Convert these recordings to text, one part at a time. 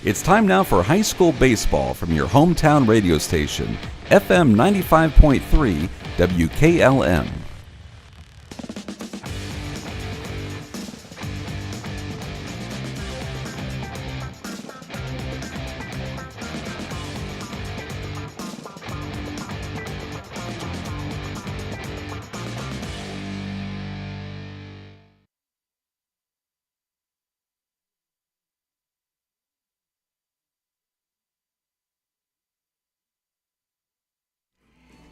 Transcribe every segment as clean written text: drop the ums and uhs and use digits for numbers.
It's time now for high school baseball from your hometown radio station, FM 95.3 WKLM.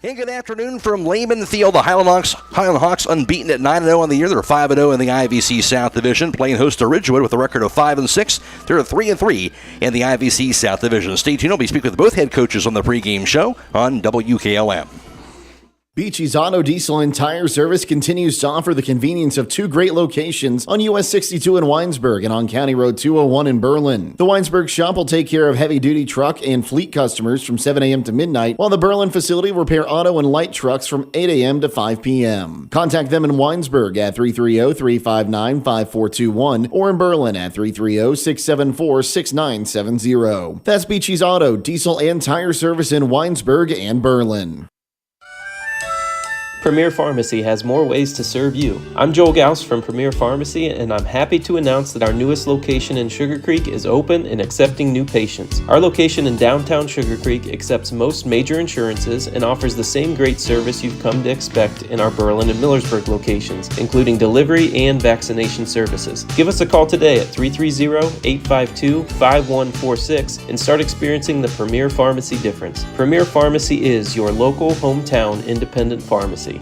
Hey, good afternoon from Lehman Field. The Hiland Hawks unbeaten at 9-0 on the year. They're 5-0 in the IVC South Division, playing host to Ridgewood with a record of 5-6. They're 3-3 in the IVC South Division. Stay tuned. We'll speak with both head coaches on the pregame show on WKLM. Beachy's Auto Diesel and Tire Service continues to offer the convenience of two great locations on US 62 in Winesburg and on County Road 201 in Berlin. The Winesburg shop will take care of heavy-duty truck and fleet customers from 7 a.m. to midnight, while the Berlin facility will repair auto and light trucks from 8 a.m. to 5 p.m. Contact them in Winesburg at 330-359-5421 or in Berlin at 330-674-6970. That's Beachy's Auto, Diesel, and Tire Service in Winesburg and Berlin. Premier Pharmacy has more ways to serve you. I'm Joel Gauss from Premier Pharmacy, and I'm happy to announce that our newest location in Sugar Creek is open and accepting new patients. Our location in downtown Sugar Creek accepts most major insurances and offers the same great service you've come to expect in our Berlin and Millersburg locations, including delivery and vaccination services. Give us a call today at 330-852-5146 and start experiencing the Premier Pharmacy difference. Premier Pharmacy is your local hometown independent pharmacy.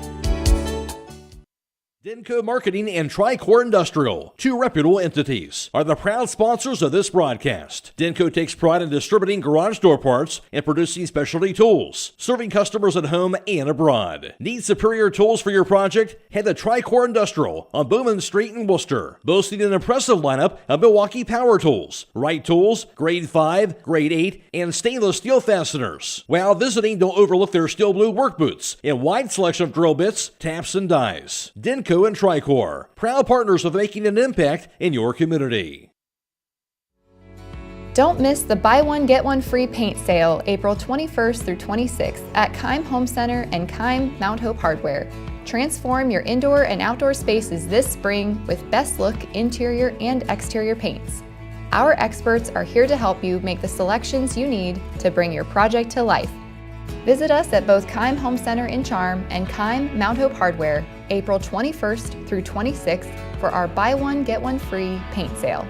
Denko Marketing and Tricor Industrial, two reputable entities, are the proud sponsors of this broadcast. Denko takes pride in distributing garage door parts and producing specialty tools, serving customers at home and abroad. Need superior tools for your project? Head to Tricor Industrial on Bowman Street in Worcester, boasting an impressive lineup of Milwaukee power tools, Wright tools, grade 5, grade 8, and stainless steel fasteners. While visiting, don't overlook their steel blue work boots and wide selection of drill bits, taps, and dies. Denko and Tricor, proud partners of making an impact in your community. Don't miss the buy one get one free paint sale April 21st through 26th at Keim Home Center and Keim Mount Hope Hardware. Transform your indoor and outdoor spaces this spring with best look interior and exterior paints. Our experts are here to help you make the selections you need to bring your project to life. Visit us at both Keim Home Center in Charm and Keim Mount Hope Hardware April 21st through 26th for our buy one get one free paint sale.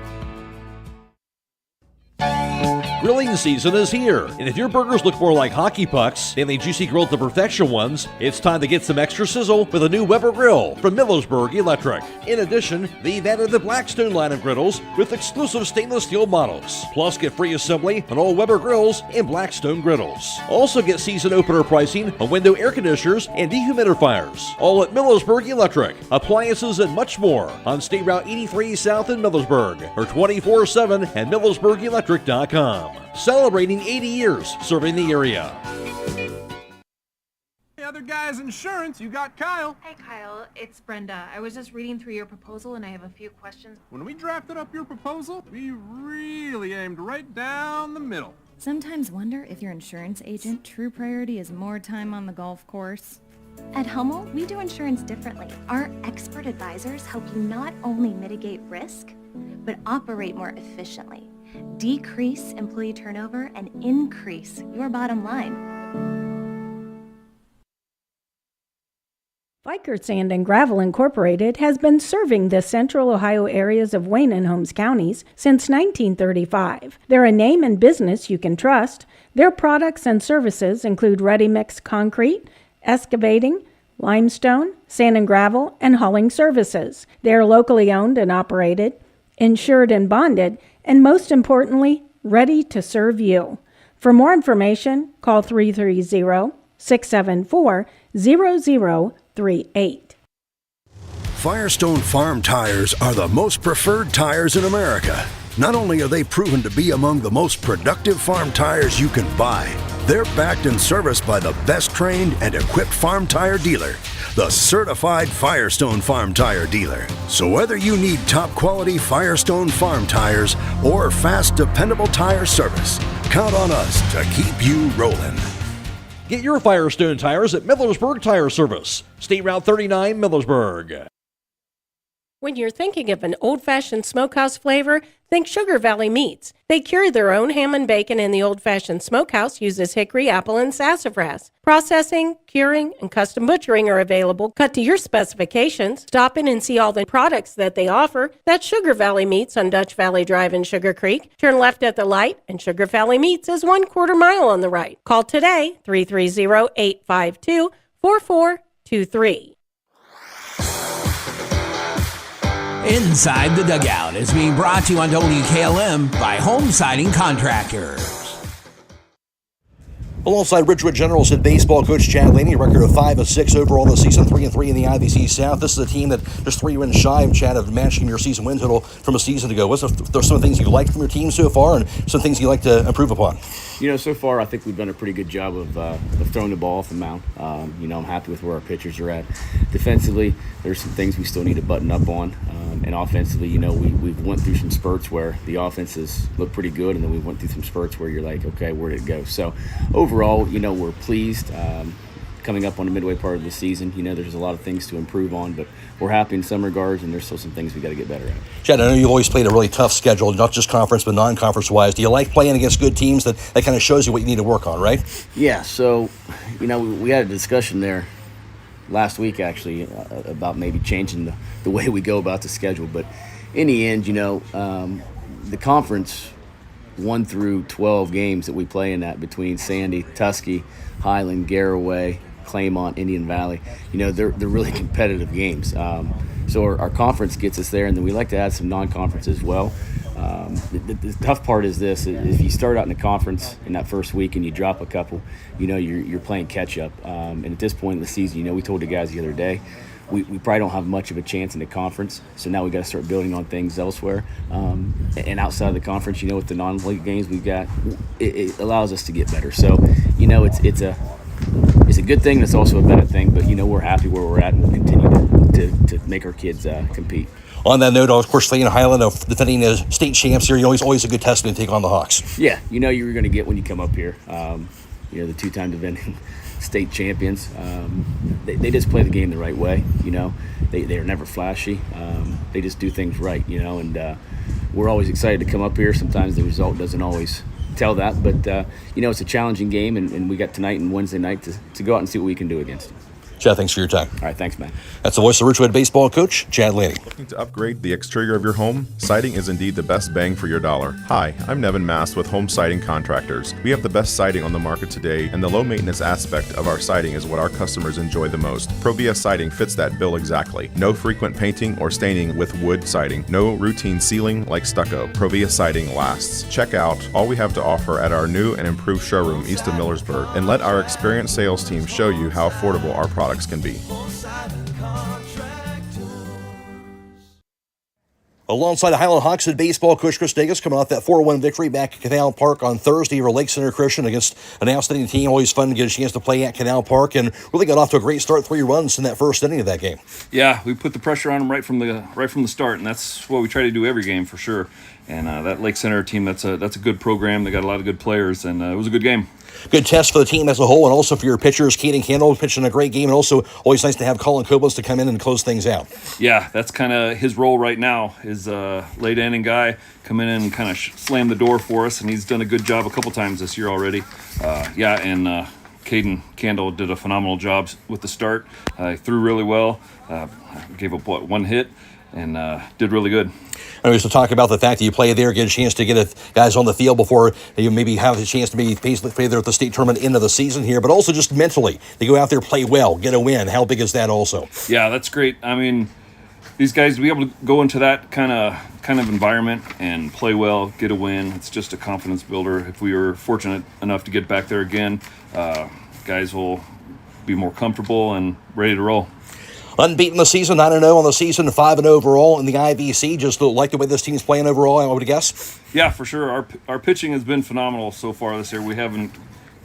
Grilling season is here, and if your burgers look more like hockey pucks than the juicy grilled to perfection ones, it's time to get some extra sizzle with a new Weber grill from Millersburg Electric. In addition, they've added the Blackstone line of griddles with exclusive stainless steel models. Plus, get free assembly on all Weber grills and Blackstone griddles. Also get season opener pricing on window air conditioners and dehumidifiers. All at Millersburg Electric, appliances and much more on State Route 83 South in Millersburg or 24/7 at MillersburgElectric.com. Celebrating 80 years serving the area. Hey, other guys' insurance, you got Kyle. Hey Kyle, it's Brenda. I was just reading through your proposal and I have a few questions. When we drafted up your proposal, we really aimed right down the middle. Sometimes wonder if your insurance agent true priority is more time on the golf course. At Hummel, we do insurance differently. Our expert advisors help you not only mitigate risk, but operate more efficiently, decrease employee turnover, and increase your bottom line. Fikert Sand and Gravel Incorporated has been serving the central Ohio areas of Wayne and Holmes counties since 1935. They're a name and business you can trust. Their products and services include ready-mix concrete, excavating, limestone, sand and gravel, and hauling services. They are locally owned and operated, insured and bonded, and most importantly, ready to serve you. For more information, call 330-674-0038. Firestone Farm tires are the most preferred tires in America. Not only are they proven to be among the most productive farm tires you can buy, They're backed and serviced by the best trained and equipped farm tire dealer, the certified Firestone Farm Tire Dealer. So whether you need top quality Firestone Farm tires or fast, dependable tire service, count on us to keep you rolling. Get your Firestone tires at Millersburg Tire Service, State Route 39, Millersburg. When you're thinking of an old-fashioned smokehouse flavor, think Sugar Valley Meats. They cure their own ham and bacon, and the old-fashioned smokehouse uses hickory, apple, and sassafras. Processing, curing, and custom butchering are available, cut to your specifications. Stop in and see all the products that they offer. That's Sugar Valley Meats on Dutch Valley Drive in Sugar Creek. Turn left at the light, and Sugar Valley Meats is 1/4 mile on the right. Call today, 330-852-4423. Inside the Dugout is being brought to you on WKLM by Home Siding Contractors. Alongside Ridgewood Generals head baseball coach Chad Laney, record of 5-6 overall this season, 3-3 in the IVC South. This is a team that just 3 wins shy of Chad of matching your season win total from a season ago. There's some things you like from your team so far, and some things you like to improve upon? So far I think we've done a pretty good job of throwing the ball off the mound. I'm happy with where our pitchers are at. Defensively, there's some things we still need to button up on. And offensively, we've went through some spurts where the offenses look pretty good, and then we went through some spurts where you're like, okay, where did it go? So overall, we're pleased. Coming up on the midway part of the season, there's a lot of things to improve on, but we're happy in some regards, and there's still some things we got to get better at. Chad, I know you've always played a really tough schedule, not just conference, but non-conference wise. Do you like playing against good teams? That kind of shows you what you need to work on, right? Yeah, so, we had a discussion there last week, actually, about maybe changing the way we go about the schedule. But in the end, the conference 1 through 12 games that we play in that between Sandy, Tuskegee, Hiland, Garaway, Claymont, Indian Valley, they're really competitive games. So our conference gets us there, and then we like to add some non-conference as well. The tough part is this: if you start out in the conference in that first week and you drop a couple, you're playing catch up. And at this point in the season, we told the guys the other day, we probably don't have much of a chance in the conference. So now we got to start building on things elsewhere. And outside of the conference, with the non-league games we've got, it allows us to get better. So it's a good thing. It's also a bad thing. But we're happy where we're at, and we'll continue to make our kids compete. On that note, of course, Lane Hiland, defending state champs here, always a good test to take on the Hawks. Yeah, you're going to get when you come up here. The 2-time defending state champions. They just play the game the right way. They are never flashy. They just do things right. And we're always excited to come up here. Sometimes the result doesn't always tell that, but it's a challenging game, and we got tonight and Wednesday night to go out and see what we can do against them. Chad, thanks for your time. All right, thanks, man. That's the voice of Ridgewood baseball coach, Chad Laney. Looking to upgrade the exterior of your home? Siding is indeed the best bang for your dollar. Hi, I'm Nevin Mast with Home Siding Contractors. We have the best siding on the market today, and the low maintenance aspect of our siding is what our customers enjoy the most. Provia Siding fits that bill exactly. No frequent painting or staining with wood siding. No routine sealing like stucco. Provia Siding lasts. Check out all we have to offer at our new and improved showroom east of Millersburg, and let our experienced sales team show you how affordable our products can be. Alongside the Hiland Hawks head baseball coach Chris Davis, coming off that 4-1 victory back at Canal Park on Thursday over Lake Center Christian against an outstanding team. Always fun to get a chance to play at Canal Park, and really got off to a great start, 3 runs in that first inning of that game. Yeah, we put the pressure on them right from the start, and that's what we try to do every game for sure. And that Lake Center team, that's a good program. They got a lot of good players, and it was a good game. Good test for the team as a whole, and also for your pitchers. Keaton Kendall pitching a great game, and also always nice to have Colin Koblenz to come in and close things out. Yeah, that's kind of his role right now, is late inning guy, come in and kind of slam the door for us, and he's done a good job a couple times this year already. And Caden Kendall did a phenomenal job with the start. Threw really well, gave up, 1 hit, and did really good. Anyways, to talk about the fact that you play there, get a chance to get guys on the field before you maybe have a chance to maybe play there at the state tournament end of the season here, but also just mentally, to go out there, play well, get a win. How big is that also? Yeah, that's great. I mean, these guys, to be able to go into that kind of environment and play well, get a win, it's just a confidence builder. If we were fortunate enough to get back there again, guys will be more comfortable and ready to roll. Unbeaten this season, 9-0 on the season, 5-0 overall in the IVC. Just like the way this team's playing overall, I would guess. Yeah, for sure. Our pitching has been phenomenal so far this year. We haven't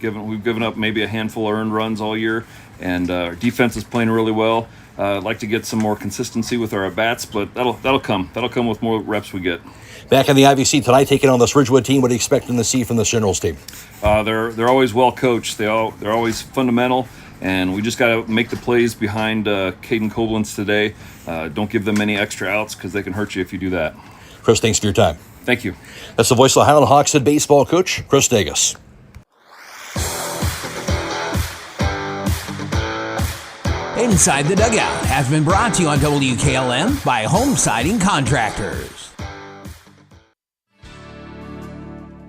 We've given up maybe a handful of earned runs all year, and our defense is playing really well. I'd like to get some more consistency with our at-bats, but that'll come. That'll come with more reps we get. Back in the IVC tonight, taking on this Ridgewood team. What are you expecting to see from this Generals team? They're always well coached. They're always fundamental, and we just got to make the plays behind Caden Koblenz today. Don't give them any extra outs because they can hurt you if you do that. Chris, thanks for your time. Thank you. That's the voice of the Hiland Hawks head baseball coach, Chris Davis. Inside the Dugout has been brought to you on WKLM by Home Siding Contractors.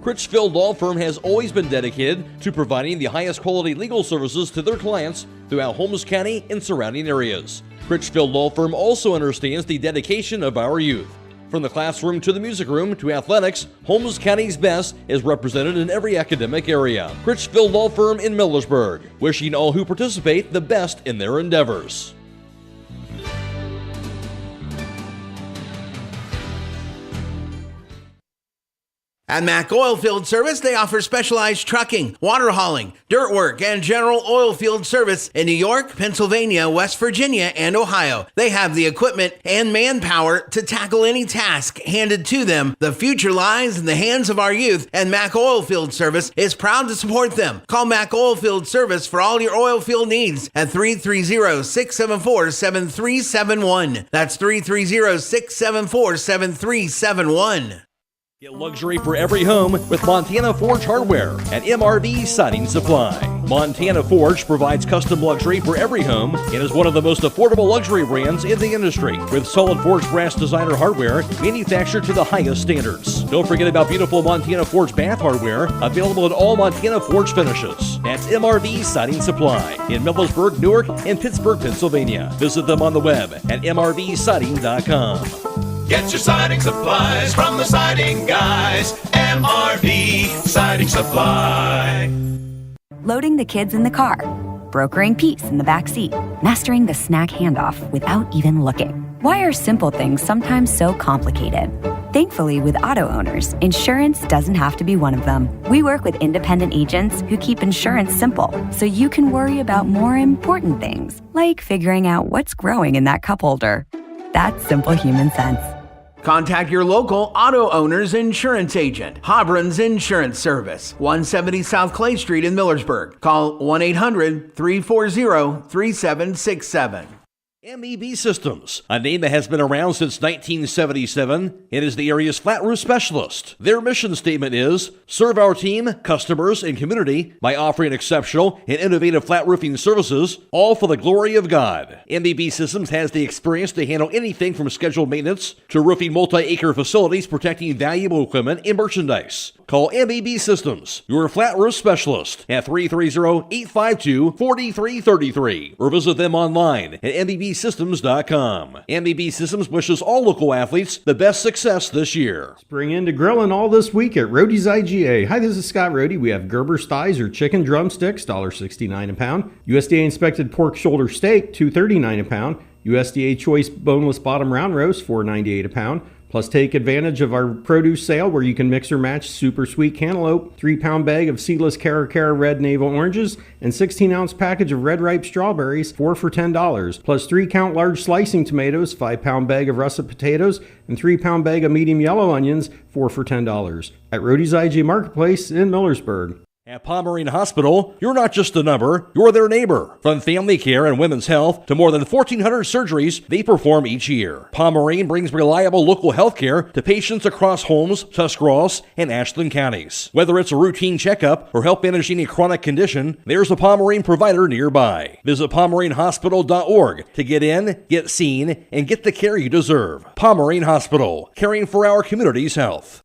Critchfield Law Firm has always been dedicated to providing the highest quality legal services to their clients throughout Holmes County and surrounding areas. Critchfield Law Firm also understands the dedication of our youth. From the classroom to the music room to athletics, Holmes County's best is represented in every academic area. Critchfield Law Firm in Millersburg, wishing all who participate the best in their endeavors. At Mack Oilfield Service, they offer specialized trucking, water hauling, dirt work, and general oil field service in New York, Pennsylvania, West Virginia, and Ohio. They have the equipment and manpower to tackle any task handed to them. The future lies in the hands of our youth, and Mack Oilfield Service is proud to support them. Call Mack Oilfield Service for all your oil field needs at 330-674-7371. That's 330-674-7371. Get luxury for every home with Montana Forge Hardware at MRV Siding Supply. Montana Forge provides custom luxury for every home and is one of the most affordable luxury brands in the industry, with solid forged brass designer hardware manufactured to the highest standards. Don't forget about beautiful Montana Forge bath hardware available in all Montana Forge finishes. That's MRV Siding Supply in Millersburg, Newark, and Pittsburgh, Pennsylvania. Visit them on the web at mrvsiding.com. Get your siding supplies from the siding guys. MRV Siding Supply. Loading the kids in the car, brokering peace in the back seat, mastering the snack handoff without even looking. Why are simple things sometimes so complicated? Thankfully, with auto owners, insurance doesn't have to be one of them. We work with independent agents who keep insurance simple, so you can worry about more important things, like figuring out what's growing in that cup holder. That's simple human sense. Contact your local auto owner's insurance agent. Hobron's Insurance Service, 170 South Clay Street in Millersburg. Call 1-800-340-3767. MEB Systems, a name that has been around since 1977. It is the area's flat roof specialist. Their mission statement is, serve our team, customers, and community by offering exceptional and innovative flat roofing services, all for the glory of God. MEB Systems has the experience to handle anything from scheduled maintenance to roofing multi-acre facilities protecting valuable equipment and merchandise. Call MEB Systems, your flat roof specialist, at 330-852-4333 or visit them online at MEBsystems.com. MEB Systems wishes all local athletes the best success this year. Spring into grilling all this week at Roadie's IGA. Hi, this is Scott Roadie. We have Gerber's thighs or chicken drumsticks, $1.69 a pound. USDA inspected pork shoulder steak, $2.39 a pound. USDA choice boneless bottom round roast, $4.98 a pound. Plus, take advantage of our produce sale where you can mix or match super sweet cantaloupe, 3-pound bag of seedless Cara red navel oranges, and 16-ounce package of red ripe strawberries, 4 for $10. Plus 3-count large slicing tomatoes, 5-pound bag of russet potatoes, and 3-pound bag of medium yellow onions, 4 for $10. At Roadie's IG Marketplace in Millersburg. At Pomerene Hospital, you're not just a number, you're their neighbor. From family care and women's health to more than 1,400 surgeries they perform each year. Pomerene brings reliable local health care to patients across Holmes, Tuscarawas, and Ashland counties. Whether it's a routine checkup or help manage any chronic condition, there's a Pomerene provider nearby. Visit PomereneHospital.org to get in, get seen, and get the care you deserve. Pomerene Hospital, caring for our community's health.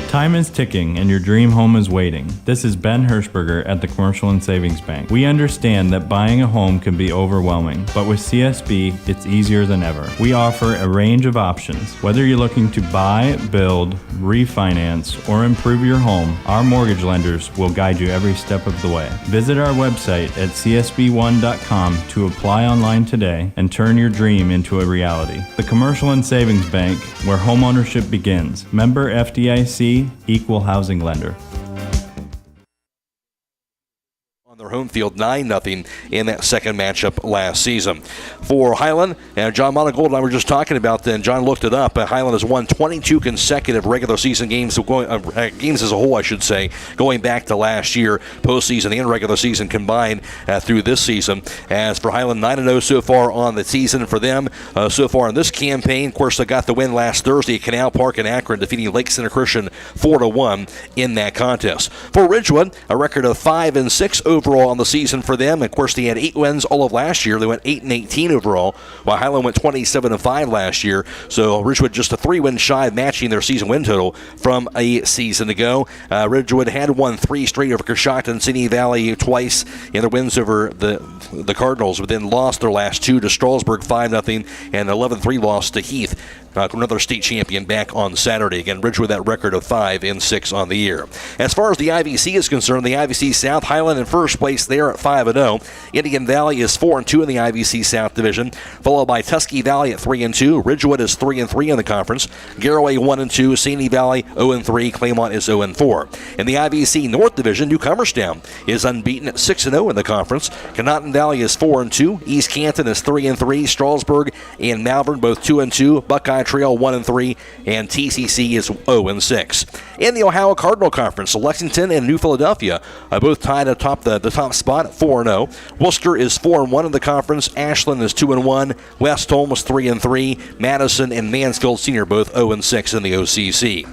Time is ticking and your dream home is waiting. This is Ben Hirschberger at the Commercial and Savings Bank. We understand that buying a home can be overwhelming, but with CSB, it's easier than ever. We offer a range of options. Whether you're looking to buy, build, refinance, or improve your home, our mortgage lenders will guide you every step of the way. Visit our website at csb1.com to apply online today and turn your dream into a reality. The Commercial and Savings Bank, where homeownership begins. Member FDIC, CSB, equal housing lender. On their home field, 9-0 in that second matchup last season. For Hiland, and John Monigold and I were just talking about then, John looked it up, Hiland has won 22 consecutive regular season games, games as a whole, I should say, going back to last year, postseason and regular season combined through this season. As for Hiland, 9-0 so far on the season for them. So far in this campaign, of course, they got the win last Thursday at Canal Park in Akron, defeating Lake Center Christian 4-1 in that contest. For Ridgewood, a record of 5-6 overall on the season for them. Of course, they had 8 wins all of last year. They went 8-18 overall, while Hiland went 27-5 last year. So Ridgewood just a 3-win shy of matching their season win total from a season ago. Ridgewood had won 3 straight over Coshocton, Simi Valley twice in their wins over the Cardinals, but then lost their last 2 to Strasburg 5-0 and 11-3 loss to Heath. Another state champion back on Saturday. Again, Ridgewood that record of 5-6 on the year. As far as the IVC is concerned, the IVC South, Hiland in first place there at 5-0. Indian Valley is 4-2 in the IVC South division, followed by Tusky Valley at 3-2. Ridgewood is 3-3 in the conference. Garaway 1-2. Sandy Valley 0-3. Claymont is 0-4. In the IVC North division, Newcomerstown is unbeaten at 6-0 in the conference. Conotton Valley is 4-2. East Canton is 3-3. Strasburg and Malvern both 2-2. Buckeye Trail 1-3, and TCC is 0-6. In the Ohio Cardinal Conference, Lexington and New Philadelphia are both tied atop the top spot at 4-0. Worcester is 4-1 in the conference. Ashland is 2-1. West Holmes is 3-3. Madison and Mansfield Senior both 0-6 in the OCC.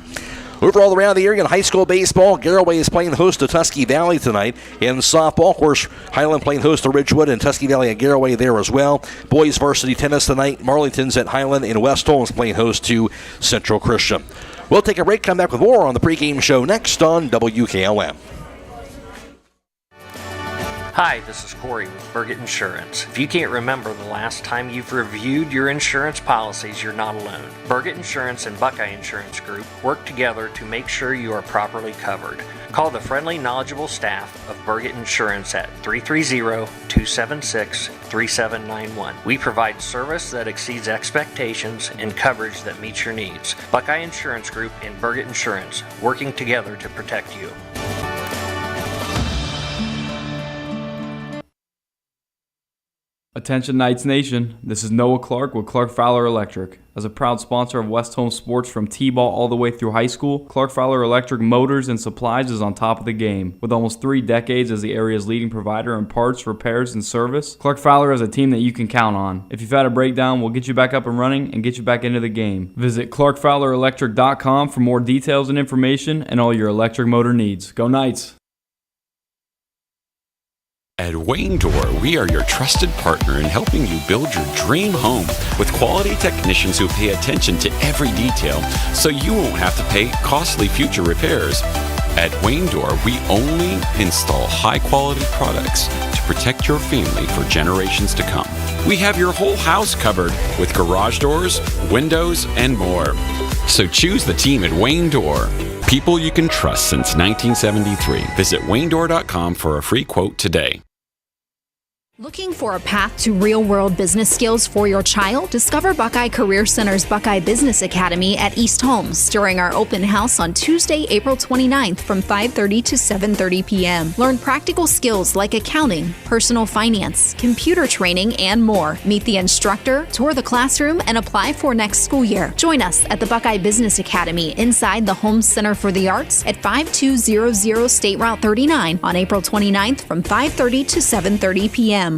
Overall, around the area in high school baseball, Garaway is playing host to Tusky Valley tonight. In softball, of course, Hiland playing host to Ridgewood, and Tusky Valley and Garaway there as well. Boys varsity tennis tonight, Marlington's at Hiland, and West Holmes playing host to Central Christian. We'll take a break, come back with more on the pregame show next on WKLM. Hi, this is Croy with Burgett Insurance. If you can't remember the last time you've reviewed your insurance policies, you're not alone. Burgett Insurance and Buckeye Insurance Group work together to make sure you are properly covered. Call the friendly, knowledgeable staff of Burgett Insurance at 330-276-3791. We provide service that exceeds expectations and coverage that meets your needs. Buckeye Insurance Group and Burgett Insurance, working together to protect you. Attention Knights Nation, this is Noah Clark with Clark Fowler Electric. As a proud sponsor of West Home Sports from T-ball all the way through high school, Clark Fowler Electric Motors and Supplies is on top of the game. With almost 3 decades as the area's leading provider in parts, repairs, and service, Clark Fowler is a team that you can count on. If you've had a breakdown, we'll get you back up and running and get you back into the game. Visit ClarkFowlerElectric.com for more details and information and all your electric motor needs. Go Knights! At Wayne Door, we are your trusted partner in helping you build your dream home with quality technicians who pay attention to every detail so you won't have to pay costly future repairs. At Wayne Door, we only install high-quality products to protect your family for generations to come. We have your whole house covered with garage doors, windows, and more. So choose the team at Wayne Door. People you can trust since 1973. Visit WayneDoor.com for a free quote today. Looking for a path to real-world business skills for your child? Discover Buckeye Career Center's Buckeye Business Academy at East Holmes during our open house on Tuesday, April 29th from 5:30 to 7:30 p.m. Learn practical skills like accounting, personal finance, computer training, and more. Meet the instructor, tour the classroom, and apply for next school year. Join us at the Buckeye Business Academy inside the Holmes Center for the Arts at 5200 State Route 39 on April 29th from 5:30 to 7:30 p.m.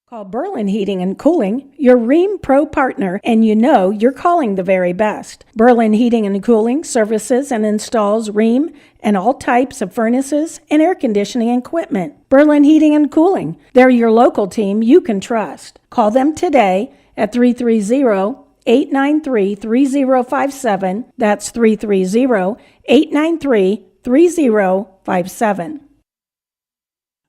Call Berlin Heating and Cooling, your Rheem Pro partner, and you know you're calling the very best. Berlin Heating and Cooling services and installs Rheem and all types of furnaces and air conditioning equipment. Berlin Heating and Cooling, they're your local team you can trust. Call them today at 330-893-3057. That's 330-893-3057.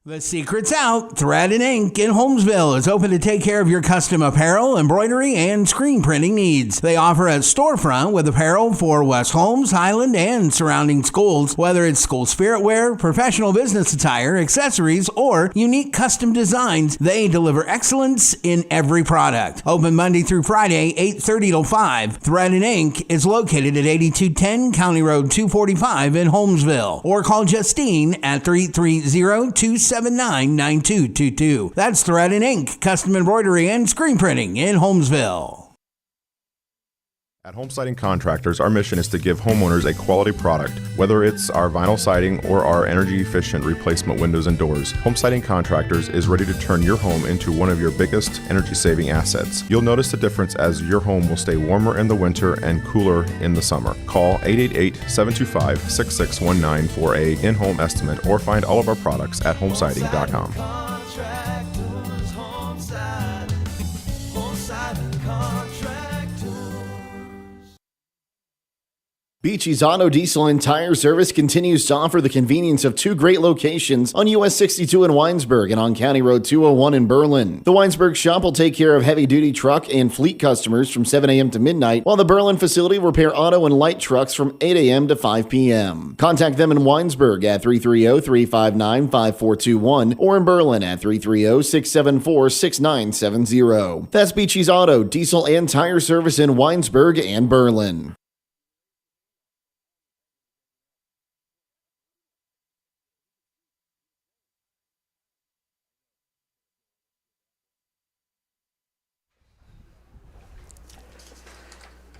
The secret's out. Thread and Ink in Holmesville is open to take care of your custom apparel, embroidery, and screen printing needs. They offer a storefront with apparel for West Holmes, Hiland, and surrounding schools. Whether it's school spirit wear, professional business attire, accessories, or unique custom designs, they deliver excellence in every product. Open Monday through Friday, 8:30 till 5. Thread and Ink is located at 8210 County Road 245 in Holmesville. Or call Justine at 330-279-9222. That's Thread and Ink, custom embroidery and screen printing in Holmesville. At Home Siding Contractors, our mission is to give homeowners a quality product, whether it's our vinyl siding or our energy-efficient replacement windows and doors. Home Siding Contractors is ready to turn your home into one of your biggest energy-saving assets. You'll notice the difference as your home will stay warmer in the winter and cooler in the summer. Call 888-725-6619 for a in-home estimate or find all of our products at homesiding.com. Beachy's Auto, Diesel, and Tire Service continues to offer the convenience of two great locations on US 62 in Winesburg and on County Road 201 in Berlin. The Winesburg shop will take care of heavy-duty truck and fleet customers from 7 a.m. to midnight, while the Berlin facility will repair auto and light trucks from 8 a.m. to 5 p.m. Contact them in Winesburg at 330-359-5421 or in Berlin at 330-674-6970. That's Beachy's Auto, Diesel, and Tire Service in Winesburg and Berlin.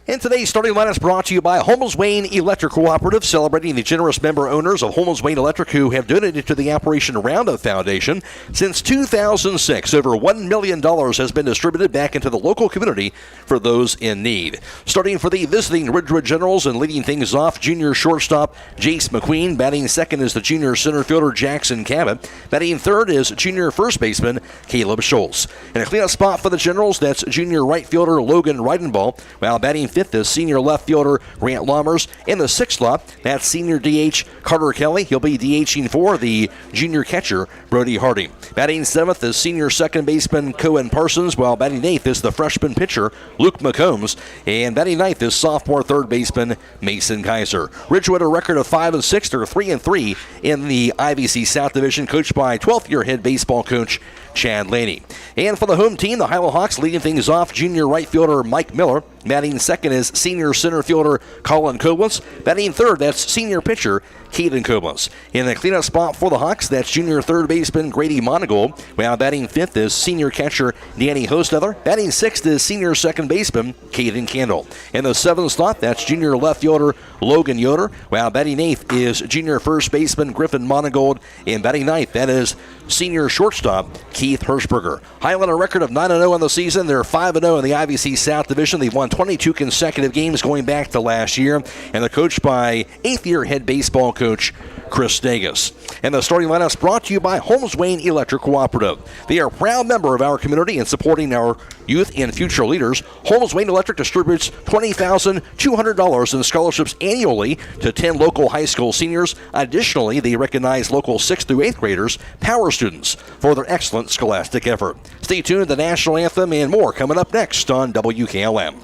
And today's starting lineup is brought to you by Holmes Wayne Electric Cooperative, celebrating the generous member owners of Holmes Wayne Electric who have donated to the Operation Roundup Foundation. Since 2006, over $1 million has been distributed back into the local community for those in need. Starting for the visiting Ridgewood Generals and leading things off, junior shortstop Jace McQueen. Batting second is the junior center fielder Jackson Cabot. Batting third is junior first baseman Caleb Schultz. In a cleanup spot for the Generals, that's junior right fielder Logan Reidenball, while batting fifth is senior left fielder Grant Lammers. In the sixth slot, that's senior DH Carter Kelly. He'll be DHing for the junior catcher Brody Harding. Batting seventh is senior second baseman Cohen Parsons, while batting eighth is the freshman pitcher Luke McCombs. And batting ninth is sophomore third baseman Mason Kaiser. Ridgewood a record of 5-6. They're 3-3 in the IVC South Division, coached by 12th-year head baseball coach Chad Laney. And for the home team, the Hiland Hawks leading things off, junior right fielder Mike Miller. Batting second is senior center fielder Colin Koblenz. Batting third, that's senior pitcher Caden Koblenz. In the cleanup spot for the Hawks, that's junior third baseman Grady Monigold. While batting fifth is senior catcher Danny Hostetler. Batting sixth is senior second baseman Caden Candle. In the seventh slot, that's junior left fielder Logan Yoder. While batting eighth is junior first baseman Griffin Monigold. And batting ninth, that is senior shortstop Keith Hirschberger. Hiland a record of 9-0 on the season. They're 5-0 in the IVC South Division. They've won 22 consecutive games going back to last year, and they're coached by 8th-year head baseball coach Chris Dagus. And the starting lineup is brought to you by Holmes Wayne Electric Cooperative. They are a proud member of our community and supporting our youth and future leaders. Holmes Wayne Electric distributes $20,200 in scholarships annually to 10 local high school seniors. Additionally, they recognize local 6th through 8th graders, power students, for their excellent scholastic effort. Stay tuned to the National Anthem and more coming up next on WKLM.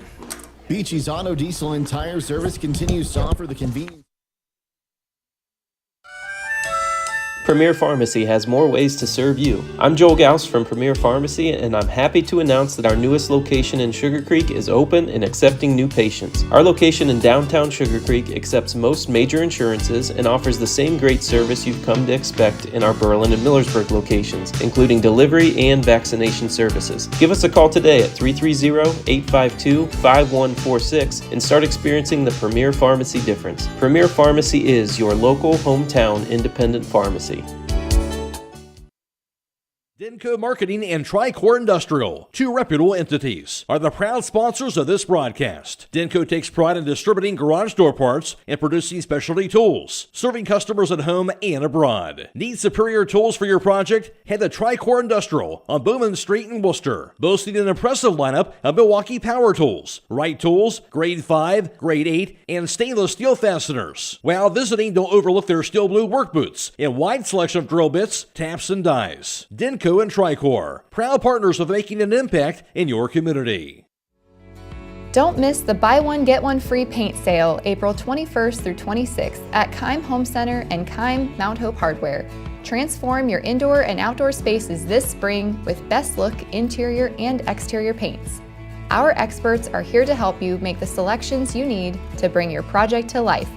Beachy's Auto, Diesel, and Tire Service continues to offer the convenience. Premier Pharmacy has more ways to serve you. I'm Joel Gauss from Premier Pharmacy, and I'm happy to announce that our newest location in Sugar Creek is open and accepting new patients. Our location in downtown Sugar Creek accepts most major insurances and offers the same great service you've come to expect in our Berlin and Millersburg locations, including delivery and vaccination services. Give us a call today at 330-852-5146 and start experiencing the Premier Pharmacy difference. Premier Pharmacy is your local hometown independent pharmacy. Denco Marketing and Tricor Industrial, two reputable entities, are the proud sponsors of this broadcast. Denco takes pride in distributing garage door parts and producing specialty tools, serving customers at home and abroad. Need superior tools for your project? Head to Tricor Industrial on Bowman Street in Worcester, boasting an impressive lineup of Milwaukee power tools, Wright tools, grade 5, grade 8, and stainless steel fasteners. While visiting, don't overlook their steel blue work boots and wide selection of drill bits, taps, and dies. Denco and Tricor, proud partners of making an impact in your community. Don't miss the buy one get one free paint sale April 21st through 26th at Keim Home Center and Keim Mount Hope Hardware. Transform your indoor and outdoor spaces this spring with best look interior and exterior paints. Our experts are here to help you make the selections you need to bring your project to life.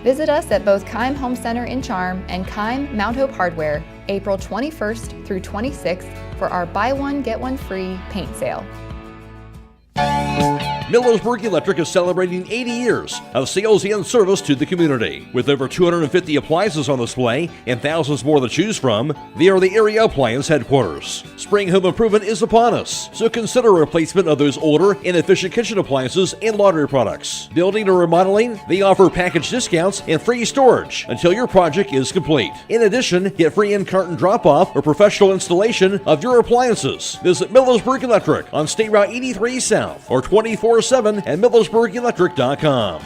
Visit us at both Keim Home Center in Charm and Keim Mount Hope Hardware April 21st through 26th for our buy one get one free paint sale. Millersburg Electric is celebrating 80 years of sales and service to the community. With over 250 appliances on display and thousands more to choose from, they are the area appliance headquarters. Spring home improvement is upon us, so consider a replacement of those older, inefficient kitchen appliances and laundry products. Building or remodeling, they offer package discounts and free storage until your project is complete. In addition, get free in-carton drop-off or professional installation of your appliances. Visit Millersburg Electric on State Route 83 South or 24/7 at millersburgelectric.com.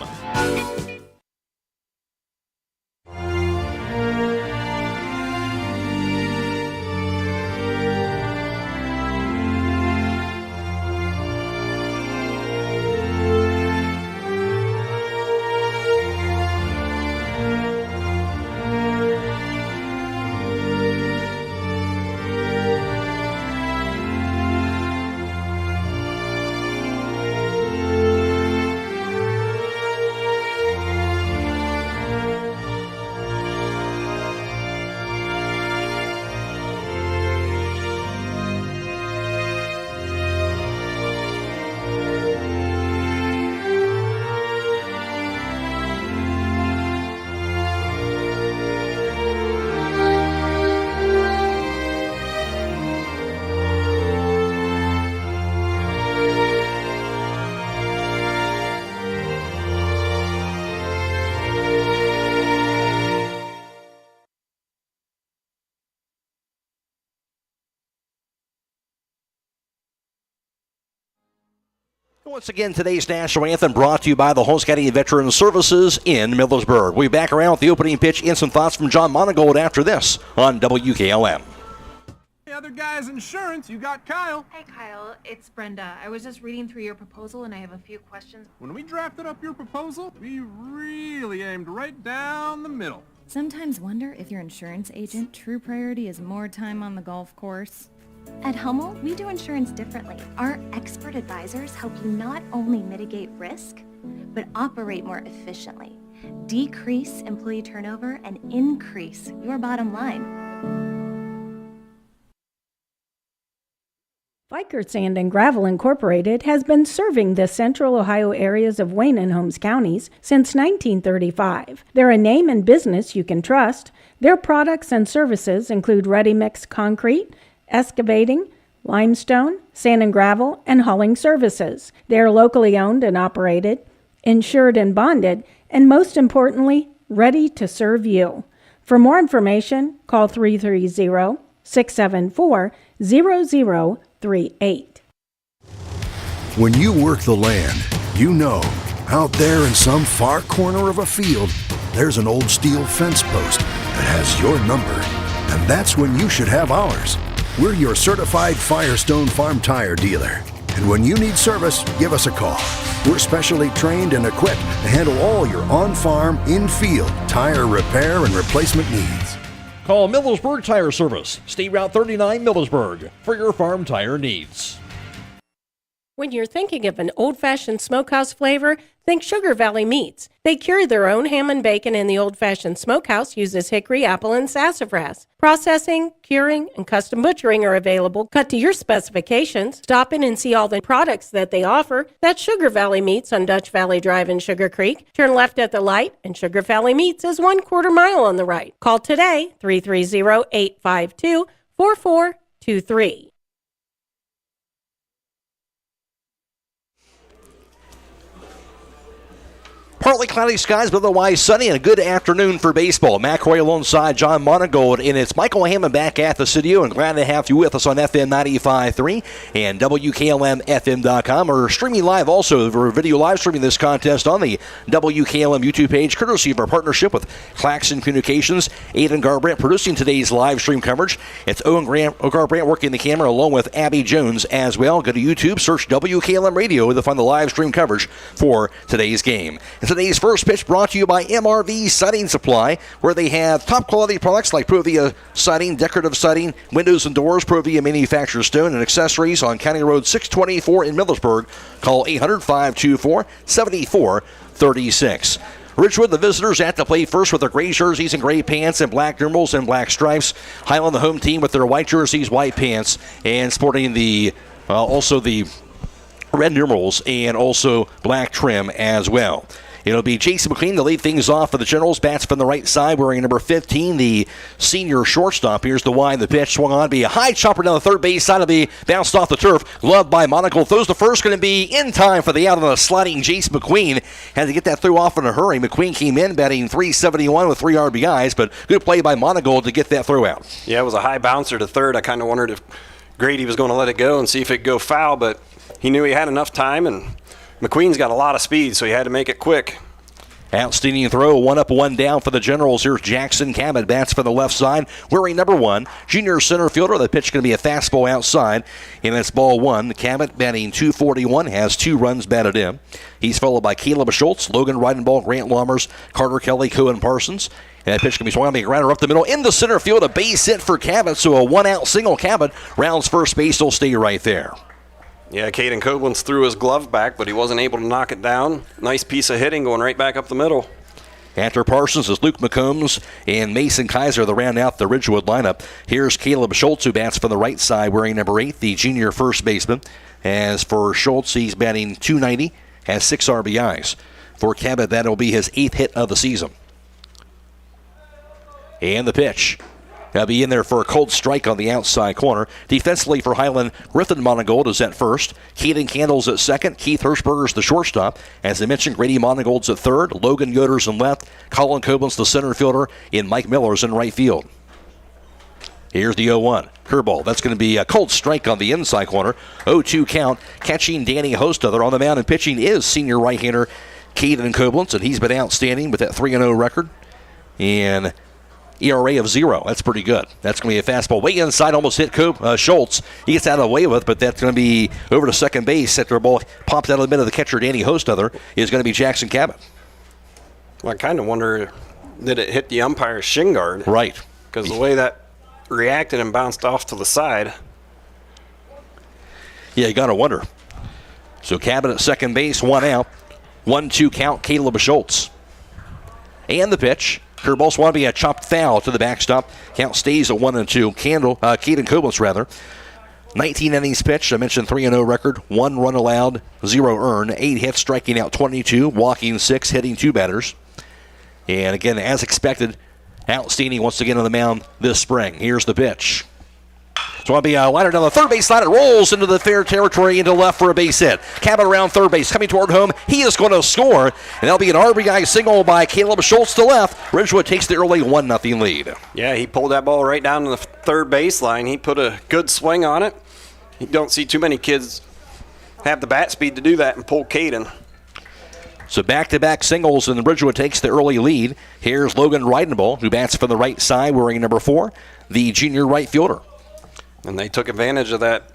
Once again, today's national anthem brought to you by the Holmes County Veterans Services in Millersburg. We'll be back around with the opening pitch and some thoughts from John Monigold after this on WKLM. The other guy's insurance, you got Kyle. Hey Kyle, it's Brenda. I was just reading through your proposal and I have a few questions. When we drafted up your proposal, we really aimed right down the middle. Sometimes wonder if your insurance agent true priority is more time on the golf course. At Hummel, we do insurance differently. Our expert advisors help you not only mitigate risk, but operate more efficiently, decrease employee turnover, and increase your bottom line. Vickers Sand and Gravel Incorporated has been serving the central Ohio areas of Wayne and Holmes counties since 1935. They're a name and business you can trust. Their products and services include ready-mix concrete, excavating, limestone, sand and gravel, and hauling services. They are locally owned and operated, insured and bonded, and most importantly, ready to serve you. For more information, call 330-674-0038. When you work the land, you know, out there in some far corner of a field, there's an old steel fence post that has your number. And that's when you should have ours. We're your certified Firestone Farm Tire dealer. And when you need service, give us a call. We're specially trained and equipped to handle all your on-farm, in-field tire repair and replacement needs. Call Millersburg Tire Service, State Route 39 Millersburg, for your farm tire needs. When you're thinking of an old-fashioned smokehouse flavor, think Sugar Valley Meats. They cure their own ham and bacon, and the old-fashioned smokehouse uses hickory, apple, and sassafras. Processing, curing, and custom butchering are available, cut to your specifications. Stop in and see all the products that they offer. That's Sugar Valley Meats on Dutch Valley Drive in Sugar Creek. Turn left at the light, and Sugar Valley Meats is 1/4 mile on the right. Call today, 330-852-44 2-3. Partly cloudy skies, but otherwise sunny, and a good afternoon for baseball. Matt Croy alongside John Monigold, and it's Michael Hammond back at the studio, and glad to have you with us on FM 95.3 and WKLM-FM.com, or streaming live also. We're video live streaming this contest on the WKLM YouTube page, courtesy of our partnership with Claxon Communications. Aidan Garabrandt producing today's live stream coverage. It's Owen Garabrandt working the camera along with Abby Jones as well. Go to YouTube, search WKLM Radio to find the live stream coverage for today's game. Today's first pitch brought to you by MRV Siding Supply, where they have top quality products like Provia siding, decorative siding, windows and doors, Provia manufactured stone, and accessories on County Road 624 in Millersburg. Call 800-524-7436. Ridgewood, the visitors at the plate first with their gray jerseys and gray pants and black numerals and black stripes. Hiland, the home team, with their white jerseys, white pants, and sporting the also the red numerals and also black trim as well. It'll be Jason McQueen to lead things off for the Generals. Bats from the right side, wearing number 15, the senior shortstop. Here's the wind. The pitch swung on. Be a high chopper down the third base side. It'll be bounced off the turf. Gloved by Monigold. Throws the first. Going to be in time for the out on the sliding Jason McQueen. Had to get that throw off in a hurry. McQueen came in batting .371 with 3 RBIs, but good play by Monigold to get that throw out. Yeah, it was a high bouncer to third. I kind of wondered if Grady was going to let it go and see if it could go foul, but he knew he had enough time, and McQueen's got a lot of speed, so he had to make it quick. Outstanding throw, 1 up, 1 down for the Generals. Here's Jackson Cabot, bats for the left side, wearing number 1, junior center fielder. The pitch going to be a fastball outside, and that's ball 1. Cabot batting .241, has 2 runs batted in. He's followed by Caleb Schultz, Logan Reidenball, Grant Lammers, Carter Kelly, Cohen Parsons. And that pitch can be swung on the ground up the middle into center field. A base hit for Cabot, so a 1-out single. Cabot rounds first base. Will stay right there. Yeah, Caden Koblenz threw his glove back, but he wasn't able to knock it down. Nice piece of hitting going right back up the middle. After Parsons is Luke McCombs and Mason Kaiser to round out the Ridgewood lineup. Here's Caleb Schultz, who bats for the right side, wearing number 8, the junior first baseman. As for Schultz, he's batting .290, has 6 RBIs. For Cabot, that'll be his 8th hit of the season. And the pitch. He'll be in there for a cold strike on the outside corner. Defensively for Hiland, Griffin Monigold is at first. Keaton Candles at second. Keith Hirschberger's the shortstop. As I mentioned, Grady Monigold's at third. Logan Yoder's in left. Colin Koblenz, the center fielder. And Mike Miller's in right field. Here's the 0-1. Curveball. That's going to be a cold strike on the inside corner. 0-2 count. Catching Danny Hostother on the mound and pitching is senior right-hander Caden Koblenz, and he's been outstanding with that 3-0 record. And ERA of 0. That's pretty good. That's going to be a fastball way inside, almost hit Schultz. He gets out of the way with it, but that's going to be over to second base. After a ball popped out of the middle of the catcher, Danny Hostother, is going to be Jackson Cabot. Well, I kind of wonder, did it hit the umpire's shin guard? Right. Because the way that reacted and bounced off to the side. Yeah, you got to wonder. So Cabot at second base, 1 out. 1-2 count, Caleb Schultz. And the pitch. Curveball want to be a chopped foul to the backstop. Count stays at 1-2. Keaton Koblenz, rather. 19 innings pitched. I mentioned 3-0 record. 1 run allowed, 0 earned. 8 hits, striking out 22, walking 6, hitting 2 batters. And again, as expected, outstanding once again on the mound this spring. Here's the pitch. So it'll be a liner down the third base line. It rolls into the fair territory into left for a base hit. Cabot around third base, coming toward home. He is going to score, and that'll be an RBI single by Caleb Schultz to left. Ridgewood takes the early 1-0 lead. Yeah, he pulled that ball right down to the third baseline. He put a good swing on it. You don't see too many kids have the bat speed to do that and pull Caden. So back-to-back singles, and Ridgewood takes the early lead. Here's Logan Reidenball, who bats from the right side, wearing number 4, the junior right fielder. And they took advantage of that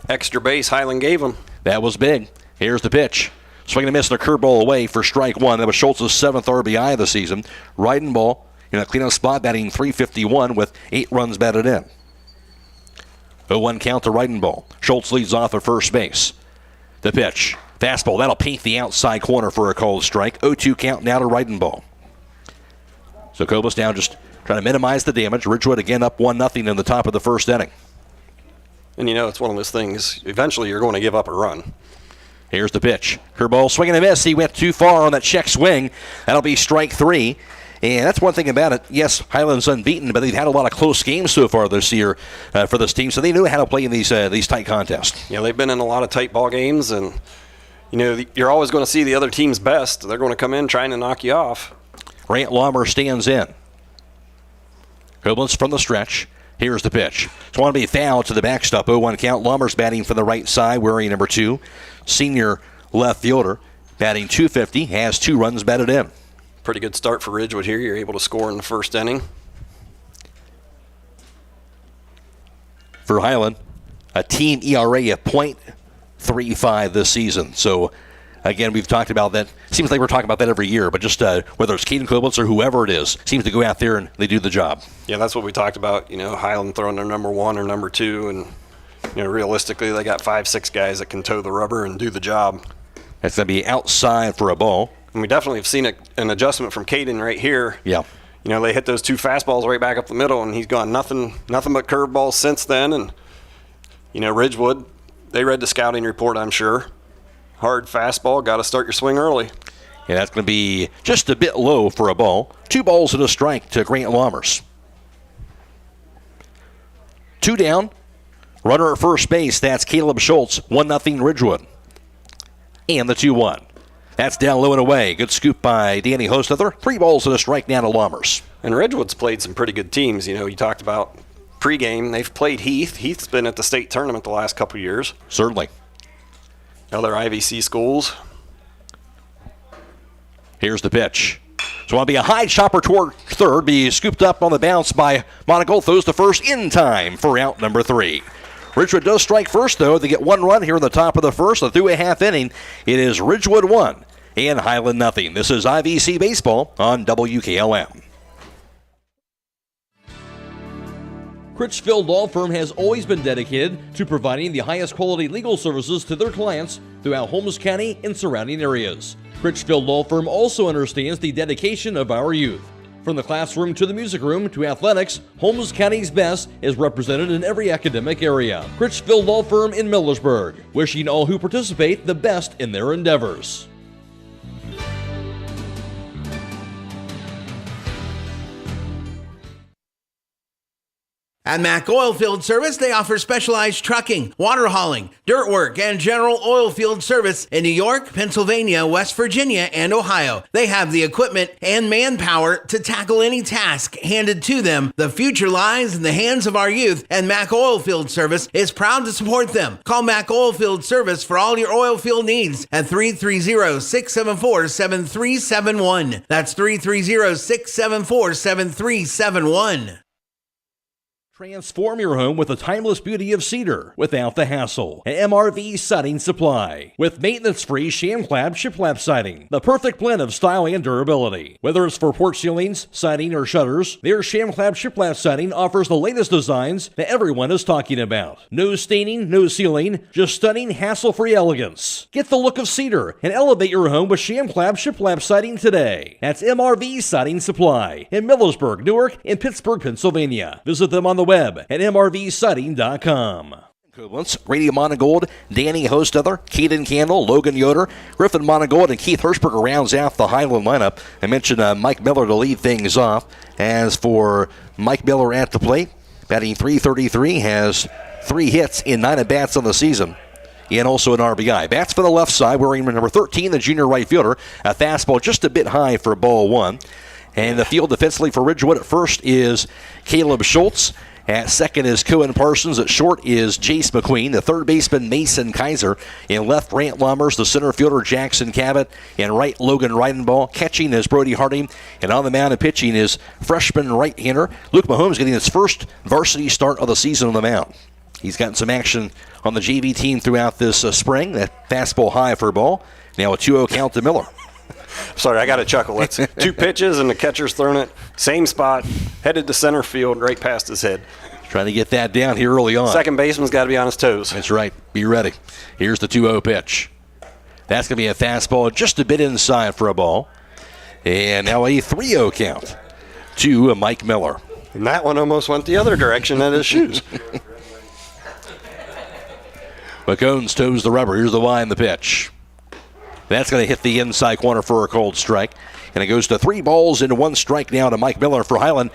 extra base Hiland gave them. That was big. Here's the pitch. Swinging and missing a curveball away for strike 1. That was Schultz's 7th RBI of the season. Reidenball in a cleanup spot, batting .351 with 8 runs batted in. 0-1 count to Reidenball. Schultz leads off at first base. The pitch. Fastball. That'll paint the outside corner for a called strike. 0-2 count now to Reidenball. So Koblenz now just trying to minimize the damage. Ridgewood again up 1-0 in the top of the first inning. And it's one of those things, eventually you're going to give up a run. Here's the pitch. Curveball swinging and a miss. He went too far on that check swing. That'll be strike 3. And that's one thing about it. Yes, Hiland's unbeaten, but they've had a lot of close games so far this year for this team, so they know how to play in these tight contests. Yeah, they've been in a lot of tight ball games, and you're always going to see the other team's best. They're going to come in trying to knock you off. Grant Laumer stands in. Koblenz from the stretch. Here's the pitch. It's going to be fouled to the backstop. 0-1 count. Laumer's batting from the right side, wearing number 2. Senior left fielder, batting .250, has 2 runs batted in. Pretty good start for Ridgewood here. You're able to score in the first inning. For Hiland, a team ERA of .35 this season. So, again, we've talked about that. Seems like we're talking about that every year, but just whether it's Caden Koblenz or whoever it is, seems to go out there and they do the job. Yeah, that's what we talked about. Hiland throwing their number 1 or number 2, and realistically, they got 5-6 guys that can toe the rubber and do the job. That's going to be outside for a ball. And we definitely have seen an adjustment from Caden right here. Yeah. They hit those 2 fastballs right back up the middle, and he's gone nothing but curveballs since then. And, Ridgewood, they read the scouting report, I'm sure. Hard fastball, got to start your swing early. Yeah, that's going to be just a bit low for a ball. 2 balls and a strike to Grant Laumers. 2 down. Runner at first base, that's Caleb Schultz. 1-0 Ridgewood. And the 2-1. That's down low and away. Good scoop by Danny Hostether. 3 balls and a strike down to Laumers. And Ridgewood's played some pretty good teams. You talked about pregame. They've played Heath. Heath's been at the state tournament the last couple years. Certainly. Other IVC schools. Here's the pitch. So it'll be a high chopper toward third. Be scooped up on the bounce by Monigold. Throws to first in time for out number 3. Ridgewood does strike first, though. They get 1 run here in the top of the first. So through a half inning, it is Ridgewood 1 and Hiland 0. This is IVC Baseball on WKLM. Critchfield Law Firm has always been dedicated to providing the highest quality legal services to their clients throughout Holmes County and surrounding areas. Critchfield Law Firm also understands the dedication of our youth. From the classroom to the music room to athletics, Holmes County's best is represented in every academic area. Critchfield Law Firm in Millersburg, wishing all who participate the best in their endeavors. At Mack Oilfield Service, they offer specialized trucking, water hauling, dirt work, and general oil field service in New York, Pennsylvania, West Virginia, and Ohio. They have the equipment and manpower to tackle any task handed to them. The future lies in the hands of our youth, and Mack Oilfield Service is proud to support them. Call Mack Oilfield Service for all your oil field needs at 330-674-7371. That's 330-674-7371. Transform your home with the timeless beauty of cedar without the hassle. An MRV Siding Supply with maintenance-free sham-clad shiplap siding. The perfect blend of style and durability. Whether it's for porch ceilings, siding, or shutters, their sham-clad shiplap siding offers the latest designs that everyone is talking about. No staining, no sealing, just stunning, hassle-free elegance. Get the look of cedar and elevate your home with sham-clad shiplap siding today. That's MRV Siding Supply in Millersburg, Newark, and Pittsburgh, Pennsylvania. Visit them on the web at mrvsiding.com. Koblenz, Grady Monigold, Danny Hostether, Caden Candle, Logan Yoder, Griffin Monigold, and Keith Hirschberger rounds out the Hiland lineup. I mentioned Mike Miller to lead things off. As for Mike Miller at the plate, batting .333, has 3 hits in 9 at-bats on the season, and also an RBI. Bats for the left side, wearing number 13, the junior right fielder. A fastball just a bit high for ball 1. And the field defensively for Ridgewood at first is Caleb Schultz. At second is Cohen Parsons. At short is Jace McQueen. The third baseman, Mason Kaiser. In left, Grant Laumers. The center fielder, Jackson Cabot. And right, Logan Reidenball. Catching is Brody Harding. And on the mound and pitching is freshman right-hander Luke Mahomes, getting his first varsity start of the season on the mound. He's gotten some action on the JV team throughout this spring. That fastball high for a ball. Now a 2-0 count to Miller. Sorry, I got to chuckle. It's 2 pitches, and the catcher's thrown it. Same spot, headed to center field, right past his head. Trying to get that down here early on. Second baseman's got to be on his toes. That's right. Be ready. Here's the 2-0 pitch. That's going to be a fastball just a bit inside for a ball. And now a 3-0 count to Mike Miller. And that one almost went the other direction at his shoes. McCones toes the rubber. Here's the Y in the pitch. That's going to hit the inside corner for a cold strike. And it goes to 3 balls and 1 strike now to Mike Miller for Hiland.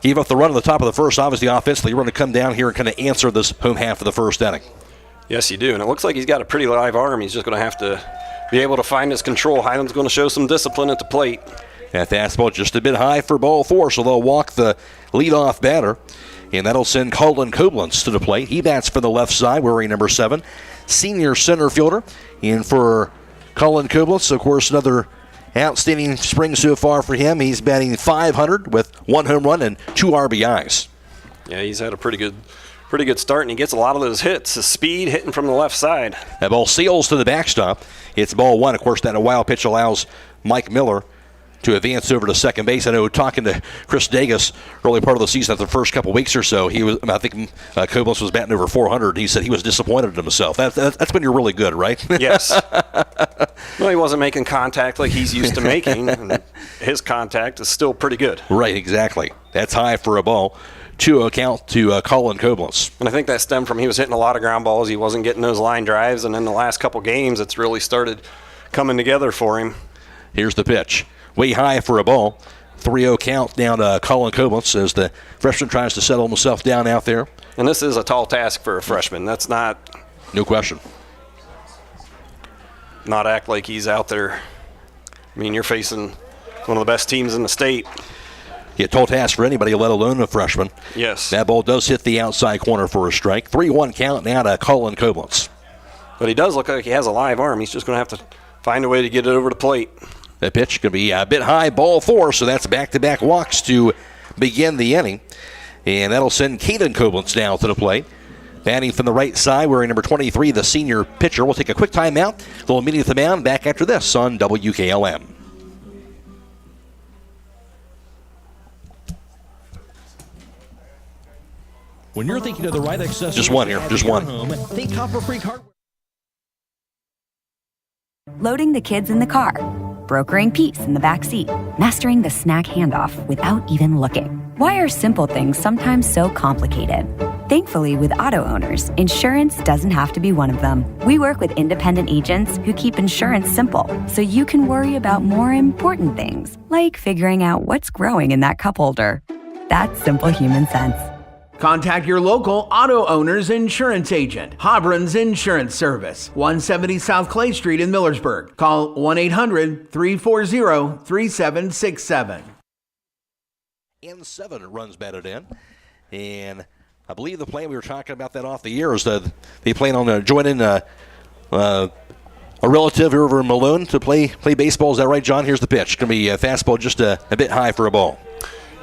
Gave up the run at the top of the first. Obviously, offensively, we're going to come down here and kind of answer this home half of the first inning. Yes, you do. And it looks like he's got a pretty live arm. He's just going to have to be able to find his control. Hiland's going to show some discipline at the plate. That fastball just a bit high for ball 4, so they'll walk the leadoff batter. And that'll send Colin Koblenz to the plate. He bats for the left side, wearing number 7. Senior center fielder. And for Colin Koblenz, of course, another outstanding spring so far for him. He's batting .500 with 1 home run and 2 RBIs. Yeah, he's had a pretty good start, and he gets a lot of those hits. His speed hitting from the left side. That ball sails to the backstop. It's ball 1. Of course, that a wild pitch allows Mike Miller to advance over to second base. I know talking to Chris Dagas early part of the season, after the first couple weeks or so, I think Koblenz was batting over .400. He said he was disappointed in himself. That's when you're really good, right? Yes. Well, he wasn't making contact like he's used to making. And his contact is still pretty good. Right, exactly. That's high for a ball. 2-0 count to Colin Koblenz. And I think that stemmed from he was hitting a lot of ground balls. He wasn't getting those line drives. And in the last couple games, it's really started coming together for him. Here's the pitch. Way high for a ball. 3-0 count down to Colin Koblenz as the freshman tries to settle himself down out there. And this is a tall task for a freshman. That's not... No question. Not act like he's out there. I mean, you're facing one of the best teams in the state. Yeah, tall task for anybody, let alone a freshman. Yes. That ball does hit the outside corner for a strike. 3-1 count now to Colin Koblenz. But he does look like he has a live arm. He's just going to have to find a way to get it over the plate. That pitch going to be a bit high, ball 4, so that's back-to-back walks to begin the inning. And that'll send Aidan Koblenz down to the plate. Batting from the right side, wearing number 23, the senior pitcher. We'll take a quick timeout. They'll meet at the mound back after this on WKLM. When you're thinking of the right accessory, just one here, just one. Home, think Copper Freak Hardware. Loading the kids in the car, brokering peace in the back seat, mastering the snack handoff without even looking. Why are simple things sometimes so complicated? Thankfully, with auto owners, insurance doesn't have to be one of them. We work with independent agents who keep insurance simple, so you can worry about more important things, like figuring out what's growing in that cup holder. That's simple human sense. Contact your local auto owner's insurance agent. Hobron's Insurance Service, 170 South Clay Street in Millersburg. Call 1-800-340-3767. And 7 runs batted in. And I believe the plan, we were talking about that off the air, is that they plan on joining a relative over in Malone to play baseball. Is that right, John? Here's the pitch. Going to be a fastball just a bit high for a ball.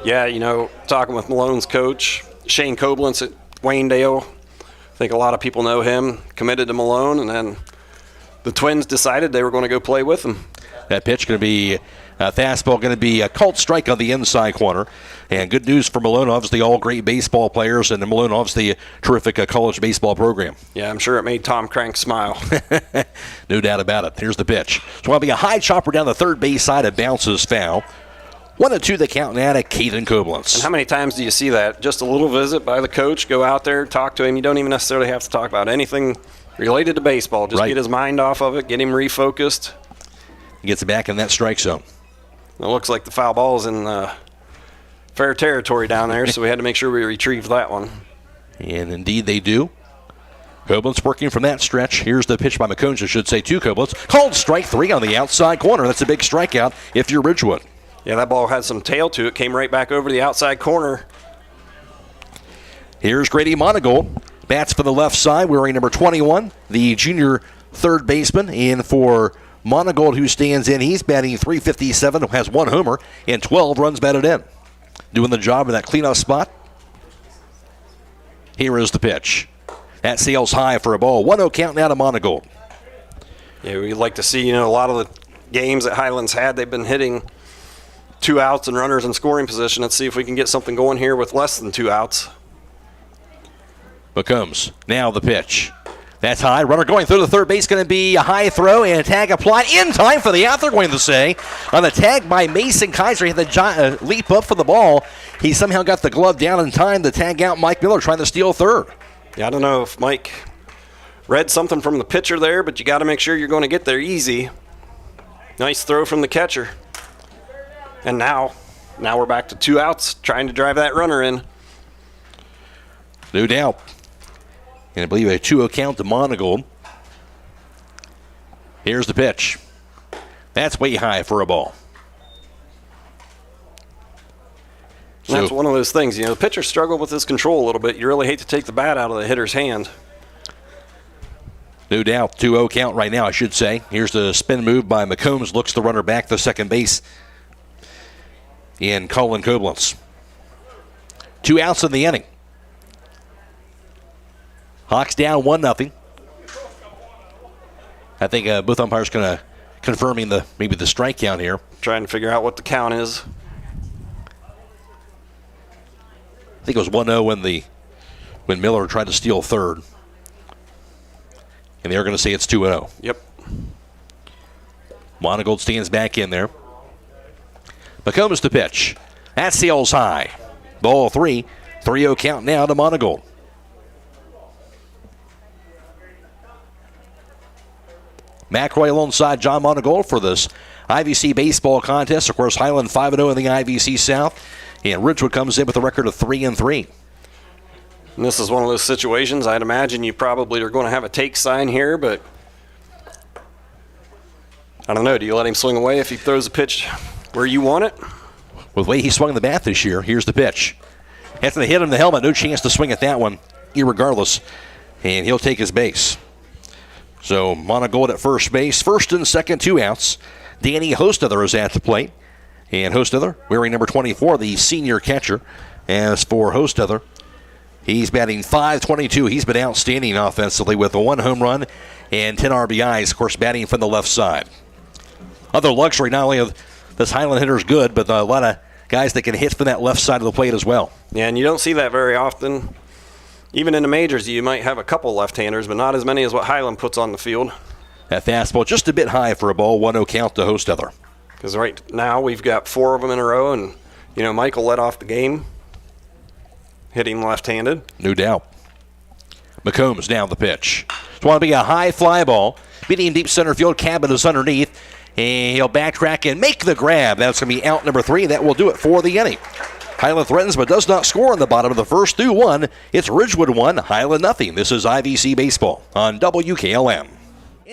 Yeah, talking with Malone's coach, Shane Koblenz at Waynedale. I think a lot of people know him, committed to Malone, and then the Twins decided they were going to go play with him. That pitch going to be a fastball, going to be a called strike on the inside corner. And good news for Malone, obviously all great baseball players, and Malone obviously a terrific college baseball program. Yeah, I'm sure it made Tom Crank smile. No doubt about it. Here's the pitch. So it'll be a high chopper down the third base side. It bounces foul. 1-2 the count now to Aidan Koblenz. And how many times do you see that? Just a little visit by the coach, go out there, talk to him. You don't even necessarily have to talk about anything related to baseball. Just get his mind off of it, get him refocused. He gets back in that strike zone. It looks like the foul ball's in fair territory down there, so we had to make sure we retrieved that one. And indeed they do. Koblenz working from that stretch. Here's the pitch by McCombs, I should say, to Koblenz. Called strike 3 on the outside corner. That's a big strikeout if you're Ridgewood. Yeah, that ball had some tail to it. Came right back over the outside corner. Here's Grady Monigold. Bats for the left side, wearing number 21, the junior third baseman. And for Monigold, who stands in, he's batting .357, has 1 homer, and 12 runs batted in. Doing the job in that cleanup spot. Here is the pitch. That sails high for a ball. 1-0 count now to Monigold. Yeah, we'd like to see, a lot of the games that Hiland's had, they've been hitting 2 outs and runners in scoring position. Let's see if we can get something going here with less than 2 outs. McCombs, now the pitch. That's high. Runner going through the third base, going to be a high throw and a tag applied in time for the out, they're going to say. On the tag by Mason Kaiser, he had the leap up for the ball. He somehow got the glove down in time to tag out Mike Miller trying to steal third. Yeah, I don't know if Mike read something from the pitcher there, but you got to make sure you're going to get there easy. Nice throw from the catcher. And now we're back to 2 outs, trying to drive that runner in. No doubt. And I believe a 2-0 count to Monigold. Here's the pitch. That's way high for a ball. And that's one of those things, the pitcher struggled with his control a little bit. You really hate to take the bat out of the hitter's hand. No doubt, 2-0 count right now, I should say. Here's the spin move by McCombs, looks the runner back to second base in Colin Koblenz. 2 outs in the inning. Hawks down 1-0. I think both umpires going to confirming maybe the strike count here. Trying to figure out what the count is. I think it was 1-0 when Miller tried to steal third. And they're going to say it's 2-0. Yep. Monigold stands back in there. McCombs to pitch. That sails high. Ball 3. 3-0 count now to Monigold. Matt Croy alongside John Monigold for this IVC baseball contest. Of course, Hiland 5-0 in the IVC South. And Ridgewood comes in with a record of 3-3. And this is one of those situations, I'd imagine you probably are going to have a take sign here, but I don't know. Do you let him swing away if he throws a pitch where you want it? With the way he swung the bat this year, here's the pitch. After they hit him in the helmet, no chance to swing at that one, irregardless. And he'll take his base. So Monigold at first base. First and second, 2 outs. Danny Hostether is at the plate. And Hostether, wearing number 24, the senior catcher. As for Hostether, he's batting .522. He's been outstanding offensively with a 1 home run and 10 RBIs, of course, batting from the left side. Other luxury, not only of this Hiland hitter is good, but a lot of guys that can hit from that left side of the plate as well. Yeah, and you don't see that very often. Even in the majors, you might have a couple left-handers, but not as many as what Hiland puts on the field. That fastball just a bit high for a ball, 1-0 count to Hostether. Because right now we've got 4 of them in a row, and, Michael led off the game, hitting left-handed. No doubt. McCombs down the pitch. It's want to be a high fly ball. Beating deep center field, Cabot is underneath. And he'll backtrack and make the grab. That's going to be out number 3. That will do it for the inning. Hiland threatens but does not score in the bottom of the first. 2-1. It's Ridgewood 1, Hiland nothing. This is IVC Baseball on WKLM.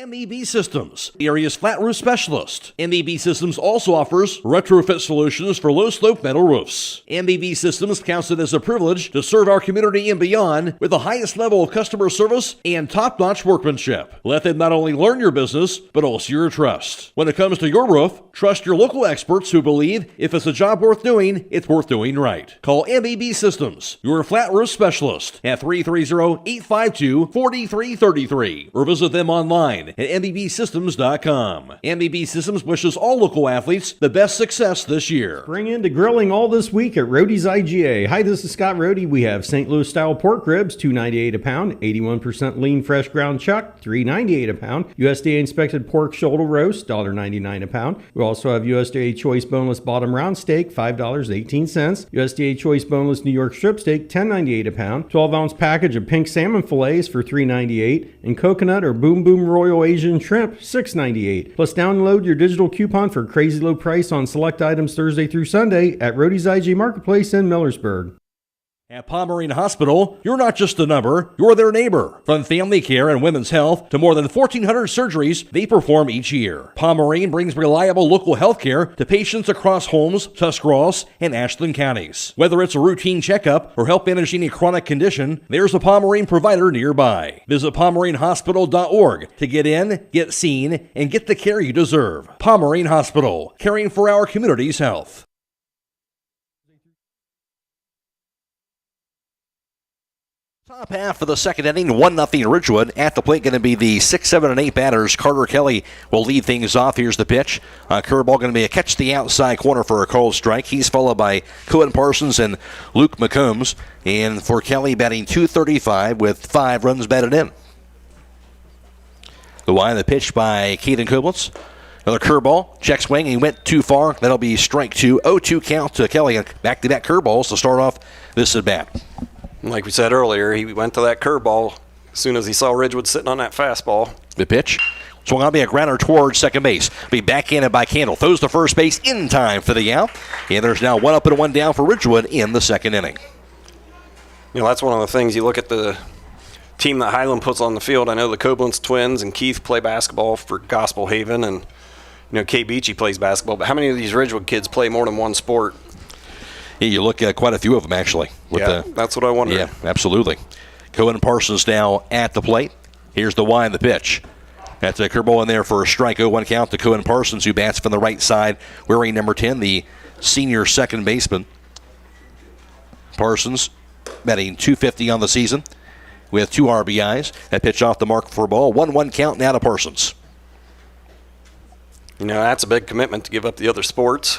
MEB Systems, the area's flat roof specialist. MEB Systems also offers retrofit solutions for low-slope metal roofs. MEB Systems counts it as a privilege to serve our community and beyond with the highest level of customer service and top-notch workmanship. Let them not only learn your business, but also your trust. When it comes to your roof, trust your local experts who believe if it's a job worth doing, it's worth doing right. Call MEB Systems, your flat roof specialist, at 330-852-4333, or visit them online at MBBsystems.com. MBB Systems wishes all local athletes the best success this year. Bring into grilling all this week at Roadie's IGA. Hi, this is Scott Roadie. We have St. Louis style pork ribs, $2.98 a pound, 81% lean fresh ground chuck, $3.98 a pound, USDA inspected pork shoulder roast, $1.99 a pound. We also have USDA choice boneless bottom round steak, $5.18, USDA choice boneless New York strip steak, $10.98 a pound, 12-ounce package of pink salmon fillets for $3.98, and coconut or Boom Boom Royal Asian shrimp, $6.98. Plus download your digital coupon for crazy low price on select items Thursday through Sunday at Roadie's IG Marketplace in Millersburg. At Pomerene Hospital, you're not just a number, you're their neighbor. From family care and women's health to more than 1,400 surgeries they perform each year. Pomerene brings reliable local health care to patients across Holmes, Tuscarawas, and Ashland counties. Whether it's a routine checkup or help managing a chronic condition, there's a Pomerene provider nearby. Visit PomereneHospital.org to get in, get seen, and get the care you deserve. Pomerene Hospital, caring for our community's health. Top half of the second inning, 1-0 Ridgewood. At the plate going to be the 6, 7, and 8 batters. Carter Kelly will lead things off. Here's the pitch. Curveball going to be a catch to the outside corner for a called strike. He's followed by Cohen Parsons and Luke McCombs. And for Kelly, batting .235 with 5 runs batted in. The line of the pitch by Caden Koblenz. Another curveball, check swing, he went too far. That'll be strike 2. 0-2 count to Kelly. And back-to-back curveballs to start off this at-bat. Like we said earlier, he went to that curveball as soon as he saw Ridgewood sitting on that fastball. The pitch Swung on, be a grounder towards second base. Be backhanded by Candle. Throws to first base in time for the out. And there's now 1 up and 1 down for Ridgewood in the second inning. You know, that's one of the things you look at the team that Hiland puts on the field. I know the Koblenz twins and Keith play basketball for Gospel Haven, and Kay Beachy plays basketball. But how many of these Ridgewood kids play more than one sport? Yeah, you look at quite a few of them, actually. That's what I wonder. Yeah, absolutely. Cohen Parsons now at the plate. Here's the Y in the pitch. That's a curveball in there for a strike. 0-1 count to Cohen Parsons, who bats from the right side, wearing number 10, the senior second baseman. Parsons batting .250 on the season with 2 RBIs. That pitch off the mark for a ball. 1-1 count now to Parsons. That's a big commitment to give up the other sports.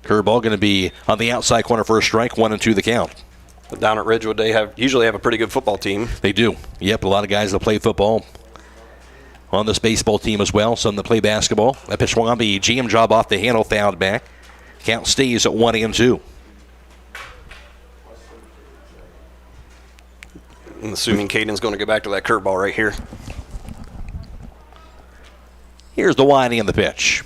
Curveball going to be on the outside corner for a strike. 1-2 the count. But down at Ridgewood, they usually have a pretty good football team. They do. Yep, a lot of guys that play football on this baseball team as well. Some that play basketball. That pitch swung on the jam job off the handle, fouled back. Count stays at 1-2. I'm assuming Caden's going to go back to that curveball right here. Here's the winding in the pitch.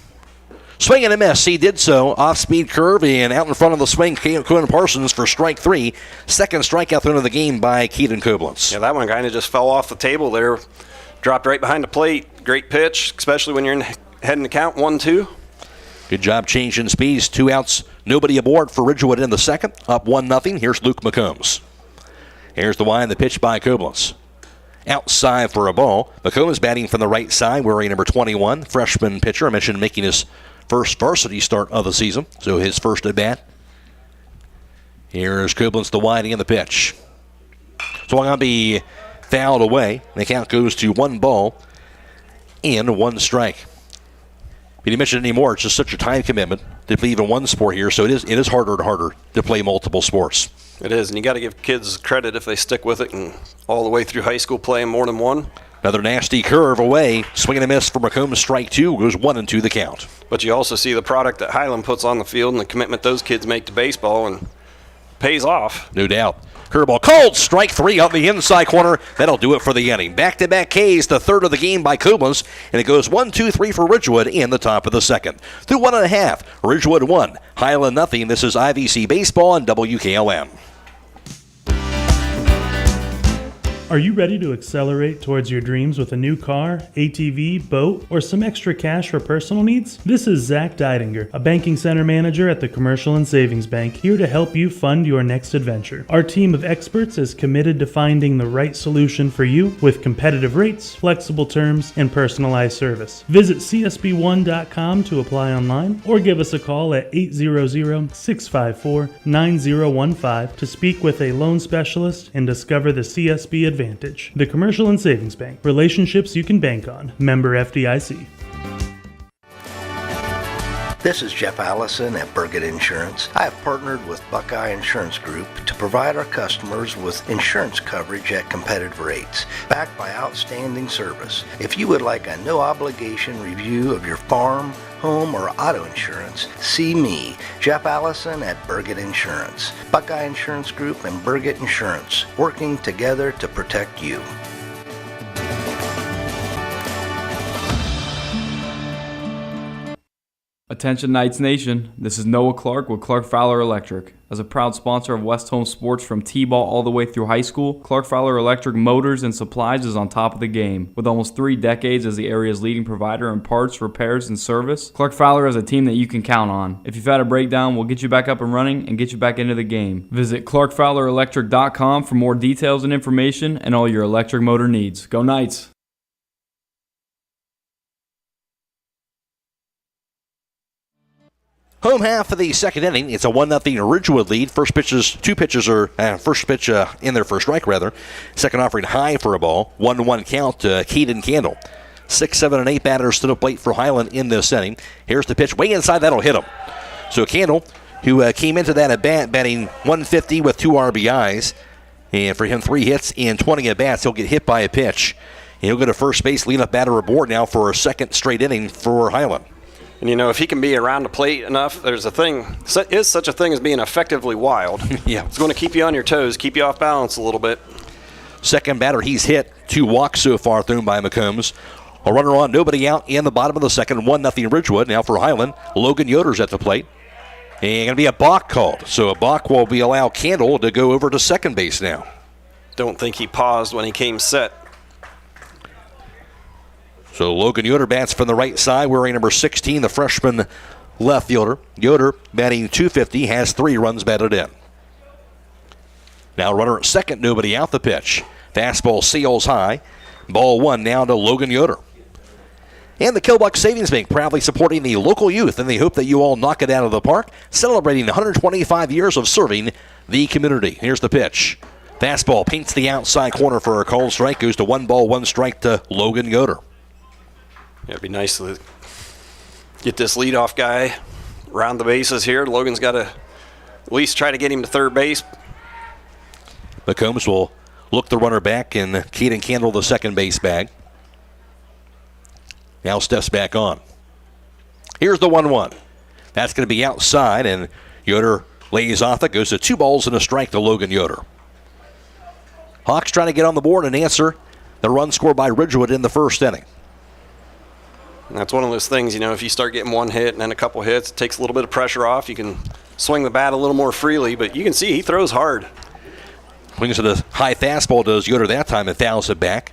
Swing and a miss. He did so. Off-speed curve and out in front of the swing, Cohen Parsons for strike 3. Second strikeout thrown of the game by Keaton Koblenz. Yeah, that one kind of just fell off the table there. Dropped right behind the plate. Great pitch, especially when you're heading to count 1-2. Good job changing speeds. 2 outs, nobody aboard for Ridgewood in the second. Up 1-0. Here's Luke McCombs. Here's the wind, the pitch by Koblenz. Outside for a ball. McCombs batting from the right side, wearing number 21. Freshman pitcher. I mentioned making his first varsity start of the season, so his first at bat. Here's Koblenz, the winding in the pitch. Swung on, be fouled away. The count goes to 1 ball and 1 strike. But you mentioned anymore, it's just such a time commitment to play even one sport here, so it is harder and harder to play multiple sports. It is, and you got to give kids credit if they stick with it and all the way through high school playing more than one. Another nasty curve away. Swing and a miss for McCombs. Strike 2 goes 1-2 the count. But you also see the product that Hiland puts on the field and the commitment those kids make to baseball, and pays off. No doubt. Curveball called. Strike 3 on the inside corner. That'll do it for the inning. Back-to-back Ks, the third of the game by Koblenz, and it goes 1-2-3 for Ridgewood in the top of the second. Through 1.5, Ridgewood 1, Hiland nothing. This is IVC Baseball on WKLM. Are you ready to accelerate towards your dreams with a new car, ATV, boat, or some extra cash for personal needs? This is Zach Deidinger, a banking center manager at the Commercial and Savings Bank, here to help you fund your next adventure. Our team of experts is committed to finding the right solution for you with competitive rates, flexible terms, and personalized service. Visit csb1.com to apply online or give us a call at 800-654-9015 to speak with a loan specialist and discover the CSB advantage. The Commercial and Savings Bank. Relationships you can bank on. Member FDIC. This is Jeff Allison at Burgett Insurance. I have partnered with Buckeye Insurance Group to provide our customers with insurance coverage at competitive rates, backed by outstanding service. If you would like a no-obligation review of your farm, home, or auto insurance, see me, Jeff Allison at Burgett Insurance. Buckeye Insurance Group and Burgett Insurance, working together to protect you. Attention Knights Nation, this is Noah Clark with Clark Fowler Electric. As a proud sponsor of West Home Sports from T-ball all the way through high school, Clark Fowler Electric Motors and Supplies is on top of the game. With almost 3 decades as the area's leading provider in parts, repairs, and service, Clark Fowler is a team that you can count on. If you've had a breakdown, we'll get you back up and running and get you back into the game. Visit ClarkFowlerElectric.com for more details and information and all your electric motor needs. Go Knights! Home half of the second inning. It's a 1-0 Ridgewood lead. First pitch in there for a strike, rather. Second offering high for a ball. 1-1 count to Keaton Candle. 6, 7, and 8 batters stood up late for Hiland in this inning. Here's the pitch way inside. That'll hit him. So Candle, who came into that at bat batting 150 with 2 RBIs, and for him 3 hits and 20 at bats, he'll get hit by a pitch. And he'll go to first base, lead-up batter aboard now for a second straight inning for Hiland. And, if he can be around the plate enough, there's is such a thing as being effectively wild. Yeah. It's going to keep you on your toes, keep you off balance a little bit. Second batter, he's hit 2 walks so far thrown by McCombs. A runner on, nobody out in the bottom of the second. 1-0 Ridgewood. Now for Hiland, Logan Yoder's at the plate. And going to be a balk called. So a balk will be allow Candle to go over to second base now. Don't think he paused when he came set. So Logan Yoder bats from the right side, wearing number 16, the freshman left fielder. Yoder batting .250, has 3 runs batted in. Now runner at second, nobody out. The pitch. Fastball sails high. Ball 1 now to Logan Yoder. And the Killbuck Savings Bank proudly supporting the local youth, and they hope that you all knock it out of the park, celebrating 125 years of serving the community. Here's the pitch. Fastball paints the outside corner for a called strike. Goes to 1-1 to Logan Yoder. Yeah, it'd be nice to get this leadoff guy around the bases here. Logan's got to at least try to get him to third base. McCombs will look the runner back, and Caden Candle the second base bag. Now steps back on. Here's the 1-1. That's going to be outside, and Yoder lays off it. Goes to 2-1 to Logan Yoder. Hawks trying to get on the board and answer the run scored by Ridgewood in the first inning. And that's one of those things, if you start getting one hit and then a couple hits, it takes a little bit of pressure off. You can swing the bat a little more freely, but you can see he throws hard. Swings to the high fastball does Yoder that time and fouls it back.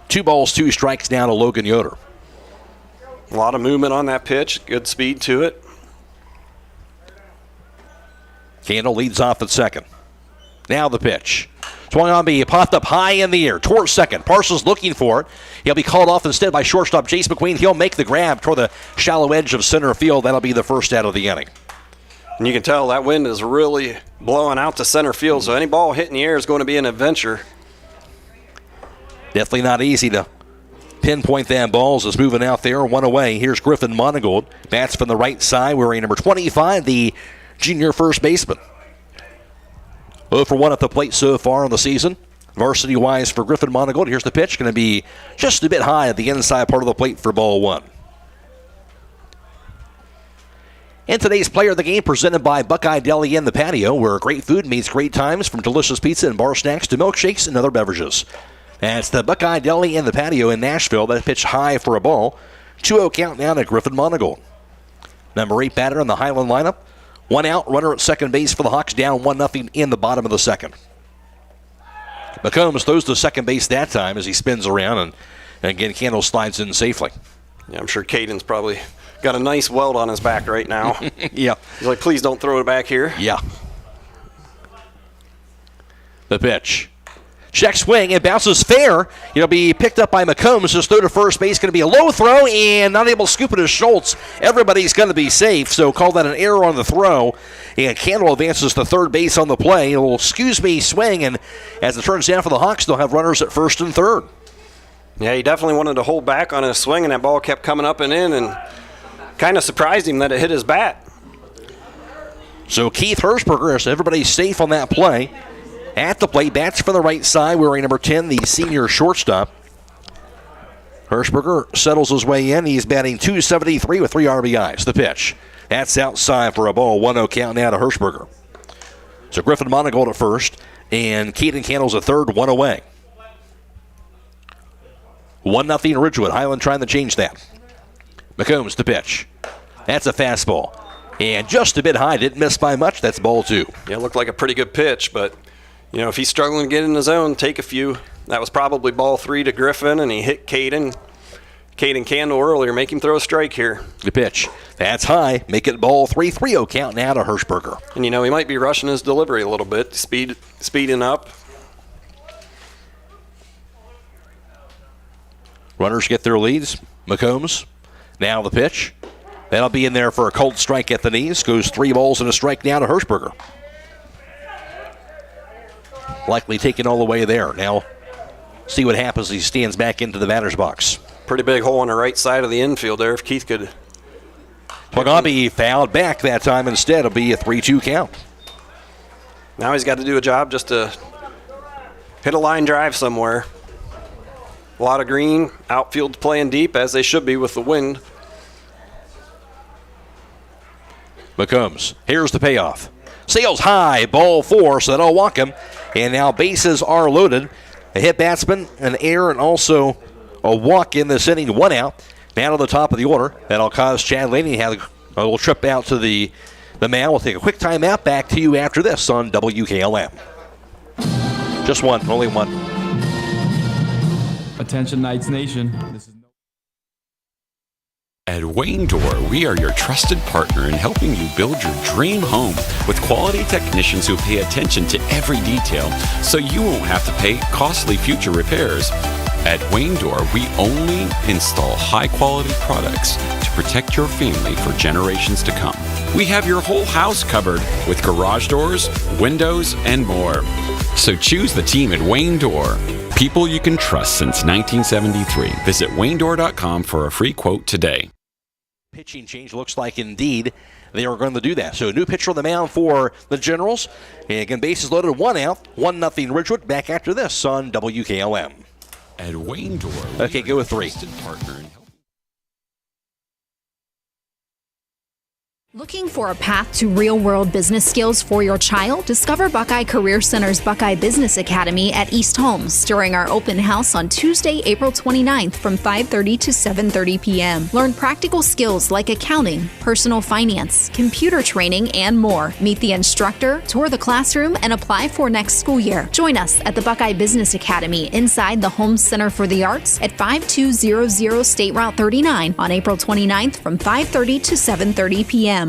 2-2 down to Logan Yoder. A lot of movement on that pitch, good speed to it. Candle leads off at second. Now the pitch. Swung on, be popped up high in the air towards second. Parsons looking for it. He'll be called off instead by shortstop Jace McQueen. He'll make the grab toward the shallow edge of center field. That'll be the first out of the inning. And you can tell that wind is really blowing out to center field, so any ball hit in the air is going to be an adventure. Definitely not easy to pinpoint that ball as it's moving out there. 1 away. Here's Griffin Monigold. Bats from the right side, wearing number 25, the junior first baseman. 0 for 1 at the plate so far in the season. Varsity-wise for Griffin Monigold. Here's the pitch. Going to be just a bit high at the inside part of the plate for ball 1. And today's player of the game presented by Buckeye Deli in the Patio, where great food meets great times, from delicious pizza and bar snacks to milkshakes and other beverages. That's the Buckeye Deli in the Patio in Nashville. That pitch high for a ball. 2-0 count now to Griffin Monigold. Number 8 batter in the Hiland lineup. 1 out, runner at second base for the Hawks, down 1-0 in the bottom of the second. McCombs throws to second base that time as he spins around, and again, Candle slides in safely. Yeah, I'm sure Caden's probably got a nice welt on his back right now. Yeah. He's like, please don't throw it back here. Yeah. The pitch. Check swing, it bounces fair. It'll be picked up by McCombs. Just throw to first base. Going to be a low throw and not able to scoop it to Schultz. Everybody's going to be safe, so call that an error on the throw. And Candle advances to third base on the play. A little excuse-me swing, and as it turns down for the Hawks, they'll have runners at first and third. Yeah, he definitely wanted to hold back on his swing, and that ball kept coming up and in, and kind of surprised him that it hit his bat. So Keith Hirschberger, as everybody's safe on that play. At the plate, bats from the right side, wearing number 10, the senior shortstop. Hirschberger settles his way in. He's batting .273 with 3 RBIs. The pitch. That's outside for a ball. 1-0 count now to Hirschberger. So Griffin Monigold at first, and Caden Candle's at third, 1 away. 1-0 Ridgewood. Hiland trying to change that. McCombs the pitch. That's a fastball. And just a bit high, didn't miss by much. That's ball 2. Yeah, it looked like a pretty good pitch, but if he's struggling to get in the zone, take a few. That was probably ball 3 to Griffin, and he hit Caden Candle earlier. Make him throw a strike here. The pitch. That's high. Make it ball 3. 3-0 count now to Hirschberger. And he might be rushing his delivery a little bit, speeding up. Runners get their leads. McCombs. Now the pitch. That'll be in there for a cold strike at the knees. Goes 3 balls and a strike now to Hirschberger. Likely taken all the way there. Now, see what happens as he stands back into the batter's box. Pretty big hole on the right side of the infield there. If Keith could. Pagabi fouled back that time instead. It'll be a 3-2 count. Now he's got to do a job just to hit a line drive somewhere. A lot of green. Outfield's playing deep, as they should be with the wind. McCombs. Here's the payoff. Sails high, ball 4, so that'll walk him. And now bases are loaded. A hit batsman, an error, and also a walk in this inning, 1 out. Now to the top of the order. That'll cause Chad Laney to have a little trip out to the mound. We'll take a quick timeout. Back to you after this on WKLM. Just one, only one. Attention Knights Nation. At Wayne Door, we are your trusted partner in helping you build your dream home with quality technicians who pay attention to every detail so you won't have to pay costly future repairs. At Wayne Door, we only install high-quality products to protect your family for generations to come. We have your whole house covered with garage doors, windows, and more. So choose the team at Wayne Door. People you can trust since 1973. Visit WayneDoor.com for a free quote today. Pitching change looks like indeed they are going to do that. So a new pitcher on the mound for the Generals. And again, bases loaded, 1 out, 1-0 Ridgewood. Back after this on WKLM. At Wayne Door. Okay, go with 3. Looking for a path to real-world business skills for your child? Discover Buckeye Career Center's Buckeye Business Academy at East Holmes during our open house on Tuesday, April 29th from 5:30 to 7:30 p.m. Learn practical skills like accounting, personal finance, computer training, and more. Meet the instructor, tour the classroom, and apply for next school year. Join us at the Buckeye Business Academy inside the Holmes Center for the Arts at 5200 State Route 39 on April 29th from 5:30 to 7:30 p.m.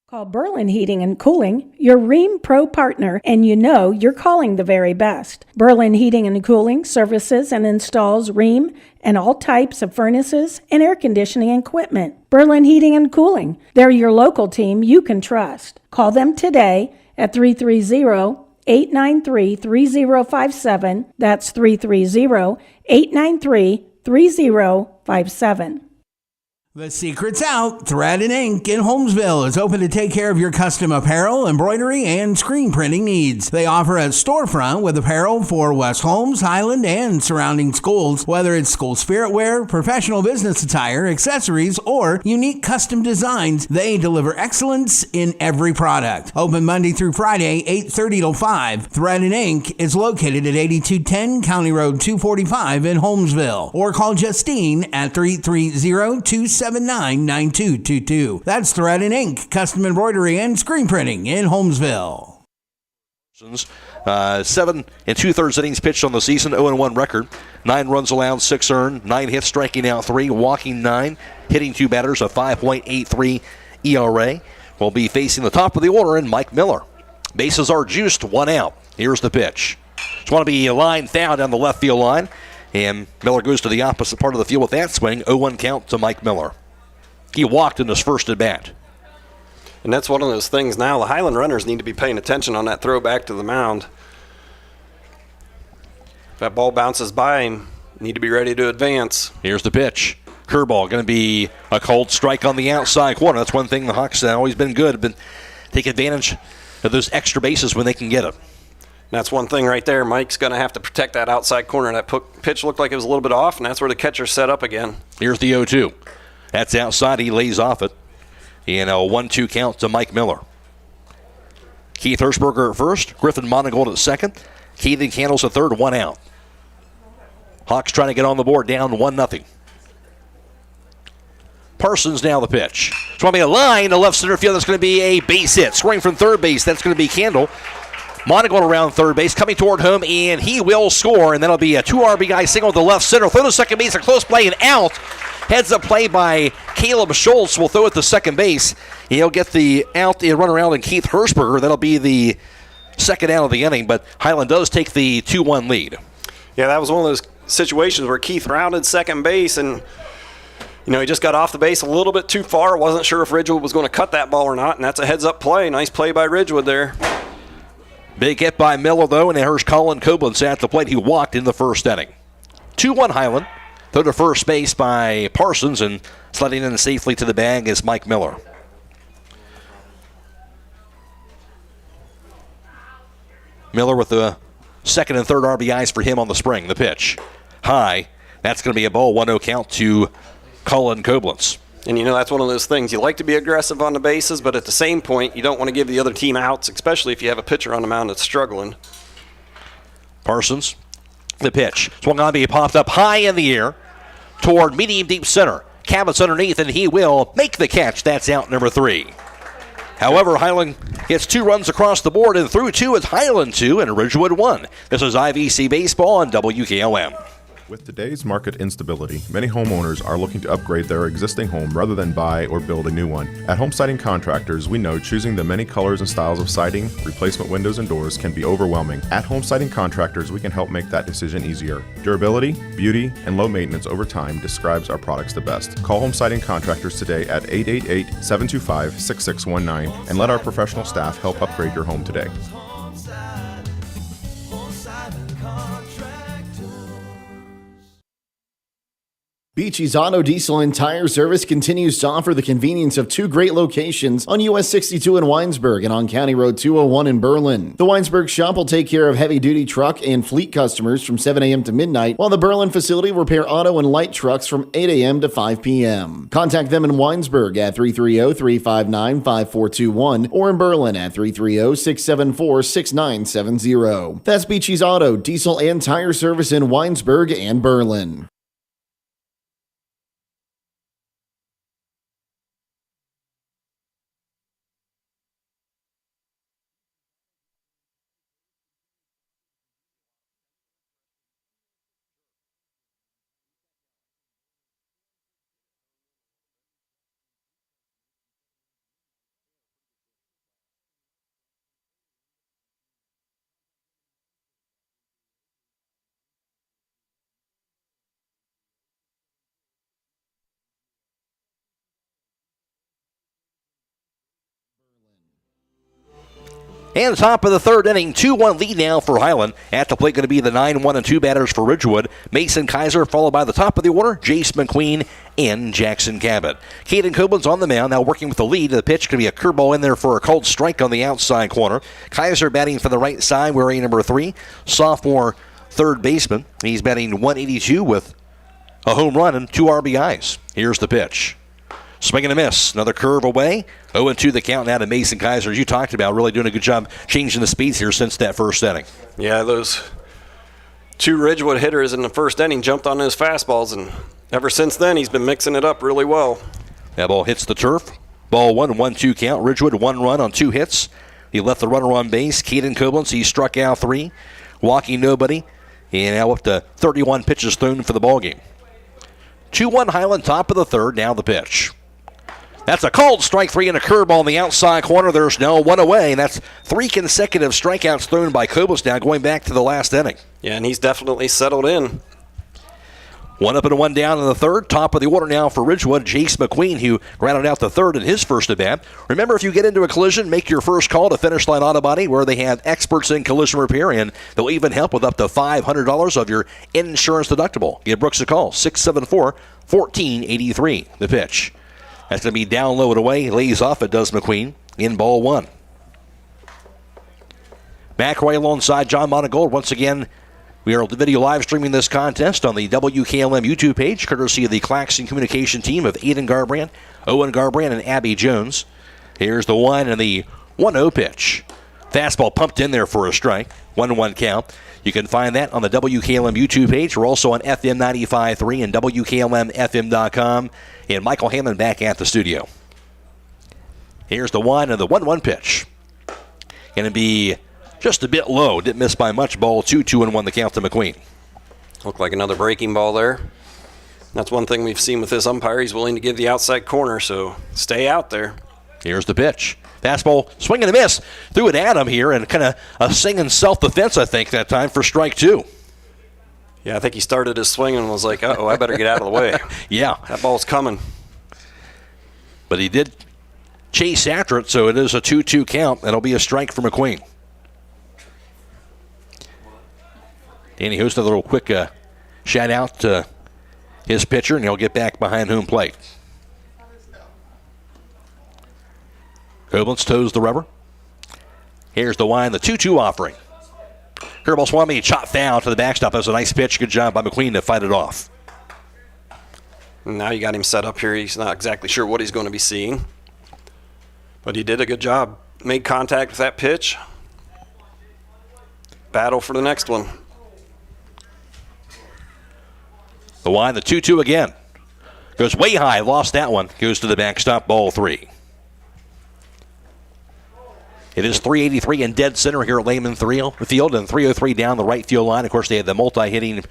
Call Berlin Heating and Cooling, your Rheem Pro partner, and you know you're calling the very best. Berlin Heating and Cooling services and installs Rheem and all types of furnaces and air conditioning equipment. Berlin Heating and Cooling, they're your local team you can trust. Call them today at 330-893-3057. That's 330-893-3057. The secret's out. Thread and Ink in Holmesville is open to take care of your custom apparel, embroidery, and screen printing needs. They offer a storefront with apparel for West Holmes, Hiland, and surrounding schools. Whether it's school spirit wear, professional business attire, accessories, or unique custom designs, they deliver excellence in every product. Open Monday through Friday, 8:30 till 5. Thread and Ink is located at 8210 County Road 245 in Holmesville. Or call Justine at 330-279-9222. That's Thread and Ink, custom embroidery and screen printing in Holmesville. 7 2/3 innings pitched on the season, 0-1 record. 9 runs allowed, 6 earned, 9 hits, striking out 3, walking 9, hitting 2 batters, a 5.83 ERA. Will be facing the top of the order in Mike Miller. Bases are juiced, 1 out. Here's the pitch. Just want to be a line foul down the left field line. And Miller goes to the opposite part of the field with that swing. 0-1 count to Mike Miller. He walked in his first at bat. And that's one of those things now. The Hiland runners need to be paying attention on that throw back to the mound. If that ball bounces by him, need to be ready to advance. Here's the pitch. Curveball going to be a cold strike on the outside corner. That's one thing the Hawks have always been good. But take advantage of those extra bases when they can get it. That's one thing right there. Mike's going to have to protect that outside corner. That pitch looked like it was a little bit off, and that's where the catcher set up again. Here's the 0-2. That's outside. He lays off it. And a 1-2 count to Mike Miller. Keith Hirschberger at first. Griffin Monigold at second. Keithan Candles at third. 1 out. Hawks trying to get on the board, down 1-0. Parsons now the pitch. It's going to be a line to left center field. That's going to be a base hit. Scoring from third base. That's going to be Candle. Monigold around third base, coming toward home, and he will score, and that'll be a 2 RBI single to left center. Throw to second base, a close play, and out. Heads up play by Caleb Schultz. Will throw it to second base. He'll get the out and run around, and Keith Hirschberger. That'll be the second out of the inning, but Hiland does take the 2-1 lead. Yeah, that was one of those situations where Keith rounded second base, and he just got off the base a little bit too far. Wasn't sure if Ridgewood was going to cut that ball or not, and that's a heads up play. Nice play by Ridgewood there. Big hit by Miller, though, and there's Colin Koblenz at the plate. He walked in the first inning. 2-1 Hiland. Throw to first base by Parsons, and sliding in safely to the bag is Mike Miller. Miller with the second and third RBIs for him on the spring. The pitch. High. That's going to be a ball. 1-0 count to Colin Koblenz. And that's one of those things. You like to be aggressive on the bases, but at the same point, you don't want to give the other team outs, especially if you have a pitcher on the mound that's struggling. Parsons, the pitch. Swung on to be popped up high in the air. toward medium deep center. Cabot's underneath, and he will make the catch. That's out number 3. However, Hiland gets 2 runs across the board, and through 2 is Hiland 2 and Ridgewood 1. This is IVC Baseball on WKLM. With today's market instability, many homeowners are looking to upgrade their existing home rather than buy or build a new one. At Home Siding Contractors, we know choosing the many colors and styles of siding, replacement windows, and doors can be overwhelming. At Home Siding Contractors, we can help make that decision easier. Durability, beauty, and low maintenance over time describes our products the best. Call Home Siding Contractors today at 888-725-6619 and let our professional staff help upgrade your home today. Beachy's Auto, Diesel, and Tire Service continues to offer the convenience of 2 great locations on US 62 in Weinsberg and on County Road 201 in Berlin. The Weinsberg shop will take care of heavy-duty truck and fleet customers from 7 a.m. to midnight, while the Berlin facility will repair auto and light trucks from 8 a.m. to 5 p.m. Contact them in Weinsberg at 330-359-5421 or in Berlin at 330-674-6970. That's Beachy's Auto, Diesel, and Tire Service in Weinsberg and Berlin. And top of the 3rd inning, 2-1 lead now for Hiland. At the plate going to be the 9-1 and 2 batters for Ridgewood. Mason Kaiser, followed by the top of the order, Jace McQueen and Jackson Cabot. Caden Koblenz on the mound, now working with the lead. The pitch going to be a curveball in there for a called strike on the outside corner. Kaiser batting from the right side, wearing number 3, sophomore third baseman. He's batting 182 with a home run and 2 RBIs. Here's the pitch. Swing and a miss. Another curve away. 0-2 the count now to Mason Kaiser. As you talked about, really doing a good job changing the speeds here since that first inning. Yeah, those 2 Ridgewood hitters in the first inning jumped on his fastballs, and ever since then he's been mixing it up really well. That ball hits the turf. Ball 1-1-2 count. Ridgewood 1 run on 2 hits. He left the runner on base. Caden Koblenz, he struck out 3. Walking nobody. And now up to 31 pitches thrown for the ballgame. 2-1 Hiland, top of the 3rd. Now the pitch. That's a called strike 3 and a curveball on the outside corner. There's no one away, and that's 3 consecutive strikeouts thrown by Koblenz now going back to the last inning. Yeah, and he's definitely settled in. 1 up and 1 down in the 3rd. Top of the order now for Ridgewood, Jace McQueen, who grounded out the 3rd in his first at-bat. Remember, if you get into a collision, make your first call to Finish Line Auto Body, where they have experts in collision repair, and they'll even help with up to $500 of your insurance deductible. Give Brooks a call, 674-1483. The pitch. That's going to be down low and away. Lays off it does McQueen in ball 1. McRoy alongside John Monigold. Once again, we are video live streaming this contest on the WKLM YouTube page, courtesy of the Claxon communication team of Aidan Garabrandt, Owen Garabrandt, and Abby Jones. Here's the 1 and the 1-0 pitch. Fastball pumped in there for a strike. 1-1 count. You can find that on the WKLM YouTube page. We're also on FM 95.3 and WKLM-FM.com. And Michael Hammond back at the studio. Here's the 1 and the 1-1 pitch. Going to be just a bit low. Didn't miss by much. Ball 2, 2-1 the count to McQueen. Looked like another breaking ball there. That's one thing we've seen with this umpire. He's willing to give the outside corner, so stay out there. Here's the pitch. Fastball, swing and a miss. Threw it at him here, and kind of a singing self-defense, I think, that time for strike 2. Yeah, I think he started his swing and was like, uh-oh, I better get out of the way. Yeah. That ball's coming. But he did chase after it, so it is a 2-2 count. That'll be a strike for McQueen. Danny Host, a little quick shout-out to his pitcher, and he'll get back behind home plate. Koblenz toes the rubber. Here's the line, the 2-2 offering. Curveball swung me, chop foul to the backstop. That was a nice pitch. Good job by McQueen to fight it off. Now you got him set up here. He's not exactly sure what he's going to be seeing. But he did a good job. Made contact with that pitch. Battle for the next one. The wide, the 2-2 again. Goes way high, lost that one. Goes to the backstop, ball 3. It is 383 in dead center here at Lehman Field, and 303 down the right field line. Of course, they have the multi-hitting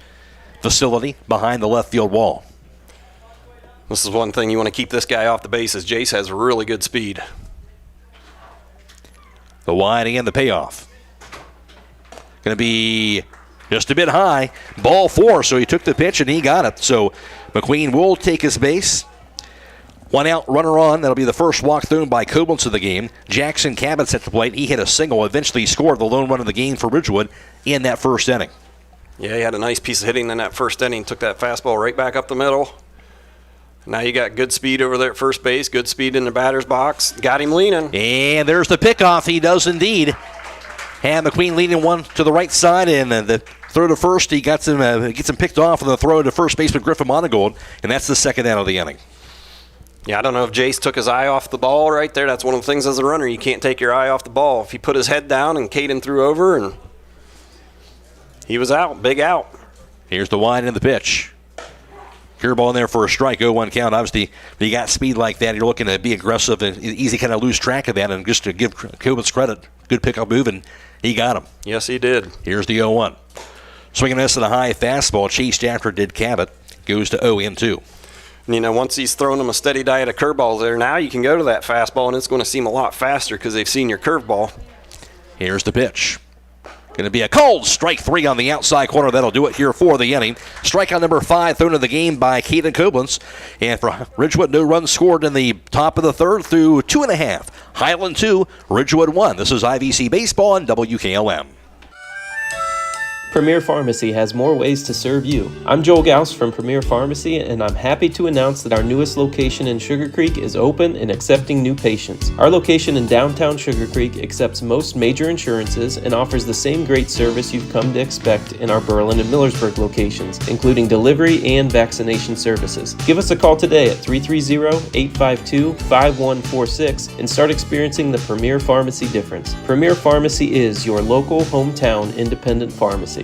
facility behind the left field wall. This is one thing you want to keep this guy off the base, is Jace has really good speed. The wide and the payoff. Going to be just a bit high. Ball 4, so he took the pitch and he got it. So McQueen will take his base. One out, runner on. That'll be the first walk thrown by Koblenz of the game. Jackson Cabot's at the plate. He hit a single, eventually scored the lone run of the game for Ridgewood in that first inning. Yeah, he had a nice piece of hitting in that first inning. Took that fastball right back up the middle. Now you got good speed over there at first base, good speed in the batter's box. Got him leaning. And there's the pickoff. He does indeed. Had McQueen leading one to the right side, and the throw to first, he gets him picked off, and the throw to first baseman Griffin Monigold, and that's the second out of the inning. Yeah, I don't know if Jace took his eye off the ball right there. That's one of the things as a runner. You can't take your eye off the ball. If he put his head down and Caden threw over, and he was out, big out. Here's the wind and the pitch. Curveball in there for a strike, 0-1 count. Obviously, when you got speed like that, you're looking to be aggressive and easy kind of lose track of that. And just to give Koblenz credit, good pickup move, and he got him. Yes, he did. Here's the 0-1. Swinging this at a high fastball, chased after did Cabot. Goes to 0-2. And, you know, once he's thrown him a steady diet of curveballs there, now you can go to that fastball, and it's going to seem a lot faster because they've seen your curveball. Here's the pitch. Going to be a cold strike 3 on the outside corner. That'll do it here for the inning. Strikeout number 5 thrown to the game by Caden Koblenz. And for Ridgewood, no runs scored in the top of the third through 2.5. Hiland 2, Ridgewood 1. This is IVC Baseball on WKLM. Premier Pharmacy has more ways to serve you. I'm Joel Gauss from Premier Pharmacy, and I'm happy to announce that our newest location in Sugar Creek is open and accepting new patients. Our location in downtown Sugar Creek accepts most major insurances and offers the same great service you've come to expect in our Berlin and Millersburg locations, including delivery and vaccination services. Give us a call today at 330-852-5146 and start experiencing the Premier Pharmacy difference. Premier Pharmacy is your local hometown independent pharmacy.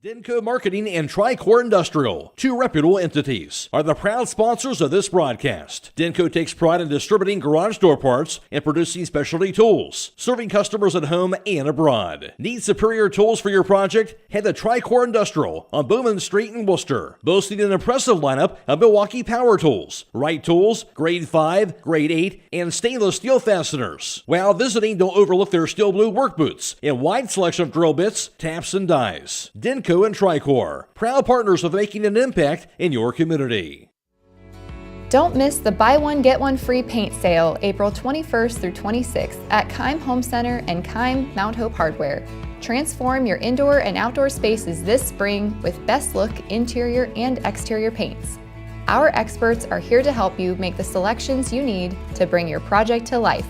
Denko Marketing and Tricor Industrial, 2 reputable entities, are the proud sponsors of this broadcast. Denko takes pride in distributing garage door parts and producing specialty tools, serving customers at home and abroad. Need superior tools for your project? Head to Tricor Industrial on Bowman Street in Worcester, boasting an impressive lineup of Milwaukee power tools, Wright tools, grade 5, grade 8, and stainless steel fasteners. While visiting, don't overlook their steel blue work boots and wide selection of drill bits, taps, and dies. Denko and Tricor, proud partners of making an impact in your community. Don't miss the buy one get one free paint sale April 21st through 26th at Keim Home Center and Keim Mount Hope Hardware. Transform your indoor and outdoor spaces this spring with best look interior and exterior paints. Our experts are here to help you make the selections you need to bring your project to life.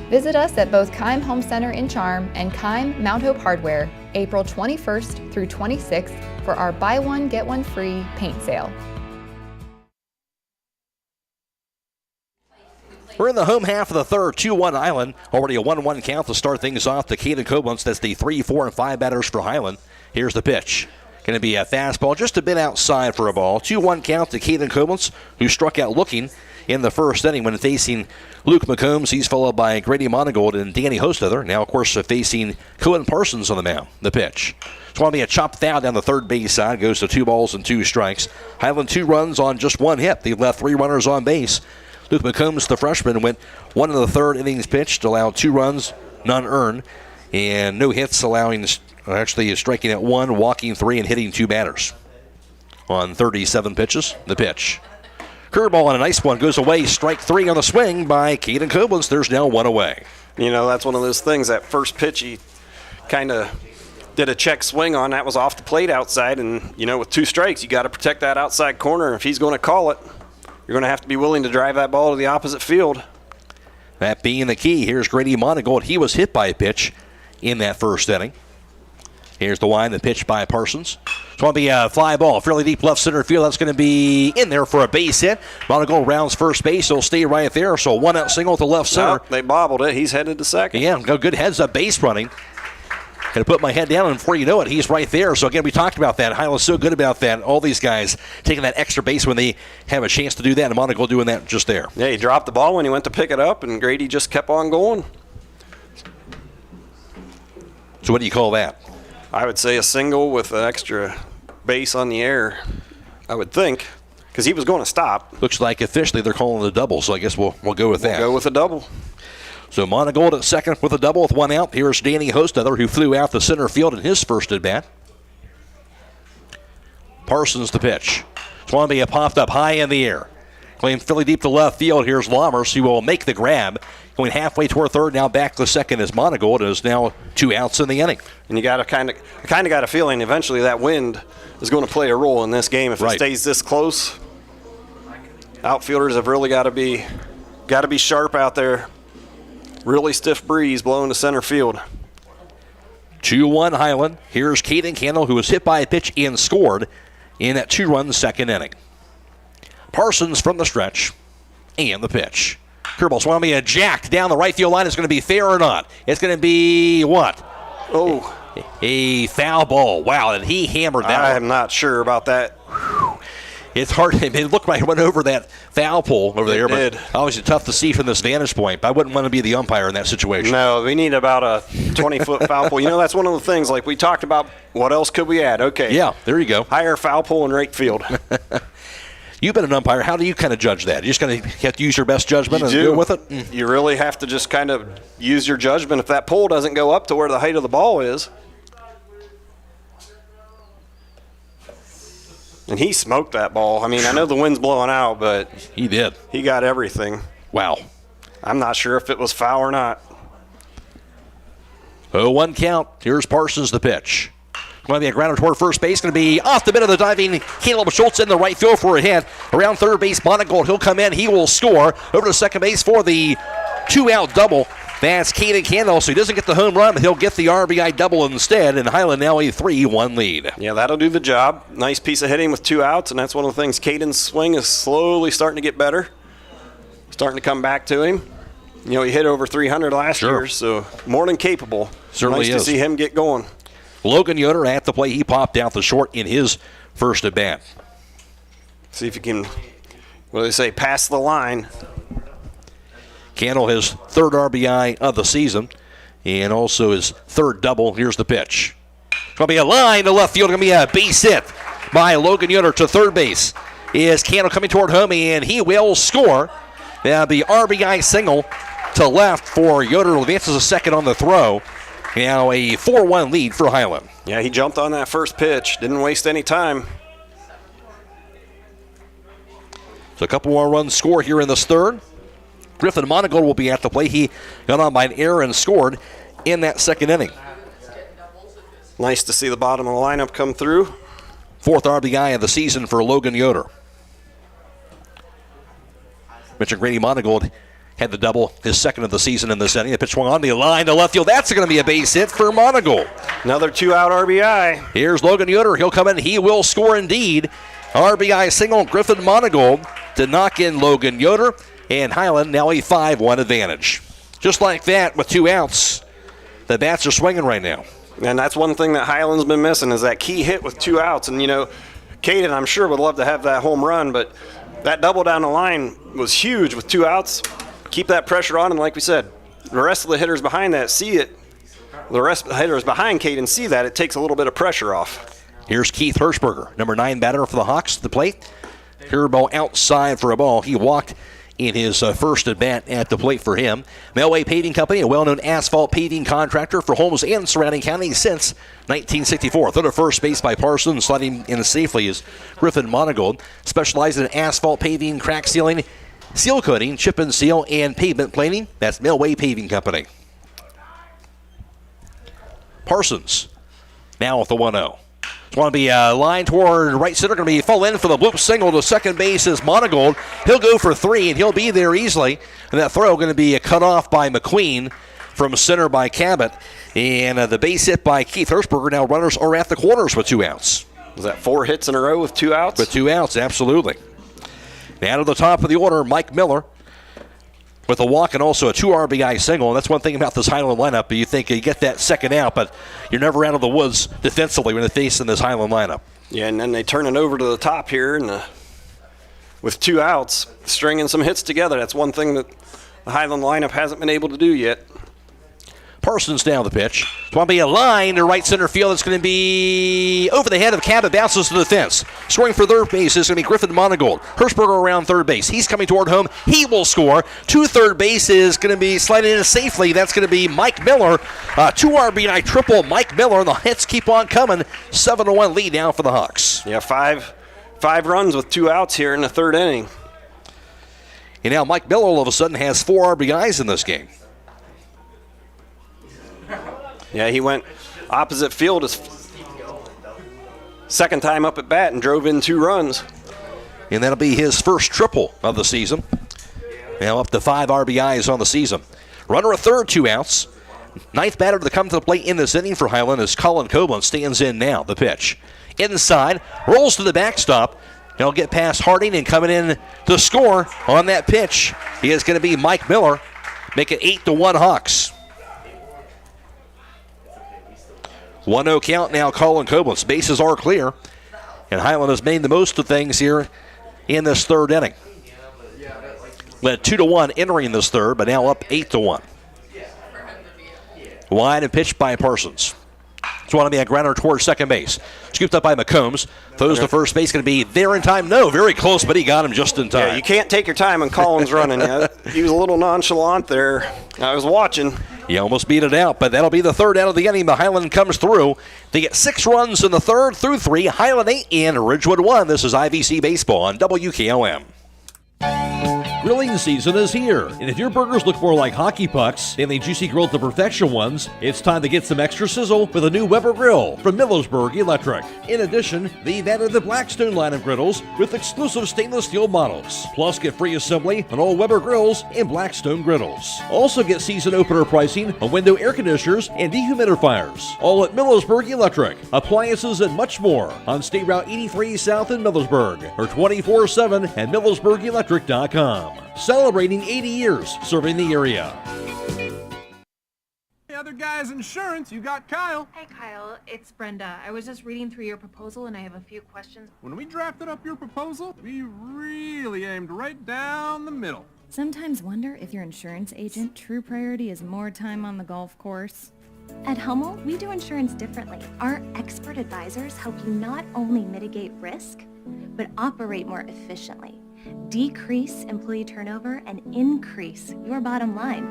Visit us at both Keim Home Center in Charm and Keim Mount Hope Hardware April 21st through 26th for our buy one get one free paint sale. We're in the home half of the third, 2-1 Hiland. Already a 1-1 count to start things off to Caden Koblenz. That's the 3, 4, and 5 batters for Hiland. Here's the pitch. Going to be a fastball just a bit outside for a ball. 2-1 count to Caden Koblenz, who struck out looking in the first inning when facing Luke McCombs. He's followed by Grady Monigold and Danny Hostother. Now, of course, facing Cohen Parsons on the mound. The pitch. It's going to be a chopped foul down the third base side. Goes to 2 balls and 2 strikes. Hiland 2 runs on just 1 hit. They left 3 runners on base. Luke McCombs, the freshman, went 1 in the third innings pitched, allowed 2 runs, none earned, and no hits, allowing actually striking at 1, walking 3, and hitting 2 batters on 37 pitches. The pitch. Curveball and a nice one goes away. Strike 3 on the swing by Caden Koblenz. There's now 1 away. You know, that's one of those things. That first pitch he kind of did a check swing on. That was off the plate outside. And, you know, with 2 strikes, you got to protect that outside corner. And if he's going to call it, you're going to have to be willing to drive that ball to the opposite field. That being the key. Here's Grady Monigold. He was hit by a pitch in that first inning. Here's the wind, the pitch by Parsons. It's going to be a fly ball, fairly deep left center field. That's going to be in there for a base hit. Monigold rounds first base. He'll stay right there. So 1-out single to left center. They bobbled it. He's headed to second. Yeah, good heads up base running. And put my head down, and before you know it, he's right there. So, again, we talked about that. Hiland's so good about that. All these guys taking that extra base when they have a chance to do that, and Monigold doing that just there. Yeah, he dropped the ball when he went to pick it up, and Grady just kept on going. So what do you call that? I would say a single with an extra base on the air, I would think, because he was going to stop. Looks like officially they're calling it a double, so I guess we'll go with that. We'll go with a double. So Monigold at second with a double with one out. Here's Danny Hostother, who flew out the center field in his first at-bat. Parsons the pitch. Swanby popped up high in the air. Going fairly deep to left field. Here's Lammers, who will make the grab. Going halfway toward third, now back to second as Monigold is now 2 outs in the inning. And you got to kind of got a feeling eventually that wind is going to play a role in this game if it stays this close. Outfielders have really got to be sharp out there. Really stiff breeze blowing to center field. 2-1 Hiland. Here's Caden Candle, who was hit by a pitch and scored in that 2-run second inning. Parsons from the stretch and the pitch. Curveball swung me a jacked down the right field line. Is going to be fair or not? It's going to be what? Oh, a foul ball. Wow, and he hammered that. I am not sure about that. It's hard. It looked like it went over that foul pole over there, but obviously tough to see from this vantage point. But I wouldn't want to be the umpire in that situation. No, we need about a 20-foot foul pole. You know, that's one of the things, like we talked about, what else could we add? Okay. Yeah, there you go. Higher foul pole in right field. You've been an umpire. How do you kind of judge that? You just kind of have to use your best judgment and go with it? You really have to just kind of use your judgment. If that pole doesn't go up to where the height of the ball is. And he smoked that ball. I mean, I know the wind's blowing out, but he did. He got everything. Wow. I'm not sure if it was foul or not. 0-1 count. Here's Parsons the pitch. Going to be a grounder toward first base. Going to be off the bit of the diving Caleb Schultz in the right field for a hit. Around third base, Monigold. He'll come in. He will score. Over to second base for the 2-out double. That's Caden Candle, so he doesn't get the home run, but he'll get the RBI double instead, and Hiland now a 3-1 lead. Yeah, that'll do the job. Nice piece of hitting with 2 outs, and that's one of the things. Caden's swing is slowly starting to get better, starting to come back to him. You know, he hit over 300 last year, so more than capable. Certainly nice to see him get going. Logan Yoder at the plate. He popped out the short in his first at-bat. See if he can, what do they say, pass the line. Candle his third RBI of the season and also his third double. Here's the pitch. It's going to be a line to left field. Going to be a base hit by Logan Yoder to third base. Is Candle coming toward home, and he will score. Now the RBI single to left for Yoder. Advances a second on the throw. Now a 4-1 lead for Hiland. Yeah, he jumped on that first pitch. Didn't waste any time. So a couple more runs score here in this third. Griffin Monigold will be at the plate. He got on by an error and scored in that second inning. Nice to see the bottom of the lineup come through. Fourth RBI of the season for Logan Yoder. Mitchell Grady Monigold had the double, his second of the season in this inning. The pitch swung on the line to left field. That's going to be a base hit for Monigold. Another 2-out RBI. Here's Logan Yoder. He'll come in. He will score indeed. RBI single, Griffin Monigold to knock in Logan Yoder. And Hiland now a 5-1 advantage. Just like that, with 2 outs, the bats are swinging right now. And that's one thing that Hiland's been missing is that key hit with 2 outs. And, you know, Caden, I'm sure, would love to have that home run, but that double down the line was huge with 2 outs. Keep that pressure on, and like we said, the rest of the hitters behind that see it. The rest of the hitters behind Caden see that. It takes a little bit of pressure off. Here's Keith Hirschberger, number 9 batter for the Hawks at the plate. Curveball outside for a ball. He walked in his first at-bat at the plate for him. Melway Paving Company, a well-known asphalt paving contractor for homes and surrounding counties since 1964. Third to first base by Parsons, sliding in safely is Griffin Monigold, specializing in asphalt paving, crack sealing, seal coating, chip and seal, and pavement planing. That's Melway Paving Company. Parsons now with the 1-0. It's going to be a line toward right center. Going to be full in for the bloop single to second base is Monigold. He'll go for 3, and he'll be there easily. And that throw going to be cut off by McQueen from center by Cabot. And the base hit by Keith Hirschberger. Now runners are at the corners with 2 outs. Was that 4 hits in a row with 2 outs? With 2 outs, absolutely. Now to the top of the order, Mike Miller. with a walk and also a 2 RBI single. And that's one thing about this Hiland lineup. You think you get that second out, but you're never out of the woods defensively when they're facing this Hiland lineup. Yeah, and then they turn it over to the top here, and with 2 outs, stringing some hits together. That's one thing that the Hiland lineup hasn't been able to do yet. Parsons down the pitch. It's going to be a line to right center field. It's going to be over the head of Cabot. Bounces to the fence. Scoring for third base is going to be Griffin Monigold. Hershberger around third base. He's coming toward home. He will score. To third base is going to be sliding in safely. That's going to be Mike Miller. 2 RBI triple. Mike Miller. And the hits keep on coming. 7-1 lead now for the Hawks. Yeah, five runs with 2 outs here in the third inning. And now Mike Miller all of a sudden has 4 RBIs in this game. Yeah, he went opposite field his second time up at bat and drove in 2 runs. And that'll be his first triple of the season. Now up to 5 RBIs on the season. Runner at third, 2 outs. 9th batter to come to the plate in this inning for Hiland is Colin Copeland. Stands in now. The pitch. Inside. Rolls to the backstop. He'll get past Harding and coming in to score on that pitch. He is going to be Mike Miller. Make it 8-1 Hawks. 1-0 count now, Colin Copeland's bases are clear. And Hiland has made the most of things here in this third inning. Led 2-1 entering this third, but now up 8-1. Wide and pitched by Parsons. It's going to be a grounder towards second base. Scooped up by McCombs. Throws to first base. Going to be there in time. No, very close, but he got him just in time. Yeah, you can't take your time when Colin's running. He was a little nonchalant there. I was watching. He almost beat it out, but that'll be the third out of the inning. The Hiland comes through. They get 6 runs in the third through 3. Hiland 8 and Ridgewood 1. This is IVC Baseball on WKLM. Grilling season is here, and if your burgers look more like hockey pucks than the juicy grilled to perfection ones, it's time to get some extra sizzle with a new Weber grill from Millersburg Electric. In addition, they've added the Blackstone line of griddles with exclusive stainless steel models. Plus, get free assembly on all Weber grills and Blackstone griddles. Also get season opener pricing on window air conditioners and dehumidifiers. All at Millersburg Electric. Appliances and much more on State Route 83 South in Millersburg or 24/7 at millersburgelectric.com. Celebrating 80 years serving the area. The other guy's insurance, you got Kyle. Hey Kyle, it's Brenda. I was just reading through your proposal and I have a few questions. When we drafted up your proposal, we really aimed right down the middle. Sometimes wonder if your insurance agent true priority is more time on the golf course. At Hummel, we do insurance differently. Our expert advisors help you not only mitigate risk, but operate more efficiently. Decrease employee turnover and increase your bottom line.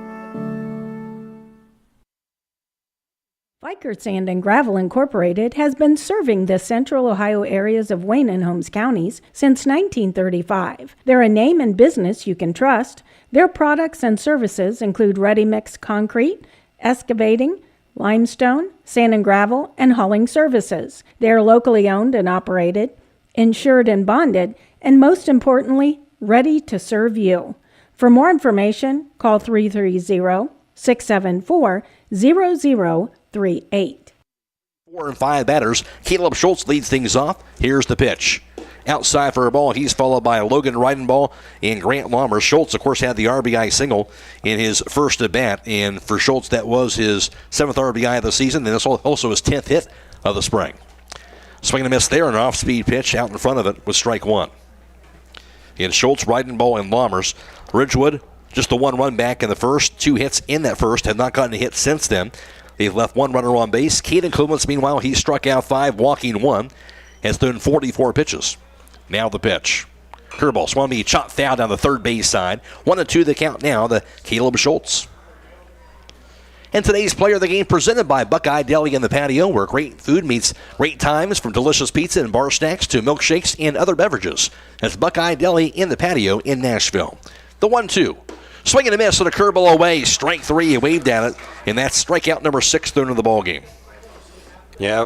Fikert Sand and Gravel Incorporated has been serving the central Ohio areas of Wayne and Holmes counties since 1935. They're a name and business you can trust. Their products and services include ready-mix concrete, excavating, limestone, sand and gravel, and hauling services. They are locally owned and operated, insured and bonded, and most importantly, ready to serve you. For more information, call 330-674-0038. 4 and 5 batters. Caleb Schultz leads things off. Here's the pitch. Outside for a ball. He's followed by Logan Reidenball and Grant Lammers. Schultz, of course, had the RBI single in his first at bat. And for Schultz, that was his 7th RBI of the season. And it's also his 10th hit of the spring. Swing and a miss there. An off-speed pitch out in front of it with strike 1. In Schultz, Reidenball, and Lammers. Ridgewood, just the 1 run back in the first. 2 hits in that first. Have not gotten a hit since then. They've left 1 runner on base. Caden Kovitz, meanwhile, he struck out 5, walking 1. Has thrown 44 pitches. Now the pitch. Curveball swung to be chopped foul down the third base side. 1-2 the count now to Caleb Schultz. And today's player of the game presented by Buckeye Deli in the Patio, where great food meets great times, from delicious pizza and bar snacks to milkshakes and other beverages. That's Buckeye Deli in the Patio in Nashville. The 1-2. Swing and a miss, and a curveball away. Strike 3, he waved at it, and that's strikeout number 6 thrown in the ball game. Yeah.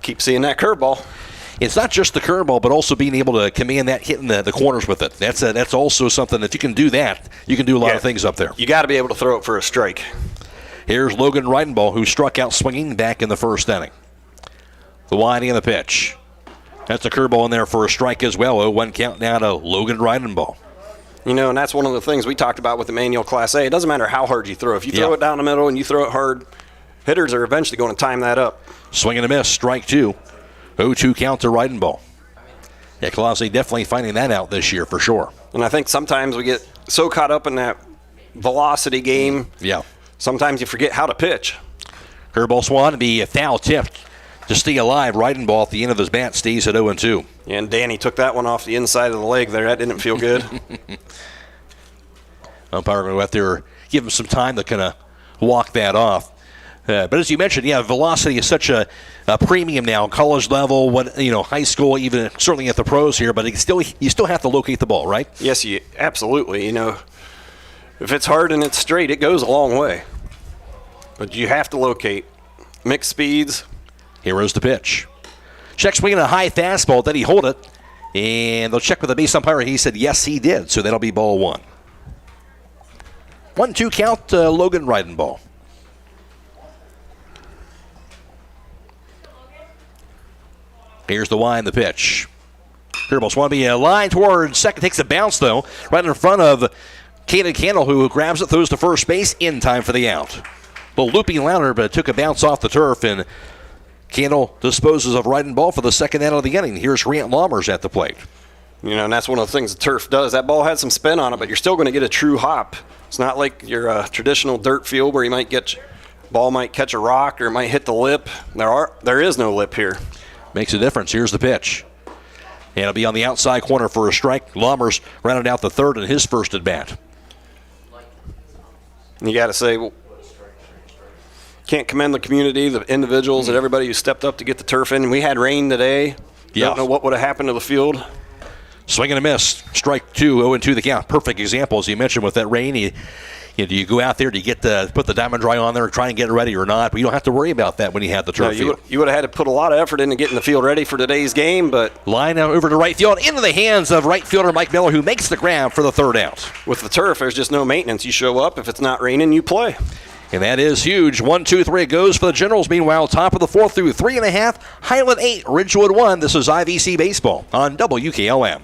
Keep seeing that curveball. It's not just the curveball, but also being able to command that, hitting the corners with it. That's also something, if you can do that, you can do a lot of things up there. You got to be able to throw it for a strike. Here's Logan Reidenball, who struck out swinging back in the first inning. The winding of the pitch. That's a curveball in there for a strike as well. 0-1 count now to Logan Reidenball. You know, and that's one of the things we talked about with the manual Class A. It doesn't matter how hard you throw. If you throw it down the middle and you throw it hard, hitters are eventually going to time that up. Swing and a miss, strike 2. 0-2 count to Riding-Ball. Yeah, Class A definitely finding that out this year for sure. And I think sometimes we get so caught up in that velocity game. Yeah. Sometimes you forget how to pitch. Curveball swung to be foul tipped to stay alive. Riding-Ball at the end of his bat stays at 0-2. Yeah, and Danny took that one off the inside of the leg there. That didn't feel good. Umpire going to go out there, give him some time to kind of walk that off. But as you mentioned, yeah, velocity is such a premium now, college level, high school, even certainly at the pros here. But you still have to locate the ball, right? Yes, absolutely. You know, if it's hard and it's straight, it goes a long way. But you have to locate. Mixed speeds. Here is the pitch. Check swinging a high fastball. Did he hold it? And they'll check with the base umpire. He said yes, he did. So that'll be ball 1. 1-2 count, Logan Riding-Ball. Here's the wind, the pitch. Curveball swung to be a line towards second. Takes a bounce, though, right in front of Caden Candle, who grabs it, throws to first base in time for the out. Little looping louder, but it took a bounce off the turf, and Candle disposes of Riding-Ball for the second out of the inning. Here's Grant Lammers at the plate. You know, and that's one of the things the turf does. That ball had some spin on it, but you're still going to get a true hop. It's not like your traditional dirt field where you might ball might catch a rock or it might hit the lip. There is no lip here. Makes a difference. Here's the pitch. And it'll be on the outside corner for a strike. Lammers rounded out the third in his first at bat. You got to say, can't commend the community, the individuals, and everybody who stepped up to get the turf in. We had rain today. Don't know what would have happened to the field. Swing and a miss. Strike 2, 0-2 the count. Perfect example, as you mentioned, with that rain. Do you go out there, do you put the diamond dry on there, try and get it ready or not? But you don't have to worry about that when you have the turf field. You would have had to put a lot of effort into getting the field ready for today's game, but... Line out over to right field, into the hands of right fielder Mike Miller, who makes the grab for the third out. With the turf, there's just no maintenance. You show up. If it's not raining, you play. And that is huge. 1-2-3 it goes for the Generals. Meanwhile, top of the fourth through 3.5. Hiland 8, Ridgewood 1. This is IVC Baseball on WKLM.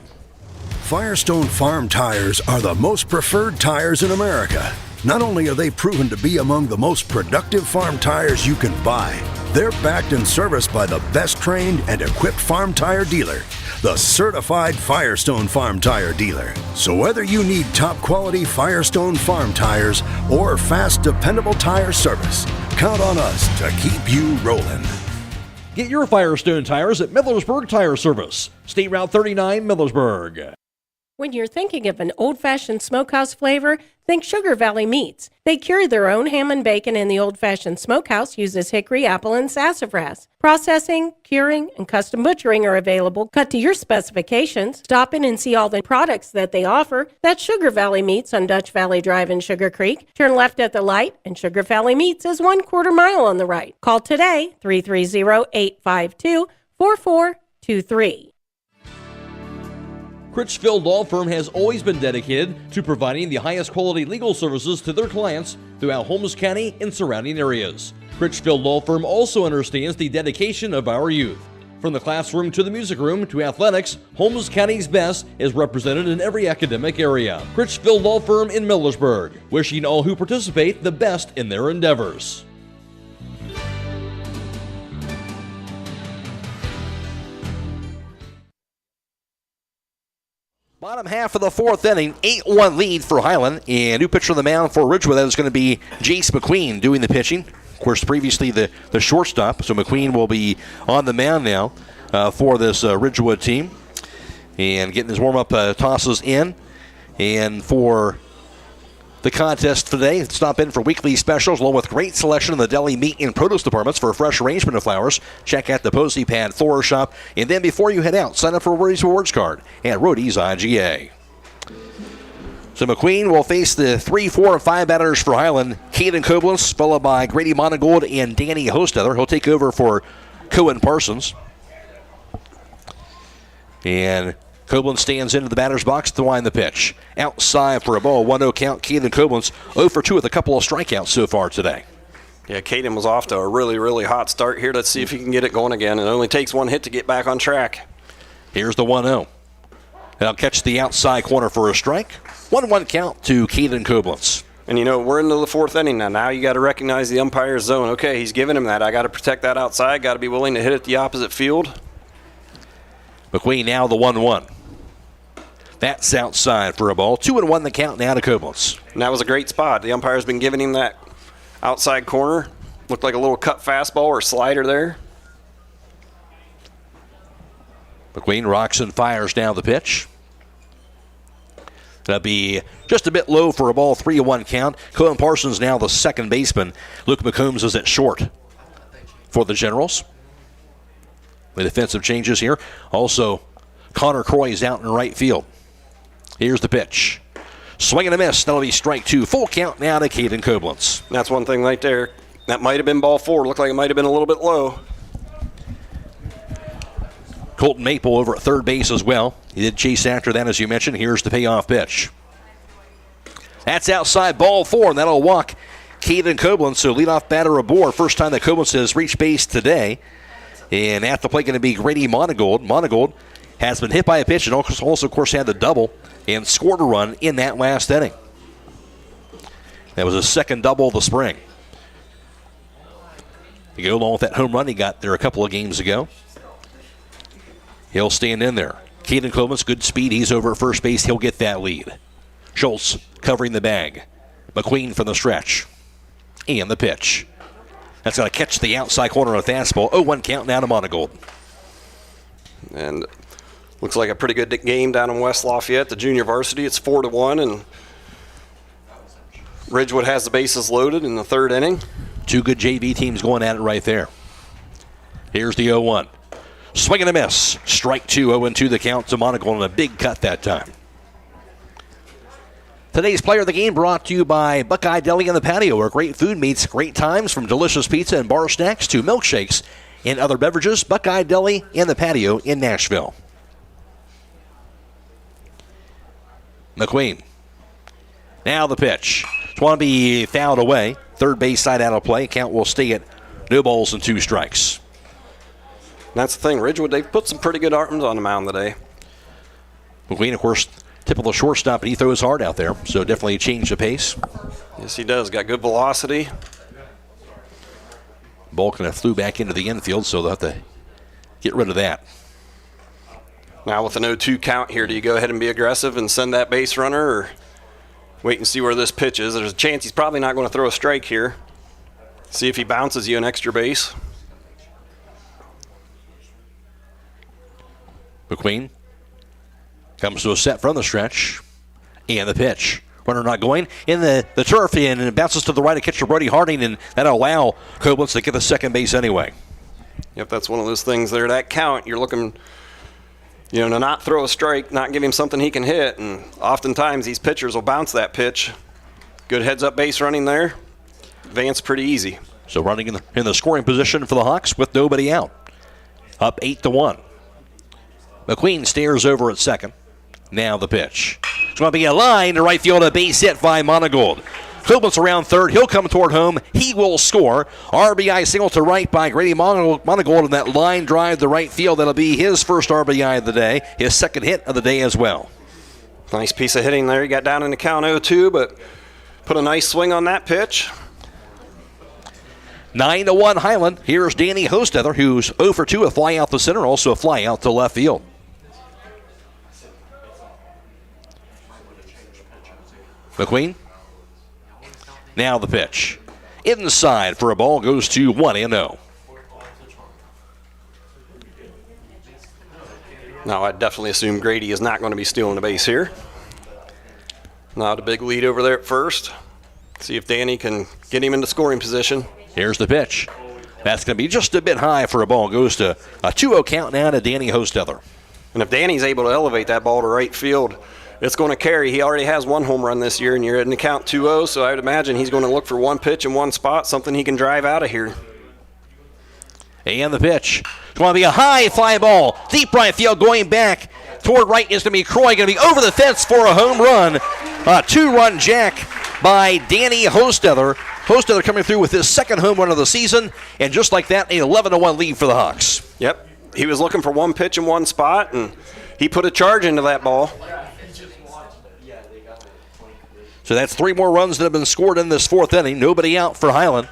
Firestone Farm tires are the most preferred tires in America. Not only are they proven to be among the most productive farm tires you can buy, they're backed and serviced by the best trained and equipped farm tire dealer, the certified Firestone Farm Tire dealer. So whether you need top quality Firestone Farm tires or fast, dependable tire service, count on us to keep you rolling. Get your Firestone tires at Millersburg Tire Service, State Route 39, Millersburg. When you're thinking of an old-fashioned smokehouse flavor, think Sugar Valley Meats. They cure their own ham and bacon in the old-fashioned smokehouse uses hickory, apple, and sassafras. Processing, curing, and custom butchering are available, cut to your specifications. Stop in and see all the products that they offer. That's Sugar Valley Meats on Dutch Valley Drive in Sugar Creek. Turn left at the light, and Sugar Valley Meats is 1/4 mile on the right. Call today, 330-852-4423. Critchfield Law Firm has always been dedicated to providing the highest quality legal services to their clients throughout Holmes County and surrounding areas. Critchfield Law Firm also understands the dedication of our youth. From the classroom to the music room to athletics, Holmes County's best is represented in every academic area. Critchfield Law Firm in Millersburg, wishing all who participate the best in their endeavors. Bottom half of the fourth inning, 8-1 lead for Hiland. And new pitcher on the mound for Ridgewood, that is going to be Jace McQueen doing the pitching. Of course, previously the shortstop, so McQueen will be on the mound now for this Ridgewood team. And getting his warm-up tosses in. And for the contest today, stop in for weekly specials along with great selection in the deli, meat, and produce departments for a fresh arrangement of flowers. Check out the Posey Pad Floral Shop. And then before you head out, sign up for Rody's Rewards Card at Rody's IGA. So McQueen will face the 3, 4, and 5 batters for Hiland. Caden Koblenz, followed by Grady Monigold and Danny Hostetler. He'll take over for Cohen Parsons. And Koblenz stands into the batter's box to wind the pitch. Outside for a ball, 1-0 count. Caden Koblenz 0 for 2 with a couple of strikeouts so far today. Yeah, Caden was off to a really, really hot start here. Let's see if he can get it going again. It only takes one hit to get back on track. Here's the 1-0. He'll catch the outside corner for a strike. 1-1 count to Caden Koblenz. And, you know, we're into the fourth inning now. Now you got to recognize the umpire's zone. Okay, he's giving him that. I got to protect that outside. Got to be willing to hit it the opposite field. McQueen now the 1-1. That's outside for a ball. 2-1 the count now to Koblenz. And that was a great spot. The umpire's been giving him that outside corner. Looked like a little cut fastball or slider there. McQueen rocks and fires down the pitch. That'll be just a bit low for a ball, 3-1 count. Cohen Parsons now the second baseman. Luke McCombs is at short for the Generals. The defensive changes here. Also, Connor Croy is out in right field. Here's the pitch. Swing and a miss. That'll be strike two. Full count now to Caden Koblenz. That's one thing right there. That might have been ball four. Looked like it might have been a little bit low. Colton Maple over at third base as well. He did chase after that, as you mentioned. Here's the payoff pitch. That's outside, ball four, and that'll walk Caden Koblenz. So leadoff batter aboard. First time that Koblenz has reached base today. And at the plate going to be Grady Monigold. Monigold has been hit by a pitch and also, of course, had the double and scored a run in that last inning. That was his second double of the spring. To go along with that home run he got there a couple of games ago. He'll stand in there. Caden Koblenz, good speed. He's over at first base. He'll get that lead. Schultz covering the bag. McQueen from the stretch. And the pitch. That's going to catch the outside corner of the fastball. 0-1 count now to Monigold. And looks like a pretty good game down in West Lafayette, the junior varsity. It's 4-1, and Ridgewood has the bases loaded in the third inning. Two good JV teams going at it right there. Here's the 0-1. Swing and a miss. Strike two, 0-2 the count to Monigold, and a big cut that time. Today's player of the game brought to you by Buckeye Deli and the Patio, where great food meets great times, from delicious pizza and bar snacks to milkshakes and other beverages. Buckeye Deli and the Patio in Nashville. McQueen. Now the pitch. It's want to be fouled away. Third base side out of play. Count will stay at no balls and 2 strikes. That's the thing. Ridgewood, they've put some pretty good arms on the mound today. McQueen, of course, typical shortstop, but he throws hard out there, so definitely change the pace. Yes, he does. Got good velocity. Ball kind of flew back into the infield, so they'll have to get rid of that. Now with an 0-2 count here, do you go ahead and be aggressive and send that base runner, or wait and see where this pitch is? There's a chance he's probably not going to throw a strike here. See if he bounces you an extra base. McQueen comes to a set from the stretch, and the pitch. Runner not going in the turf, and it bounces to the right of catcher Brody Harding, and that'll allow Koblenz to get the second base anyway. Yep, that's one of those things there. That count, you're looking, to not throw a strike, not give him something he can hit, and oftentimes these pitchers will bounce that pitch. Good heads-up base running there. Advance pretty easy. So running in the scoring position for the Hawks with nobody out. Up 8-1. McQueen stares over at second. Now the pitch. It's going to be a line to right field, a base hit by Monigold. Koblenz around third. He'll come toward home. He will score. RBI single to right by Grady Monigold in that line drive to right field. That'll be his first RBI of the day, his second hit of the day as well. Nice piece of hitting there. He got down in the count 0-2, but put a nice swing on that pitch. 9-1 Hiland. Here's Danny Hostether, who's 0 for 2, a fly out the center, also a fly out to left field. McQueen. Now the pitch. Inside for a ball, goes to 1-0. Now I definitely assume Grady is not going to be stealing the base here. Now the big lead over there at first. See if Danny can get him into scoring position. Here's the pitch. That's going to be just a bit high for a ball. Goes to a 2-0 count now to Danny Hostether. And if Danny's able to elevate that ball to right field, it's going to carry. He already has 1 home run this year, and you're in the count 2-0, so I would imagine he's going to look for 1 pitch in 1 spot, something he can drive out of here. And the pitch. It's going to be a high fly ball. Deep right field going back toward right is going to be Croy. Going to be over the fence for a home run. A 2-run jack by Danny Hostether. Hostether coming through with his second home run of the season, and just like that, an 11-1 lead for the Hawks. Yep. He was looking for 1 pitch in 1 spot, and he put a charge into that ball. So that's 3 more runs that have been scored in this 4th inning. Nobody out for Hiland.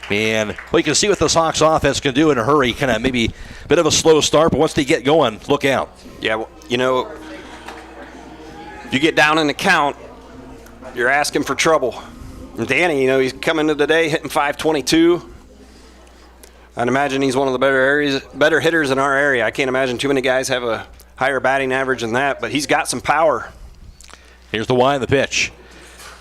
And well, you can see what this Hawks offense can do in a hurry. Kind of maybe a bit of a slow start, but once they get going, look out. Yeah, well, you know, if you get down in the count, you're asking for trouble. And Danny, you know, he's coming to today hitting .522. I'd imagine he's one of the better hitters in our area. I can't imagine too many guys have a higher batting average than that, but he's got some power. Here's the Y in the pitch.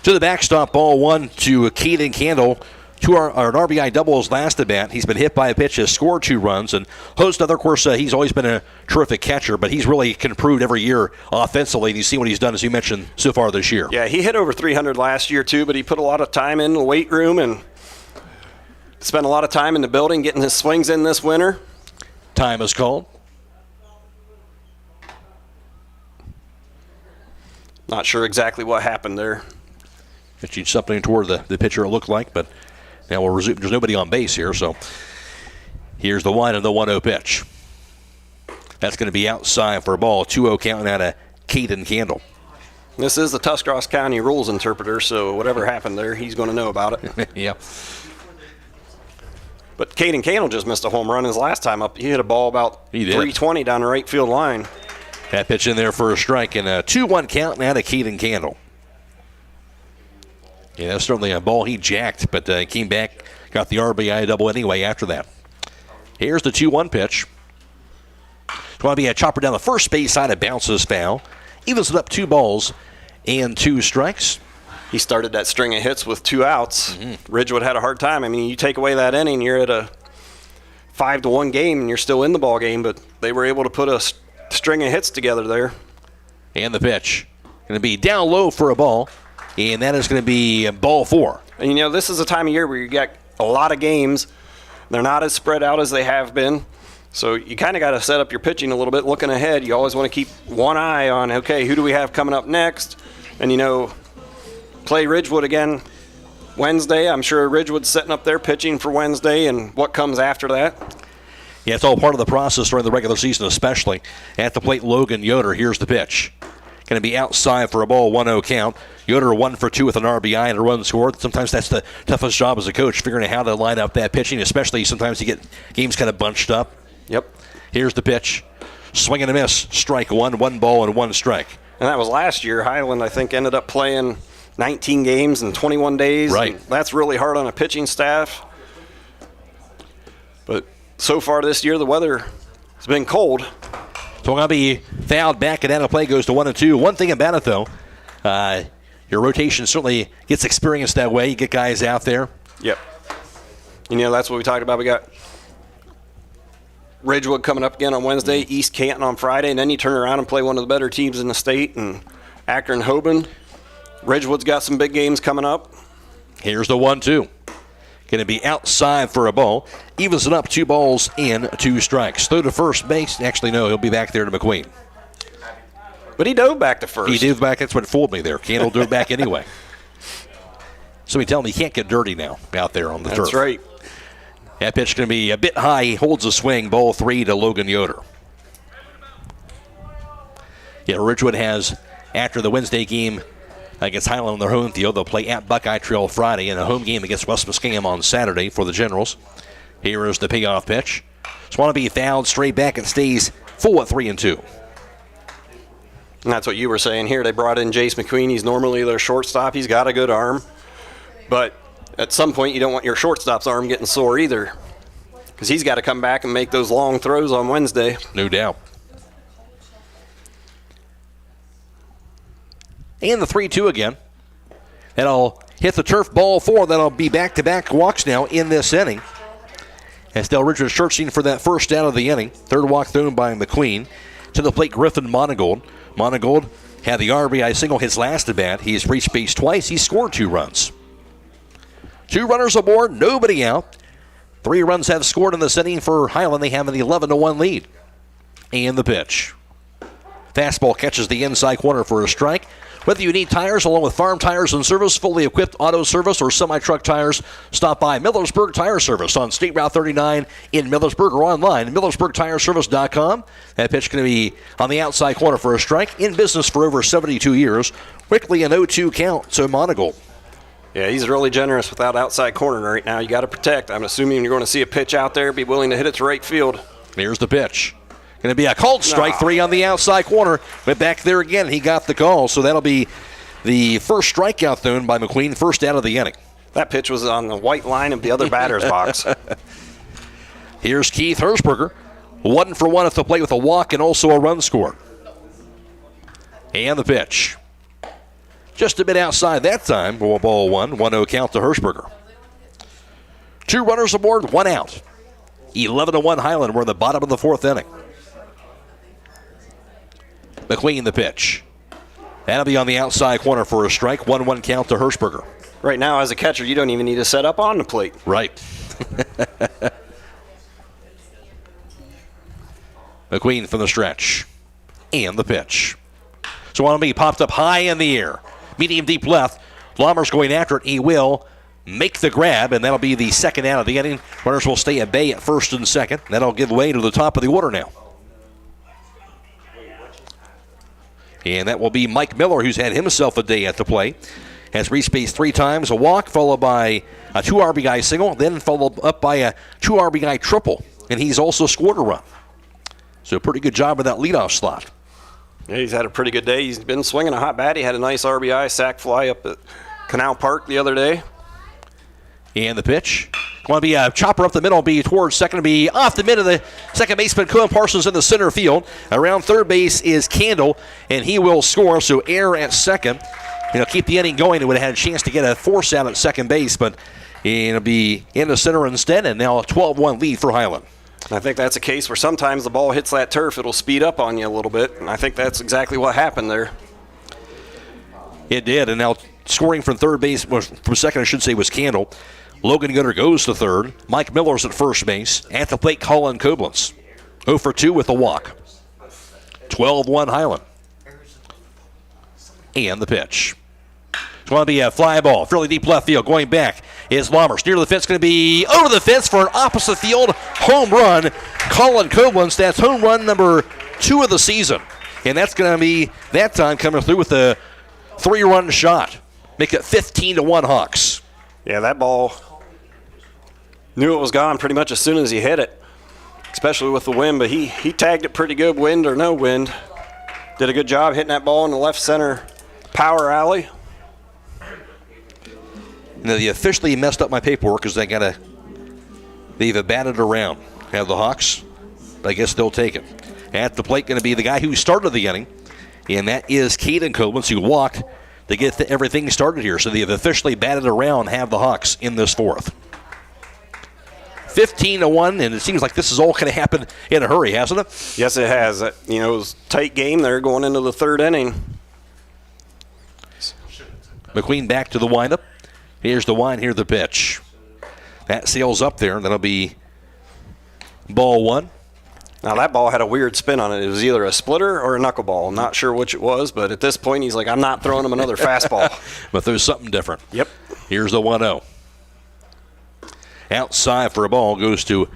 To the backstop, ball 1 to Caden Candle. An RBI double his last at bat. He's been hit by a pitch, has scored 2 runs. And Host, of course, he's always been a terrific catcher, but he's really improved every year offensively. And you see what he's done, as you mentioned, so far this year. Yeah, he hit over 300 last year, too, but he put a lot of time in the weight room and spent a lot of time in the building getting his swings in this winter. Time is called. Not sure exactly what happened there. Pitching something toward the pitcher, it looked like, but now we'll resume. There's nobody on base here, so here's the 1 and the 1-0 pitch. That's going to be outside for a ball. 2-0 counting out of Caden Candle. This is the Tuscarawas County rules interpreter, so whatever happened there, he's going to know about it. Yeah. But Caden Candle just missed a home run his last time up. He hit a ball about 320 down the right field line. That pitch in there for a strike, and a 2-1 count out of Caden Candle. Yeah, that's certainly a ball he jacked, but came back, got the RBI double anyway after that. Here's the 2-1 pitch. It's going to be a chopper down the first base side. It bounces foul. Evens it up 2 balls and 2 strikes. He started that string of hits with 2 outs. Ridgewood had a hard time. I mean, you take away that inning, you're at a 5-1 game, and you're still in the ball game, but they were able to put a string of hits together there. And the pitch. Going to be down low for a ball. And that is going to be ball 4. And, you know, this is a time of year where you got a lot of games. They're not as spread out as they have been. So you kind of got to set up your pitching a little bit. Looking ahead, you always want to keep one eye on, okay, who do we have coming up next? And, you know, play Ridgewood again Wednesday. I'm sure Ridgewood's setting up their pitching for Wednesday and what comes after that. Yeah, it's all part of the process during the regular season, especially. At the plate, Logan Yoder. Here's the pitch. Going to be outside for a ball, 1-0 count. Yoder 1 for 2 with an RBI and a run scored. Sometimes that's the toughest job as a coach, figuring out how to line up that pitching, especially sometimes you get games kind of bunched up. Yep. Here's the pitch. Swing and a miss. Strike 1, 1 ball and 1 strike. And that was last year. Hiland, I think, ended up playing 19 games in 21 days. Right. That's really hard on a pitching staff. But so far this year, the weather has been cold. So we're going to be fouled back, and out of play goes to 1-2. One thing about it, though, your rotation certainly gets experienced that way. You get guys out there. Yep. You know, that's what we talked about. We got Ridgewood coming up again on Wednesday, East Canton on Friday, and then you turn around and play one of the better teams in the state, and Akron-Hoban. Ridgewood's got some big games coming up. Here's the 1-2. Going to be outside for a ball. Evens it up 2 balls and 2 strikes. Throw to first base. Actually, no, he'll be back there to McQueen. But he dove back to first. He dove back. That's what fooled me there. Candle dove back anyway. So we tell him he can't get dirty now out there on the turf. That's right. That pitch going to be a bit high. He holds a swing. Ball 3 to Logan Yoder. Yeah, Ridgewood has, after the Wednesday game against Hiland on their home field, they'll play at Buckeye Trail Friday and a home game against West Muskingum on Saturday for the Generals. Here is the payoff pitch. Swanabee fouled straight back. It stays full at 3-2. And that's what you were saying here. They brought in Jace McQueen. He's normally their shortstop. He's got a good arm. But at some point, you don't want your shortstop's arm getting sore either, because he's got to come back and make those long throws on Wednesday. No doubt. And the 3-2 again. That'll hit the turf, ball 4. That'll be back-to-back walks now in this inning. As Del Ridgewood searching for that first out of the inning. Third walk thrown by McQueen. To the plate, Griffin Monigold. Monigold had the RBI single his last at bat. He's reached base twice. He scored 2 runs. 2 runners aboard, nobody out. 3 runs have scored in this inning for Hiland. They have an 11-1 lead. And the pitch. Fastball catches the inside corner for a strike. Whether you need tires along with farm tires and service, fully equipped auto service, or semi-truck tires, stop by Millersburg Tire Service on State Route 39 in Millersburg or online, MillersburgTireService.com. That pitch going to be on the outside corner for a strike. In business for over 72 years. Quickly an 0-2 count to Monigold. Yeah, he's really generous with that outside corner right now. You got to protect. I'm assuming you're going to see a pitch out there, be willing to hit it to right field. Here's the pitch. Going to be a called strike, 3 on the outside corner. Went back there again. He got the call, so that'll be the first strikeout thrown by McQueen, first out of the inning. That pitch was on the white line of the other batter's box. Here's Keith Hersberger. 1 for 1 at the plate with a walk and also a run score. And the pitch. Just a bit outside that time. Ball 1, 1-0 count to Hersberger. 2 runners aboard, 1 out. 11-1 Hiland. We're in the bottom of the 4th inning. McQueen the pitch. That'll be on the outside corner for a strike. 1-1 count to Hersberger. Right now, as a catcher, you don't even need to set up on the plate. Right. McQueen from the stretch. And the pitch. So on me, popped up high in the air. Medium deep left. Blommer's going after it. He will make the grab, and that'll be the second out of the inning. Runners will stay at bay at first and second. That'll give way to the top of the order now. And that will be Mike Miller, who's had himself a day at the plate. Has reached base 3 times, a walk, followed by a 2 RBI single, then followed up by a 2 RBI triple. And he's also scored a run. So pretty good job with that leadoff slot. Yeah, he's had a pretty good day. He's been swinging a hot bat. He had a nice RBI sac fly up at Canal Park the other day. And the pitch. Going to be a chopper up the middle, be towards second, to be off the mid of the second baseman. Cohen Parsons in the center field. Around third base is Candle, and he will score. So error at second. Keep the inning going. It would have had a chance to get a force out at second base, but it'll be in the center instead, and now a 12-1 lead for Hiland. I think that's a case where sometimes the ball hits that turf, it'll speed up on you a little bit, and I think that's exactly what happened there. It did, and now scoring from third base, from second I should say, was Candle. Logan Gooder goes to third. Mike Miller's at first base. At the plate, Colin Koblenz. 0 for 2 with a walk. 12-1 Hiland. And the pitch. It's going to be a fly ball. Fairly deep left field. Going back is Lommers. Near the fence, going to be over the fence for an opposite field home run. Colin Koblenz, that's home run number 2 of the season. And that's going to be, that time, coming through with a 3-run shot. Make it 15-1 Hawks. Yeah, that ball, knew it was gone pretty much as soon as he hit it, especially with the wind, but he tagged it pretty good, wind or no wind. Did a good job hitting that ball in the left center power alley. They officially messed up my paperwork because they've batted around. Have the Hawks, but I guess they'll take it. At the plate going to be the guy who started the inning, and that is Caden Koblenz, who walked to get everything started here. So they've officially batted around, have the Hawks in this 4th. 15-1, and it seems like this is all going to happen in a hurry, hasn't it? Yes, it has. It was a tight game there going into the 3rd inning. McQueen back to the windup. Here's the wind, here's the pitch. That sails up there, and that'll be ball 1. Now, that ball had a weird spin on it. It was either a splitter or a knuckleball. I'm not sure which it was, but at this point, he's like, I'm not throwing him another fastball. But there's something different. Yep. Here's the 1-0. Outside for a ball goes to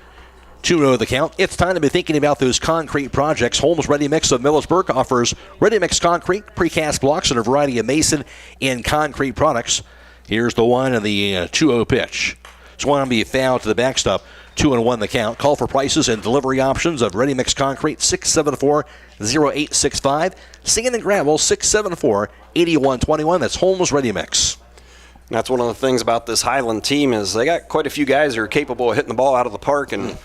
2-0 the count. It's time to be thinking about those concrete projects. Holmes Ready Mix of Millersburg offers ready mix concrete, precast blocks, and a variety of mason and concrete products. Here's the 1 and the 2-0 pitch. It's going to be fouled to the backstop. 2-1 the count. Call for prices and delivery options of Ready Mix Concrete, 674-0865. Sand and Gravel, 674-8121. That's Holmes Ready Mix. That's one of the things about this Hiland team is they got quite a few guys who are capable of hitting the ball out of the park, and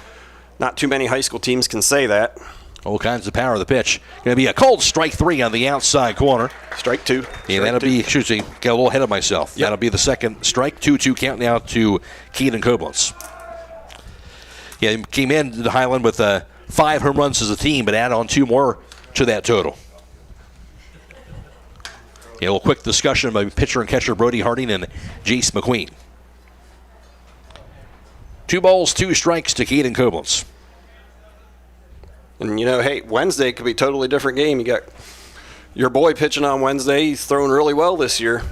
not too many high school teams can say that. All kinds of power of the pitch. Going to be a cold strike 3 on the outside corner. Strike 2. Yeah, that'll be, got a little ahead of myself. Yep. That'll be the second strike. 2-2 count now to Keaton Koblenz. Yeah, he came in to Hiland with 5 home runs as a team, but add on 2 more to that total. Yeah, a little quick discussion by pitcher and catcher Brody Harding and Jace McQueen. 2 balls, 2 strikes to Keaton Koblenz. And, hey, Wednesday could be a totally different game. You got your boy pitching on Wednesday. He's throwing really well this year.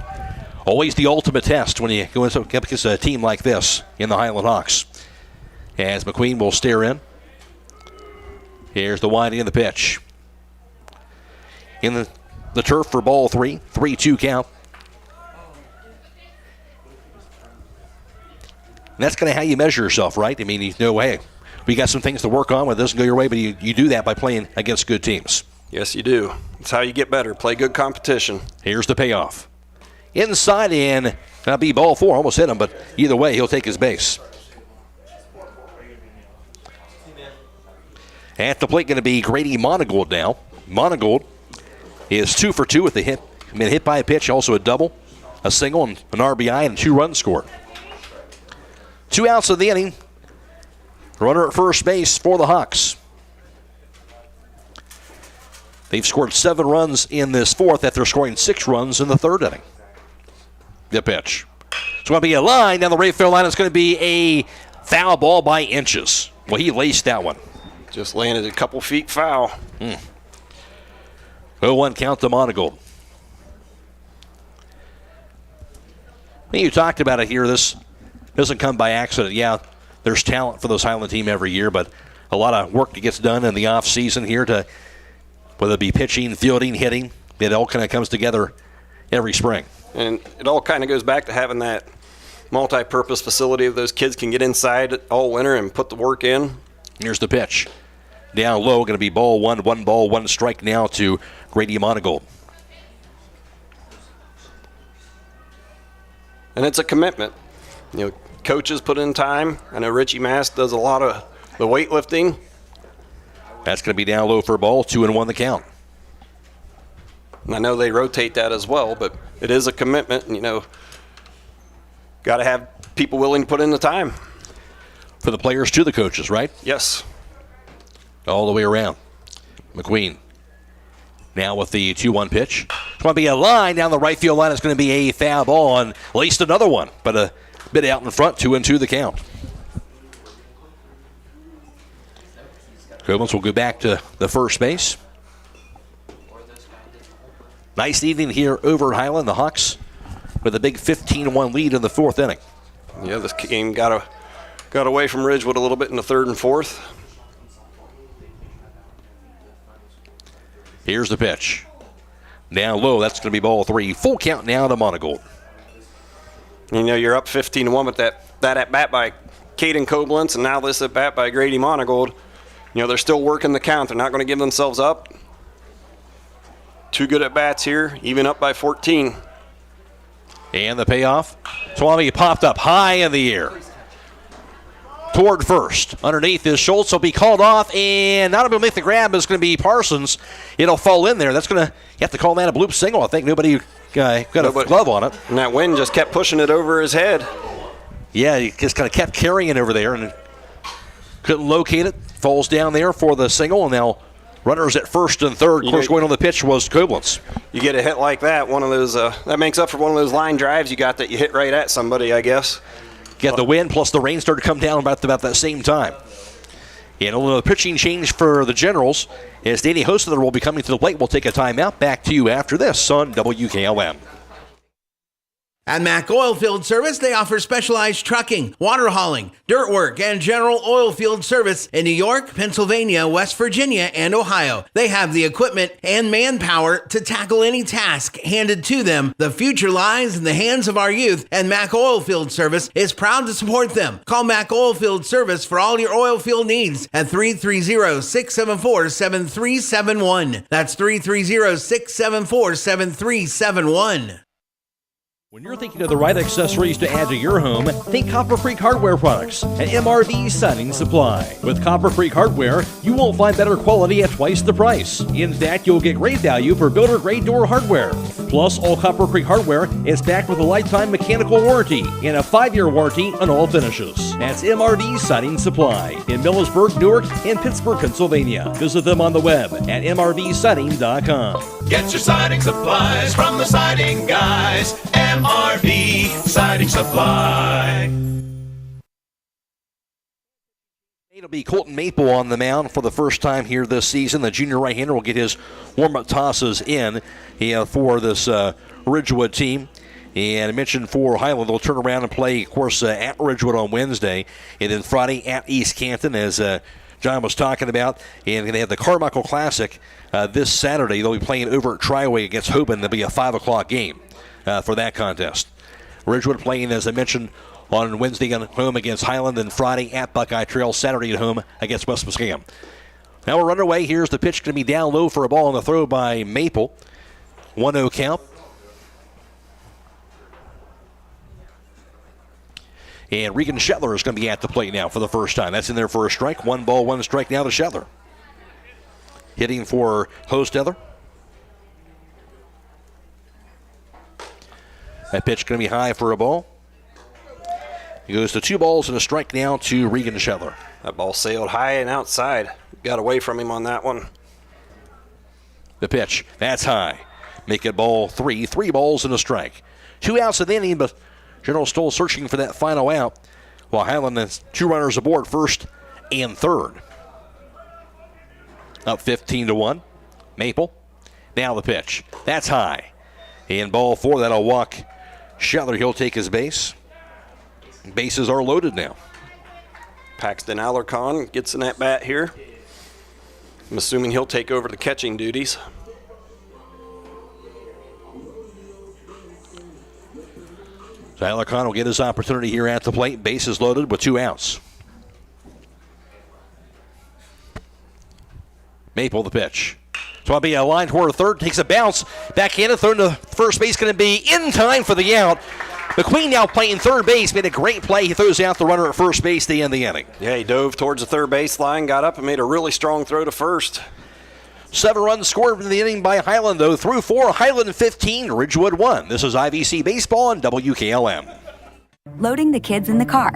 Always the ultimate test when you go up against a team like this in the Hiland Hawks. As McQueen will stare in. Here's the winding of the pitch. In the turf for ball 3. 3-2 count. And that's kind of how you measure yourself, right? I mean, hey, we got some things to work on when it doesn't go your way, but you do that by playing against good teams. Yes, you do. It's how you get better. Play good competition. Here's the payoff. Inside in. That'll be ball 4. Almost hit him, but either way, he'll take his base. At the plate going to be Grady Monigold now. Monigold is 2 for 2 with the hit. Been hit by a pitch, also a double, a single, and an RBI, and 2 runs scored. 2 outs of the inning. Runner at first base for the Hawks. They've scored 7 runs in this 4th after scoring 6 runs in the 3rd inning. The pitch. It's going to be a line down the right field line. It's going to be a foul ball by inches. Well, he laced that one. Just landed a couple feet foul. 0-1 count to Monigold. You talked about it here. This doesn't come by accident. Yeah, there's talent for this Hiland team every year, but a lot of work that gets done in the off season here to whether it be pitching, fielding, hitting. It all kind of comes together every spring. And it all kind of goes back to having that multi-purpose facility of those kids can get inside all winter and put the work in. Here's the pitch. Down low, going to be ball 1. 1 ball, 1 strike now to Grady Monigold. And it's a commitment. Coaches put in time. I know Richie Mass does a lot of the weightlifting. That's going to be down low for a ball. 2-1 the count. And I know they rotate that as well, but it is a commitment. And, got to have people willing to put in the time. For the players to the coaches, right? Yes. All the way around. McQueen now with the 2-1 pitch. It's going to be a line down the right field line. It's going to be a foul ball and at least another one, but a bit out in front. 2-2 the count. Koblenz will go back to the first base. Nice evening here over at Hiland. The Hawks with a big 15-1 lead in the 4th inning. Yeah, this game got away from Ridgewood a little bit in the 3rd and 4th. Here's the pitch. Down low, that's going to be ball 3. Full count now to Monigold. You're up 15-1 with that at-bat by Caden Koblenz, and now this at-bat by Grady Monigold. They're still working the count. They're not going to give themselves up. 2 good at-bats here, even up by 14. And the payoff. Swami popped up high in the air. Toward first. Underneath is Schultz. Will be called off, and not able to make the grab, but it's going to be Parsons. It'll fall in there. That's going to, you have to call that a bloop single. I think nobody got a glove on it. And that wind just kept pushing it over his head. Yeah, he just kind of kept carrying over there and couldn't locate it. Falls down there for the single, and now runners at first and third. Of course, going on the pitch was Koblenz. You get a hit like that, one of those, that makes up for one of those line drives you got that you hit right at somebody, I guess. Got the wind, plus the rain started to come down about that same time. And a little pitching change for the Generals as Danny Hostetter will be coming to the plate. We'll take a timeout. Back to you after this on WKLM. At Mack Oilfield Service, they offer specialized trucking, water hauling, dirt work, and general oil field service in New York, Pennsylvania, West Virginia, and Ohio. They have the equipment and manpower to tackle any task handed to them. The future lies in the hands of our youth, and Mack Oilfield Service is proud to support them. Call Mack Oilfield Service for all your oil field needs at 330-674-7371. That's 330-674-7371. When you're thinking of the right accessories to add to your home, think Copper Creek Hardware Products and MRV Siding Supply. With Copper Creek Hardware, you won't find better quality at twice the price. In fact, you'll get great value for builder-grade door hardware. Plus, all Copper Creek Hardware is backed with a lifetime mechanical warranty and a 5-year warranty on all finishes. That's MRV Siding Supply in Millersburg, Newark, and Pittsburgh, Pennsylvania. Visit them on the web at mrvsiding.com. Get your siding supplies from the siding guys. MRV Siding Supply. It'll be Colton Maple on the mound for the first time here this season. The junior right-hander will get his warm-up tosses in for this Ridgewood team. And I mentioned for Hiland, they'll turn around and play, of course, at Ridgewood on Wednesday. And then Friday at East Canton, as John was talking about. And they have the Carmichael Classic this Saturday. They'll be playing over at Triway against Hoban. There'll be a 5 o'clock game for that contest. Ridgewood playing, as I mentioned, on Wednesday at home against Hiland, and Friday at Buckeye Trail, Saturday at home against West Muskam. Now we're underway. Here's the pitch going to be down low for a ball on the throw by Maple. 1-0 count. And Regan Shetler is going to be at the plate now for the first time. That's in there for a strike. 1 ball, 1 strike now to Shetler. Hitting for Hostether. That pitch going to be high for a ball. He goes to 2 balls and a strike now to Regan Shetler. That ball sailed high and outside. Got away from him on that one. The pitch, that's high. Make it ball 3. 3 balls and a strike. 2 outs in the inning, but General Stoll searching for that final out, while Hiland has 2 runners aboard, first and third. Up 15-1. Maple. Now the pitch. That's high. And ball 4, that'll walk Shetler. He'll take his base. Bases are loaded now. Paxton Alarcon gets an at-bat here. I'm assuming he'll take over the catching duties. So Alarcon will get his opportunity here at the plate. Bases loaded with 2 outs. Maple the pitch. So it'll be a line toward third. Takes a bounce. Backhanded. Thrown to first base. Going to be in time for the out. McQueen now playing third base. Made a great play. He throws out the runner at first base to end the inning. Yeah, he dove towards the third base line, got up and made a really strong throw to first. 7 runs scored in the inning by Hiland, though. Through 4, Hiland 15, Ridgewood 1. This is IVC Baseball on WKLM. Loading the kids in the car,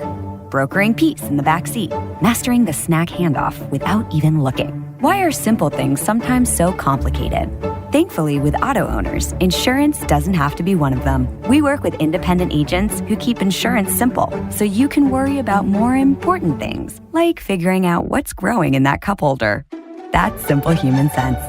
brokering peace in the back seat, mastering the snack handoff without even looking. Why are simple things sometimes so complicated? Thankfully, with auto owners, insurance doesn't have to be one of them. We work with independent agents who keep insurance simple, so you can worry about more important things, like figuring out what's growing in that cup holder. That's simple human sense.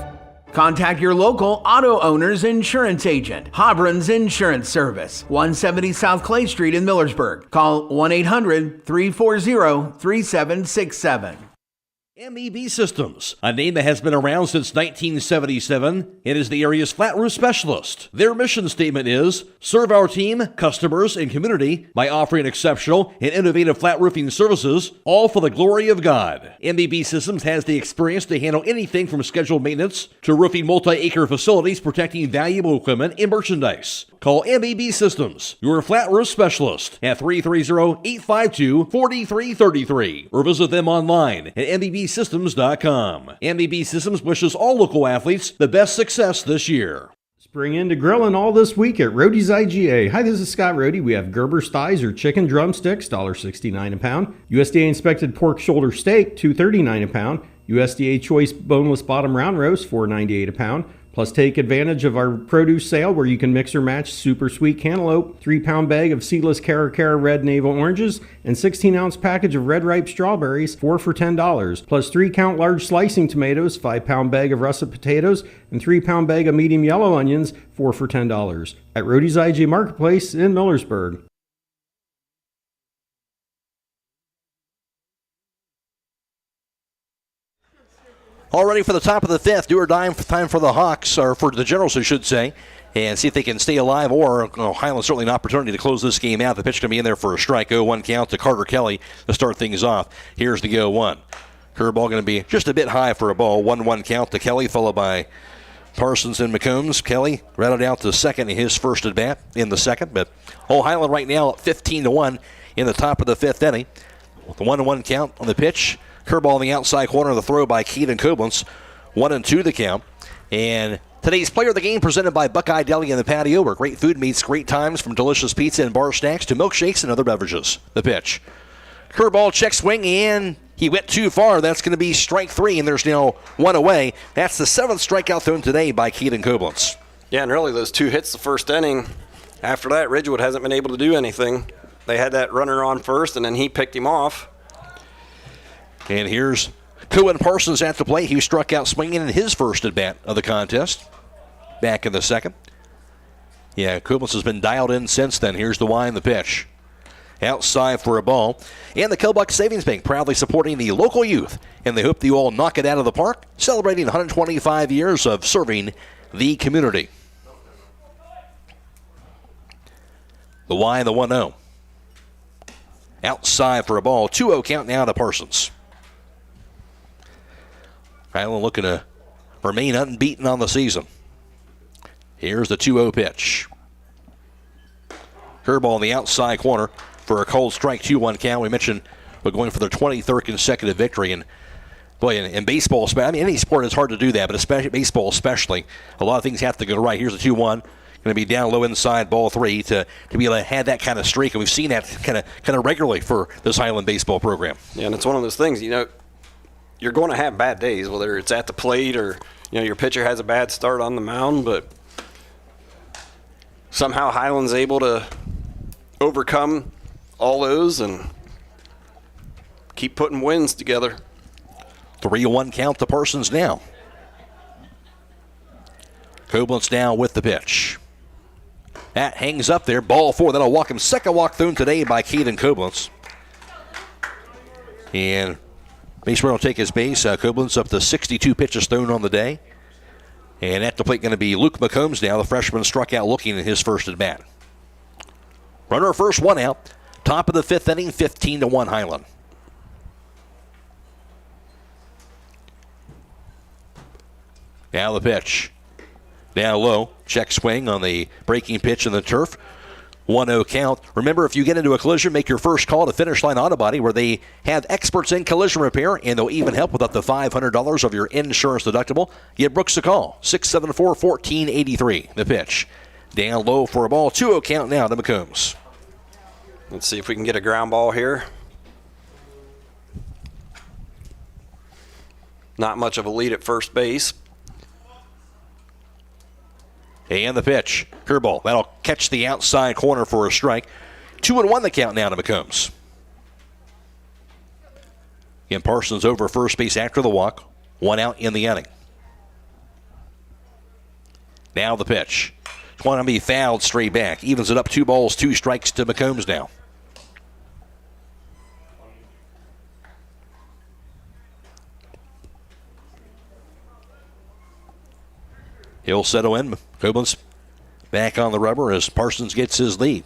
Contact your local auto owner's insurance agent, Hobron's Insurance Service, 170 South Clay Street in Millersburg. Call 1-800-340-3767. MEB Systems, a name that has been around since 1977. It is the area's flat roof specialist. Their mission statement is, serve our team, customers, and community by offering exceptional and innovative flat roofing services, all for the glory of God. MEB Systems has the experience to handle anything from scheduled maintenance to roofing multi-acre facilities protecting valuable equipment and merchandise. Call MEB Systems, your flat roof specialist, at 330-852-4333 or visit them online at MEBsystems.com. MEB Systems wishes all local athletes the best success this year. Spring into grilling all this week at Rody's IGA. Hi, this is Scott Rody. We have Gerber's thighs or chicken drumsticks, $1.69 a pound. USDA inspected pork shoulder steak, $2.39 a pound. USDA choice boneless bottom round roast, $4.98 a pound. Plus, take advantage of our produce sale where you can mix or match super sweet cantaloupe, 3-pound bag of seedless Cara red navel oranges, and 16-ounce package of red ripe strawberries, 4 for $10. Plus 3-count large slicing tomatoes, 5-pound bag of russet potatoes, and 3-pound bag of medium yellow onions, 4 for $10. At Rody's IG Marketplace in Millersburg. All ready for the top of the 5th. Do or die time for the Hawks, or for the Generals, I should say, and see if they can stay alive, or Hiland certainly an opportunity to close this game out. The pitch going to be in there for a strike. 0-1 count to Carter Kelly to start things off. Here's the 0-1. Curveball going to be just a bit high for a ball. 1-1 count to Kelly, followed by Parsons and McCombs. Kelly routed out to second in his first at bat in the second, but Hiland right now at 15-1 in the top of the 5th inning. The 1-1 count on the pitch. Curveball on the outside corner of the throw by Keaton Koblenz. 1-2 the count. And today's player of the game presented by Buckeye Deli in the Patio, where great food meets great times, from delicious pizza and bar snacks to milkshakes and other beverages. The pitch. Curveball, check swing, and he went too far. That's going to be strike 3, and there's now 1 away. That's the 7th strikeout thrown today by Keaton Koblenz. Yeah, and really those 2 hits the first inning. After that, Ridgewood hasn't been able to do anything. They had that runner on first, and then he picked him off. And here's Cohen Parsons at the plate. He struck out swinging in his first at-bat of the contest. Back in the second. Yeah, Kublitz has been dialed in since then. Here's the wind, the pitch. Outside for a ball. And the Kellbuck Savings Bank proudly supporting the local youth. And they hope you all knock it out of the park, celebrating 125 years of serving the community. The wind, the 1-0. Outside for a ball. 2-0 count now to Parsons. Hiland looking to remain unbeaten on the season. Here's the 2-0 pitch. Curveball in the outside corner for a cold strike, 2-1 count. We mentioned we're going for their 23rd consecutive victory. And boy, in baseball, I mean, any sport is hard to do that, but especially baseball especially. A lot of things have to go right. Here's the 2-1. Going to be down low inside, ball 3 to be able to have that kind of streak. And we've seen that kind of regularly for this Hiland baseball program. Yeah, and it's one of those things, you know, you're going to have bad days, whether it's at the plate or, you know, your pitcher has a bad start on the mound, but somehow Hiland's able to overcome all those and keep putting wins together. 3-1 count to Parsons now. Koblenz now with the pitch. That hangs up there. Ball 4. That'll walk him. Second walk thrown today by Caden Koblenz. And base runner will take his base. Koblenz up to 62 pitches thrown on the day. And at the plate going to be Luke McCombs now. The freshman struck out looking in his first at bat. Runner first, 1 out. Top of the 5th inning, 15-1 Hiland. Now the pitch. Down low. Check swing on the breaking pitch in the turf. 1-0 count. Remember, if you get into a collision, make your first call to Finish Line Auto Body, where they have experts in collision repair, and they'll even help with up to $500 of your insurance deductible. Give Brooks a call. 674-1483. The pitch. Down low for a ball. 2-0 count now to McCombs. Let's see if we can get a ground ball here. Not much of a lead at first base. And the pitch. Curveball. That'll catch the outside corner for a strike. 2-1 the count now to McCombs. Again, Parsons over first base after the walk. 1 out in the inning. Now the pitch. It's going to be fouled straight back. Evens it up 2 balls, 2 strikes to McCombs now. He'll settle in. Koblenz back on the rubber as Parsons gets his lead.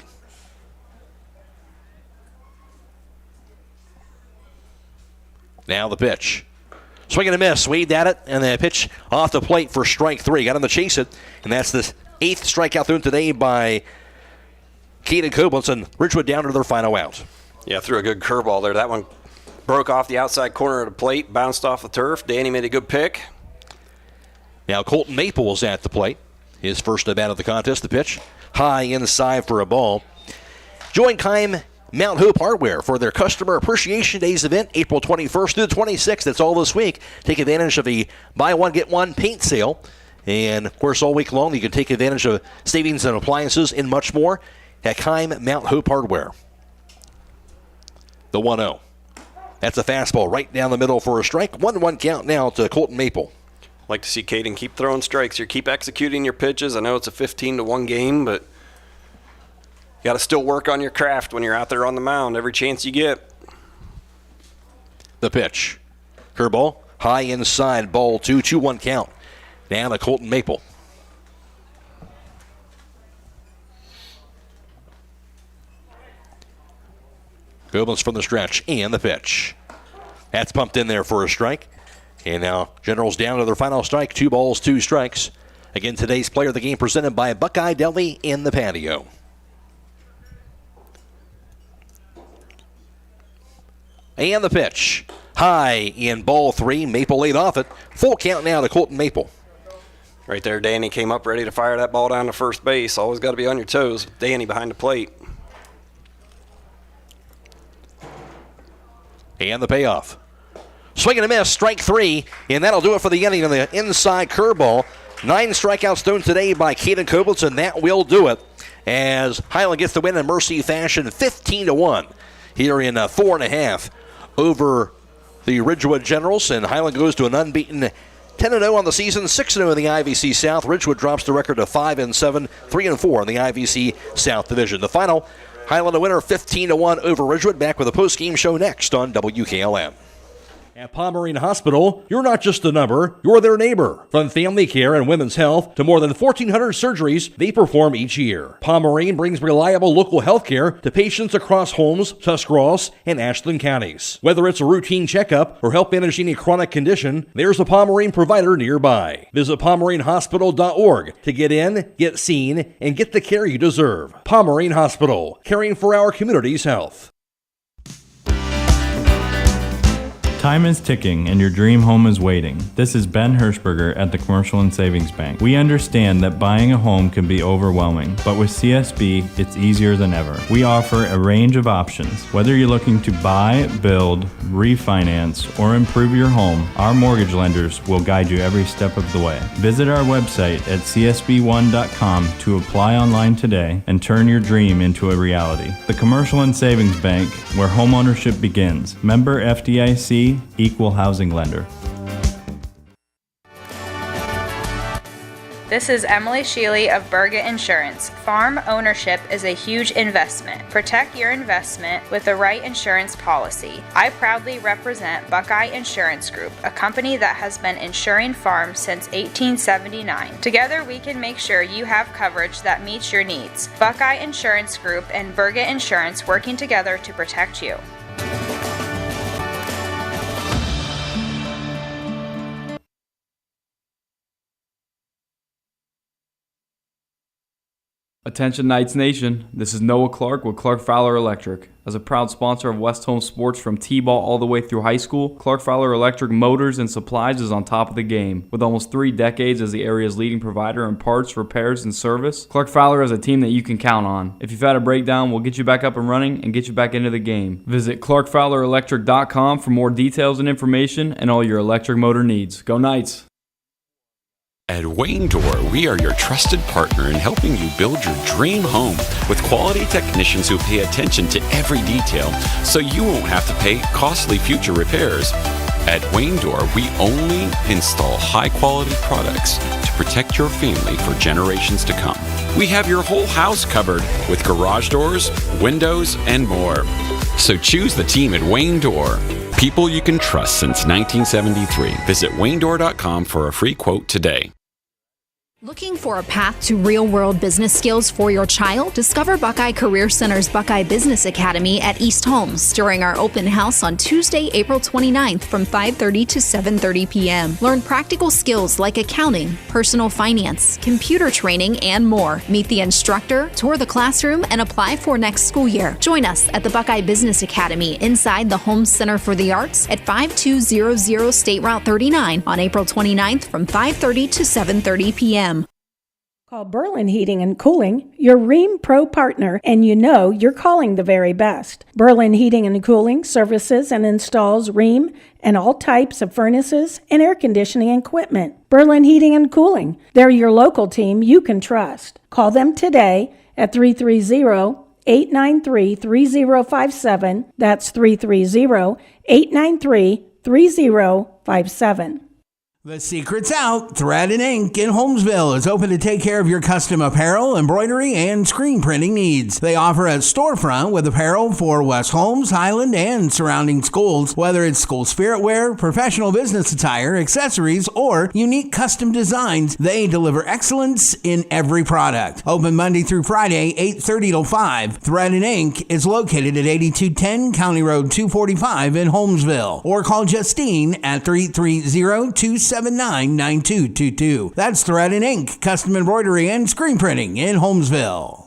Now the pitch. Swing and a miss. Wade at it, and the pitch off the plate for strike 3. Got him to chase it, and that's the 8th strikeout thrown today by Caden Koblenz, and Ridgewood down to their final out. Yeah, threw a good curveball there. That one broke off the outside corner of the plate, bounced off the turf. Danny made a good pick. Now Colton Maple is at the plate. His first at bat of the contest. The pitch high inside for a ball. Join Keim Mount Hope Hardware for their Customer Appreciation Days event, April 21st through the 26th. That's all this week. Take advantage of the buy one, get one paint sale. And, of course, all week long, you can take advantage of savings on appliances and much more at Keim Mount Hope Hardware. The 1-0. That's a fastball right down the middle for a strike. 1-1 count now to Colton Maple. Like to see Caden keep throwing strikes here. Keep executing your pitches. I know it's a 15-1 game, but you got to still work on your craft when you're out there on the mound every chance you get. The pitch. Curveball. High inside. Ball 2. 2-1 count. Down to Colton Maple. Koblenz from the stretch. And the pitch. That's pumped in there for a strike. And now Generals down to their final strike. 2 balls, 2 strikes. Again, today's player of the game presented by Buckeye Deli in the patio. And the pitch. High in ball 3. Maple laid off it. Full count now to Colton Maple. Right there, Danny came up ready to fire that ball down to first base. Always got to be on your toes. Danny behind the plate. And the payoff. Swing and a miss, strike 3, and that'll do it for the inning on the inside curveball. 9 strikeouts thrown today by Caden Koblenz, and that will do it as Hiland gets the win in mercy fashion, 15-1 here in 4.5 over the Ridgewood Generals, and Hiland goes to an unbeaten 10-0 on the season, 6-0 in the IVC South. Ridgewood drops the record to 5-7, 3-4 in the IVC South Division. The final, Hiland a winner 15-1 over Ridgewood. Back with a post-game show next on WKLM. At Pomerene Hospital, you're not just a number, you're their neighbor. From family care and women's health to more than 1,400 surgeries they perform each year. Pomerene brings reliable local health care to patients across Holmes, Tuscarawas, and Ashland counties. Whether it's a routine checkup or help manage any chronic condition, there's a Pomerene provider nearby. Visit PomereneHospital.org to get in, get seen, and get the care you deserve. Pomerene Hospital, caring for our community's health. Time is ticking and your dream home is waiting. This is Ben Hirschberger at the Commercial and Savings Bank. We understand that buying a home can be overwhelming, but with CSB, it's easier than ever. We offer a range of options. Whether you're looking to buy, build, refinance, or improve your home, our mortgage lenders will guide you every step of the way. Visit our website at csb1.com to apply online today and turn your dream into a reality. The Commercial and Savings Bank, where homeownership begins. Member FDIC, Equal Housing Lender. This is Emily Sheely of Berga Insurance. Farm ownership is a huge investment. Protect your investment with the right insurance policy. I proudly represent Buckeye Insurance Group, a company that has been insuring farms since 1879. Together we can make sure you have coverage that meets your needs. Buckeye Insurance Group and Berga Insurance working together to protect you. Attention Knights Nation, this is Noah Clark with Clark Fowler Electric. As a proud sponsor of West Home Sports from T-ball all the way through high school, Clark Fowler Electric Motors and Supplies is on top of the game. With almost 3 decades as the area's leading provider in parts, repairs, and service, Clark Fowler is a team that you can count on. If you've had a breakdown, we'll get you back up and running and get you back into the game. Visit ClarkFowlerElectric.com for more details and information and all your electric motor needs. Go Knights! At Wayne Door, we are your trusted partner in helping you build your dream home with quality technicians who pay attention to every detail so you won't have to pay costly future repairs. At Wayne Door, we only install high-quality products to protect your family for generations to come. We have your whole house covered with garage doors, windows, and more. So choose the team at Wayne Door. People you can trust since 1973. Visit WayneDoor.com for a free quote today. Looking for a path to real-world business skills for your child? Discover Buckeye Career Center's Buckeye Business Academy at East Holmes during our open house on Tuesday, April 29th from 5:30 to 7:30 p.m. Learn practical skills like accounting, personal finance, computer training, and more. Meet the instructor, tour the classroom, and apply for next school year. Join us at the Buckeye Business Academy inside the Holmes Center for the Arts at 5200 State Route 39 on April 29th from 5:30 to 7:30 p.m. Call Berlin Heating and Cooling, your Rheem Pro partner, and you know you're calling the very best. Berlin Heating and Cooling services and installs Rheem and all types of furnaces and air conditioning equipment. Berlin Heating and Cooling, they're your local team you can trust. Call them today at 330-893-3057. That's 330-893-3057. The secret's out. Thread and Ink in Holmesville is open to take care of your custom apparel, embroidery, and screen printing needs. They offer a storefront with apparel for West Holmes, Hiland, and surrounding schools. Whether it's school spirit wear, professional business attire, accessories, or unique custom designs, they deliver excellence in every product. Open Monday through Friday, 8:30 till 5. Thread and Ink is located at 8210 County Road 245 in Holmesville. Or call Justine at 330-279-9222. That's Thread and Ink, custom embroidery and screen printing in Holmesville.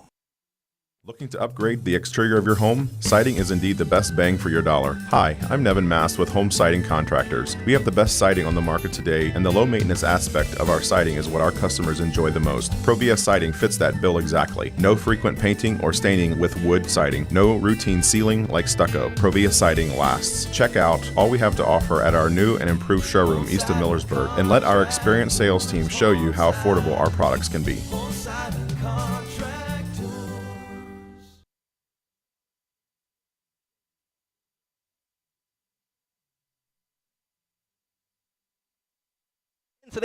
Looking to upgrade the exterior of your home? Siding is indeed the best bang for your dollar. Hi, I'm Nevin Mast with Home Siding Contractors. We have the best siding on the market today, and the low maintenance aspect of our siding is what our customers enjoy the most. Provia Siding fits that bill exactly. No frequent painting or staining with wood siding. No routine sealing like stucco. Provia Siding lasts. Check out all we have to offer at our new and improved showroom east of Millersburg, and let our experienced sales team show you how affordable our products can be.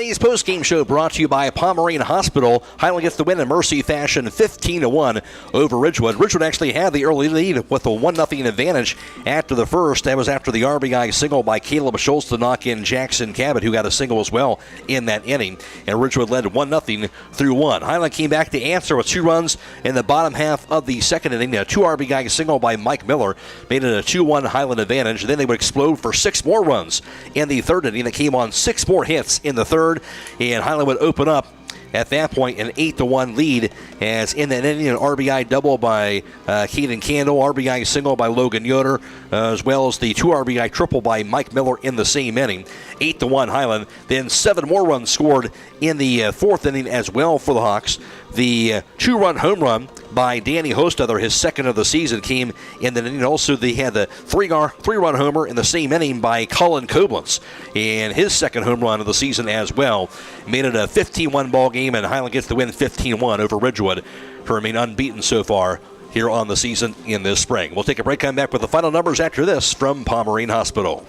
Today's postgame show brought to you by Pomeranian Hospital. Hiland gets the win in mercy fashion, 15-1 over Ridgewood. Ridgewood actually had the early lead with a 1-0 advantage after the first. That was after the RBI single by Caleb Schultz to knock in Jackson Cabot, who got a single as well in that inning. And Ridgewood led 1-0 through one. Hiland came back to answer with 2 runs in the bottom half of the second inning. A 2 RBI single by Mike Miller made it a 2-1 Hiland advantage. Then they would explode for 6 more runs in the third inning. That came on 6 more hits in the third. And Hiland would open up at that point an 8-1 lead, as in that inning an RBI double by Caden Candle, RBI single by Logan Yoder, as well as the 2 RBI triple by Mike Miller in the same inning. 8-1 Hiland. Then 7 more runs scored in the fourth inning as well for the Hawks. The 2-run home run by Danny Hostetler, his second of the season, came in the inning. Also, they had the 3-run homer in the same inning by Colin Koblenz, and his second home run of the season as well. Made it a 15-1 ball game, and Hiland gets the win 15-1 over Ridgewood to remain unbeaten so far here on the season in this spring. We'll take a break, come back with the final numbers after this from Pomeranian Hospital.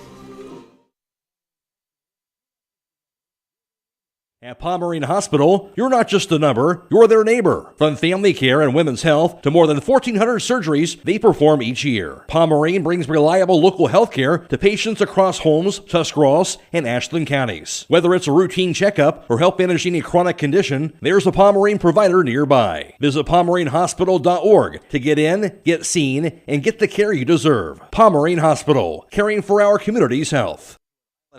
At Pomeranian Hospital, you're not just a number, you're their neighbor. From family care and women's health to more than 1,400 surgeries they perform each year. Pomeranian brings reliable local health care to patients across Holmes, Tuscarawas, and Ashland counties. Whether it's a routine checkup or help manage any chronic condition, there's a Pomeranian provider nearby. Visit PomeranianHospital.org to get in, get seen, and get the care you deserve. Pomeranian Hospital, caring for our community's health.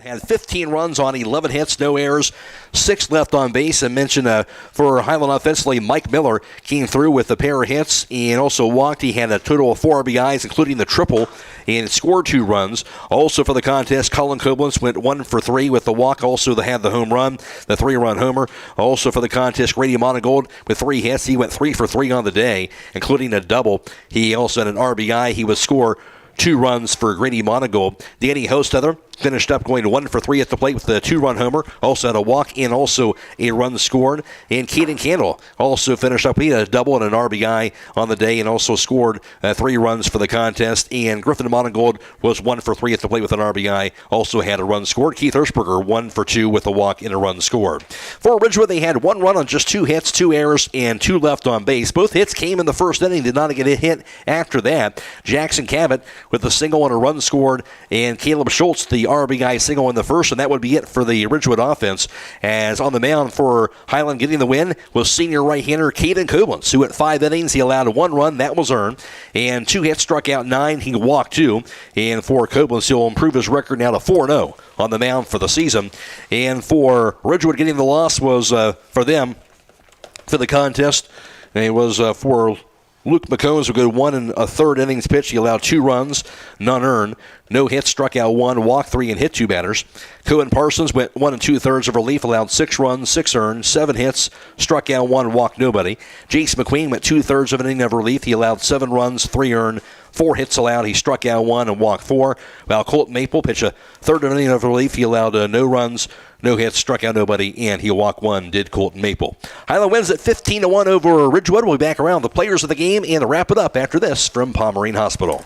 Had 15 runs on 11 hits, no errors, 6 left on base. I mentioned for Hiland offensively, Mike Miller came through with a pair of hits and also walked. He had a total of 4 RBIs, including the triple, and scored 2 runs. Also for the contest, Colin Koblenz went 1 for 3 with the walk. Also they had the home run, the 3-run homer. Also for the contest, Grady Monigold with 3 hits. He went 3 for 3 on the day, including a double. He also had an RBI. He would score 2 runs for Grady Monigold. Danny Hostetler finished up going 1 for 3 at the plate with the 2-run homer. Also had a walk and also a run scored. And Caden Candle also finished up. He had a double and an RBI on the day and also scored 3 runs for the contest. And Griffin Monigold was 1 for 3 at the plate with an RBI. Also had a run scored. Keith Hirschberger 1 for 2 with a walk and a run scored. For Ridgewood, they had 1 run on just 2 hits, 2 errors, and 2 left on base. Both hits came in the first inning. Did not get a hit after that. Jackson Cabot with a single and a run scored. And Caleb Schultz, the RBI single in the first, and that would be it for the Ridgewood offense. As on the mound for Hiland getting the win was senior right-hander Caden Koblenz, who went 5 innings. He allowed 1 run, that was earned, and 2 hits, struck out 9. He walked 2, and for Koblenz, he'll improve his record now to 4-0 on the mound for the season. And for Ridgewood, getting the loss was for them for the contest. And it was for Luke McCombs, who go 1 1/3 innings pitch. He allowed 2 runs, none earned. No hits, struck out 1, walked 3, and hit 2 batters. Cohen Parsons went 1 2/3 of relief, allowed 6 runs, 6 earned, 7 hits, struck out 1, walked nobody. Jason McQueen went 2/3 of an inning of relief. He allowed 7 runs, 3 earned, 4 hits allowed. He struck out 1 and walked 4. While Colton Maple pitched a third inning of relief. He allowed no runs, no hits, struck out nobody, and he walked 1, did Colton Maple. Hiland wins at 15-1 over Ridgewood. We'll be back around the players of the game and wrap it up after this from Pomeranian Hospital.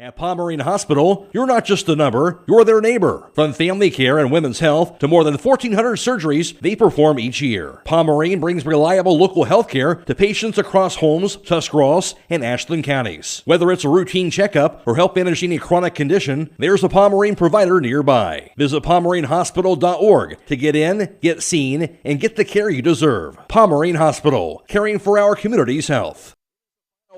At Pomeranian Hospital, you're not just a number, you're their neighbor. From family care and women's health to more than 1,400 surgeries they perform each year. Pomeranian brings reliable local health care to patients across Holmes, Tuscarawas, and Ashland counties. Whether it's a routine checkup or help manage any chronic condition, there's a Pomeranian provider nearby. Visit PomeranianHospital.org to get in, get seen, and get the care you deserve. Pomeranian Hospital, caring for our community's health.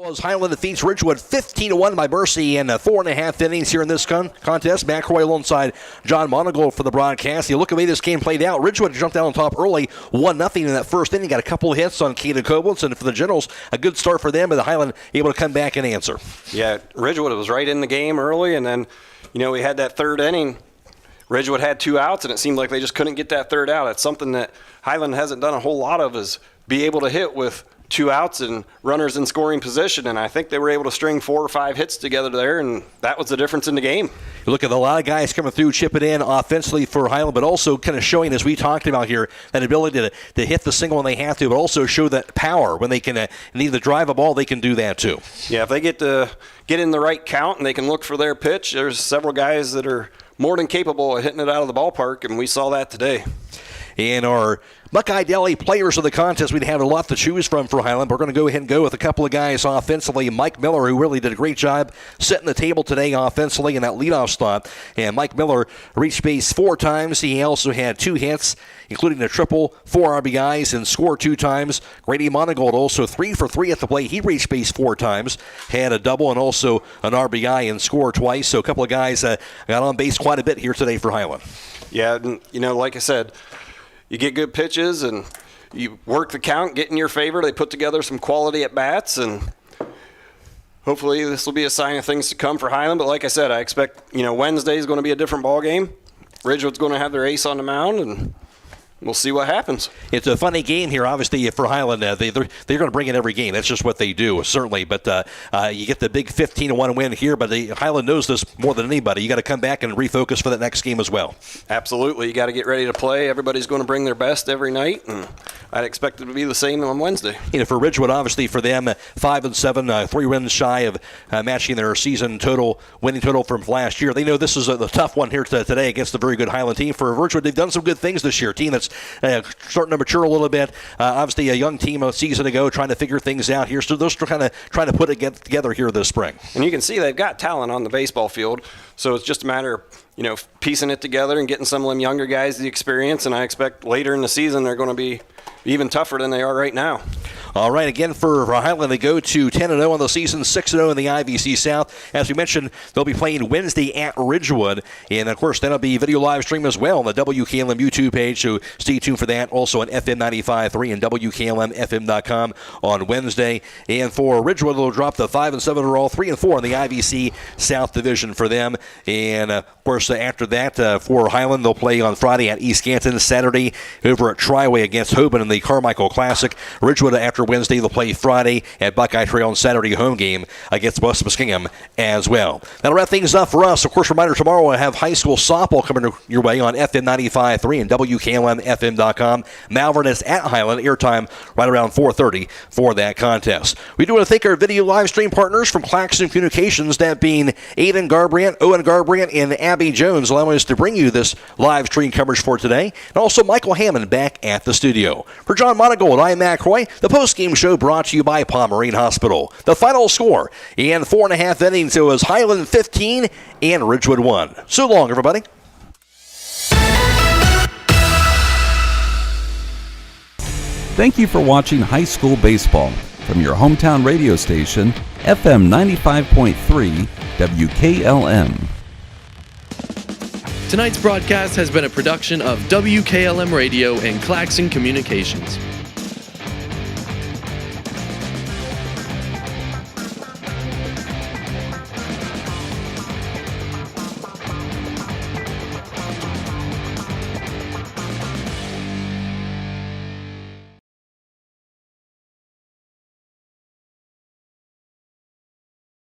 As Hiland defeats Ridgewood 15-1 by mercy in 4.5 innings here in this contest. Matt Croy alongside John Monigold for the broadcast. You look at the way this game played out. Ridgewood jumped out on top early, 1-0 in that first inning. Got a couple of hits on Caden Koblenz, and for the Generals, a good start for them, but the Hiland able to come back and answer. Yeah, Ridgewood was right in the game early, and then, we had that third inning. Ridgewood had 2 outs, and it seemed like they just couldn't get that third out. It's something that Hiland hasn't done a whole lot of, is be able to hit with 2 outs and runners in scoring position, and I think they were able to string 4 or 5 hits together there, and that was the difference in the game. You look at a lot of guys coming through, chipping in offensively for Hiland, but also kind of showing, as we talked about here, that ability to hit the single when they have to, but also show that power when they can need to drive a ball, they can do that too. Yeah, if they get in the right count and they can look for their pitch, there's several guys that are more than capable of hitting it out of the ballpark, and we saw that today. And our Buckeye Deli players of the contest, we'd have a lot to choose from for Hiland. We're going to go ahead and go with a couple of guys offensively. Mike Miller, who really did a great job setting the table today offensively in that leadoff slot. And Mike Miller reached base 4 times. He also had 2 hits, including a triple, 4 RBIs, and scored 2 times. Grady Monigold also 3 for 3 at the plate. He reached base 4 times, had a double and also an RBI and scored twice. So a couple of guys got on base quite a bit here today for Hiland. Yeah, and, like I said, you get good pitches and you work the count, get in your favor. They put together some quality at-bats, and hopefully this will be a sign of things to come for Hiland. But like I said, I expect, Wednesday is going to be a different ball game. Ridgewood's going to have their ace on the mound, and we'll see what happens. It's a funny game here, obviously, for Hiland. They're going to bring in every game. That's just what they do, certainly. But you get the big 15-1 win here, but Hiland knows this more than anybody. You got to come back and refocus for that next game as well. Absolutely. You got to get ready to play. Everybody's going to bring their best every night, and I'd expect it to be the same on Wednesday. For Ridgewood, obviously, for them, 5-7, 3 wins shy of matching their season winning total from last year. They know this is the tough one here today against a very good Hiland team. For Ridgewood, they've done some good things this year. Team that's starting to mature a little bit. Obviously, a young team a season ago trying to figure things out here. So they're kind of trying to put it together here this spring. And you can see they've got talent on the baseball field. So it's just a matter of, piecing it together and getting some of them younger guys the experience. And I expect later in the season they're going to be even tougher than they are right now. All right, again, for Hiland, they go to 10-0 on the season, 6-0 in the IVC South. As we mentioned, they'll be playing Wednesday at Ridgewood. And, of course, that'll be video live stream as well on the WKLM YouTube page, so stay tuned for that. Also on FM 95.3 and WKLM-FM.com on Wednesday. And for Ridgewood, they'll drop the 5-7 overall, 3-4 in the IVC South Division for them. And, of course, after that, for Hiland, they'll play on Friday at East Canton, Saturday over at Triway against Hoban in the Carmichael Classic. Ridgewood, after Wednesday, they'll play Friday at Buckeye Trail and Saturday home game against West Muskingum as well. That'll wrap things up for us. Of course, reminder, tomorrow we'll have high school softball coming your way on FM 95.3 and WKLM-FM.com. Malvern is at Hiland, airtime right around 4:30 for that contest. We do want to thank our video live stream partners from Claxon Communications, that being Aidan Garabrandt, Owen Garabrandt, and Abby Jones, allowing us to bring you this live stream coverage for today. And also Michael Hammond back at the studio. For John Monigold, I'm Matt Croy. The post-game show brought to you by Pomerene Hospital. The final score in 4.5 innings, it was Hiland 15 and Ridgewood 1. So long, everybody. Thank you for watching high school baseball from your hometown radio station, FM 95.3 WKLM. Tonight's broadcast has been a production of WKLM Radio and Claxon Communications.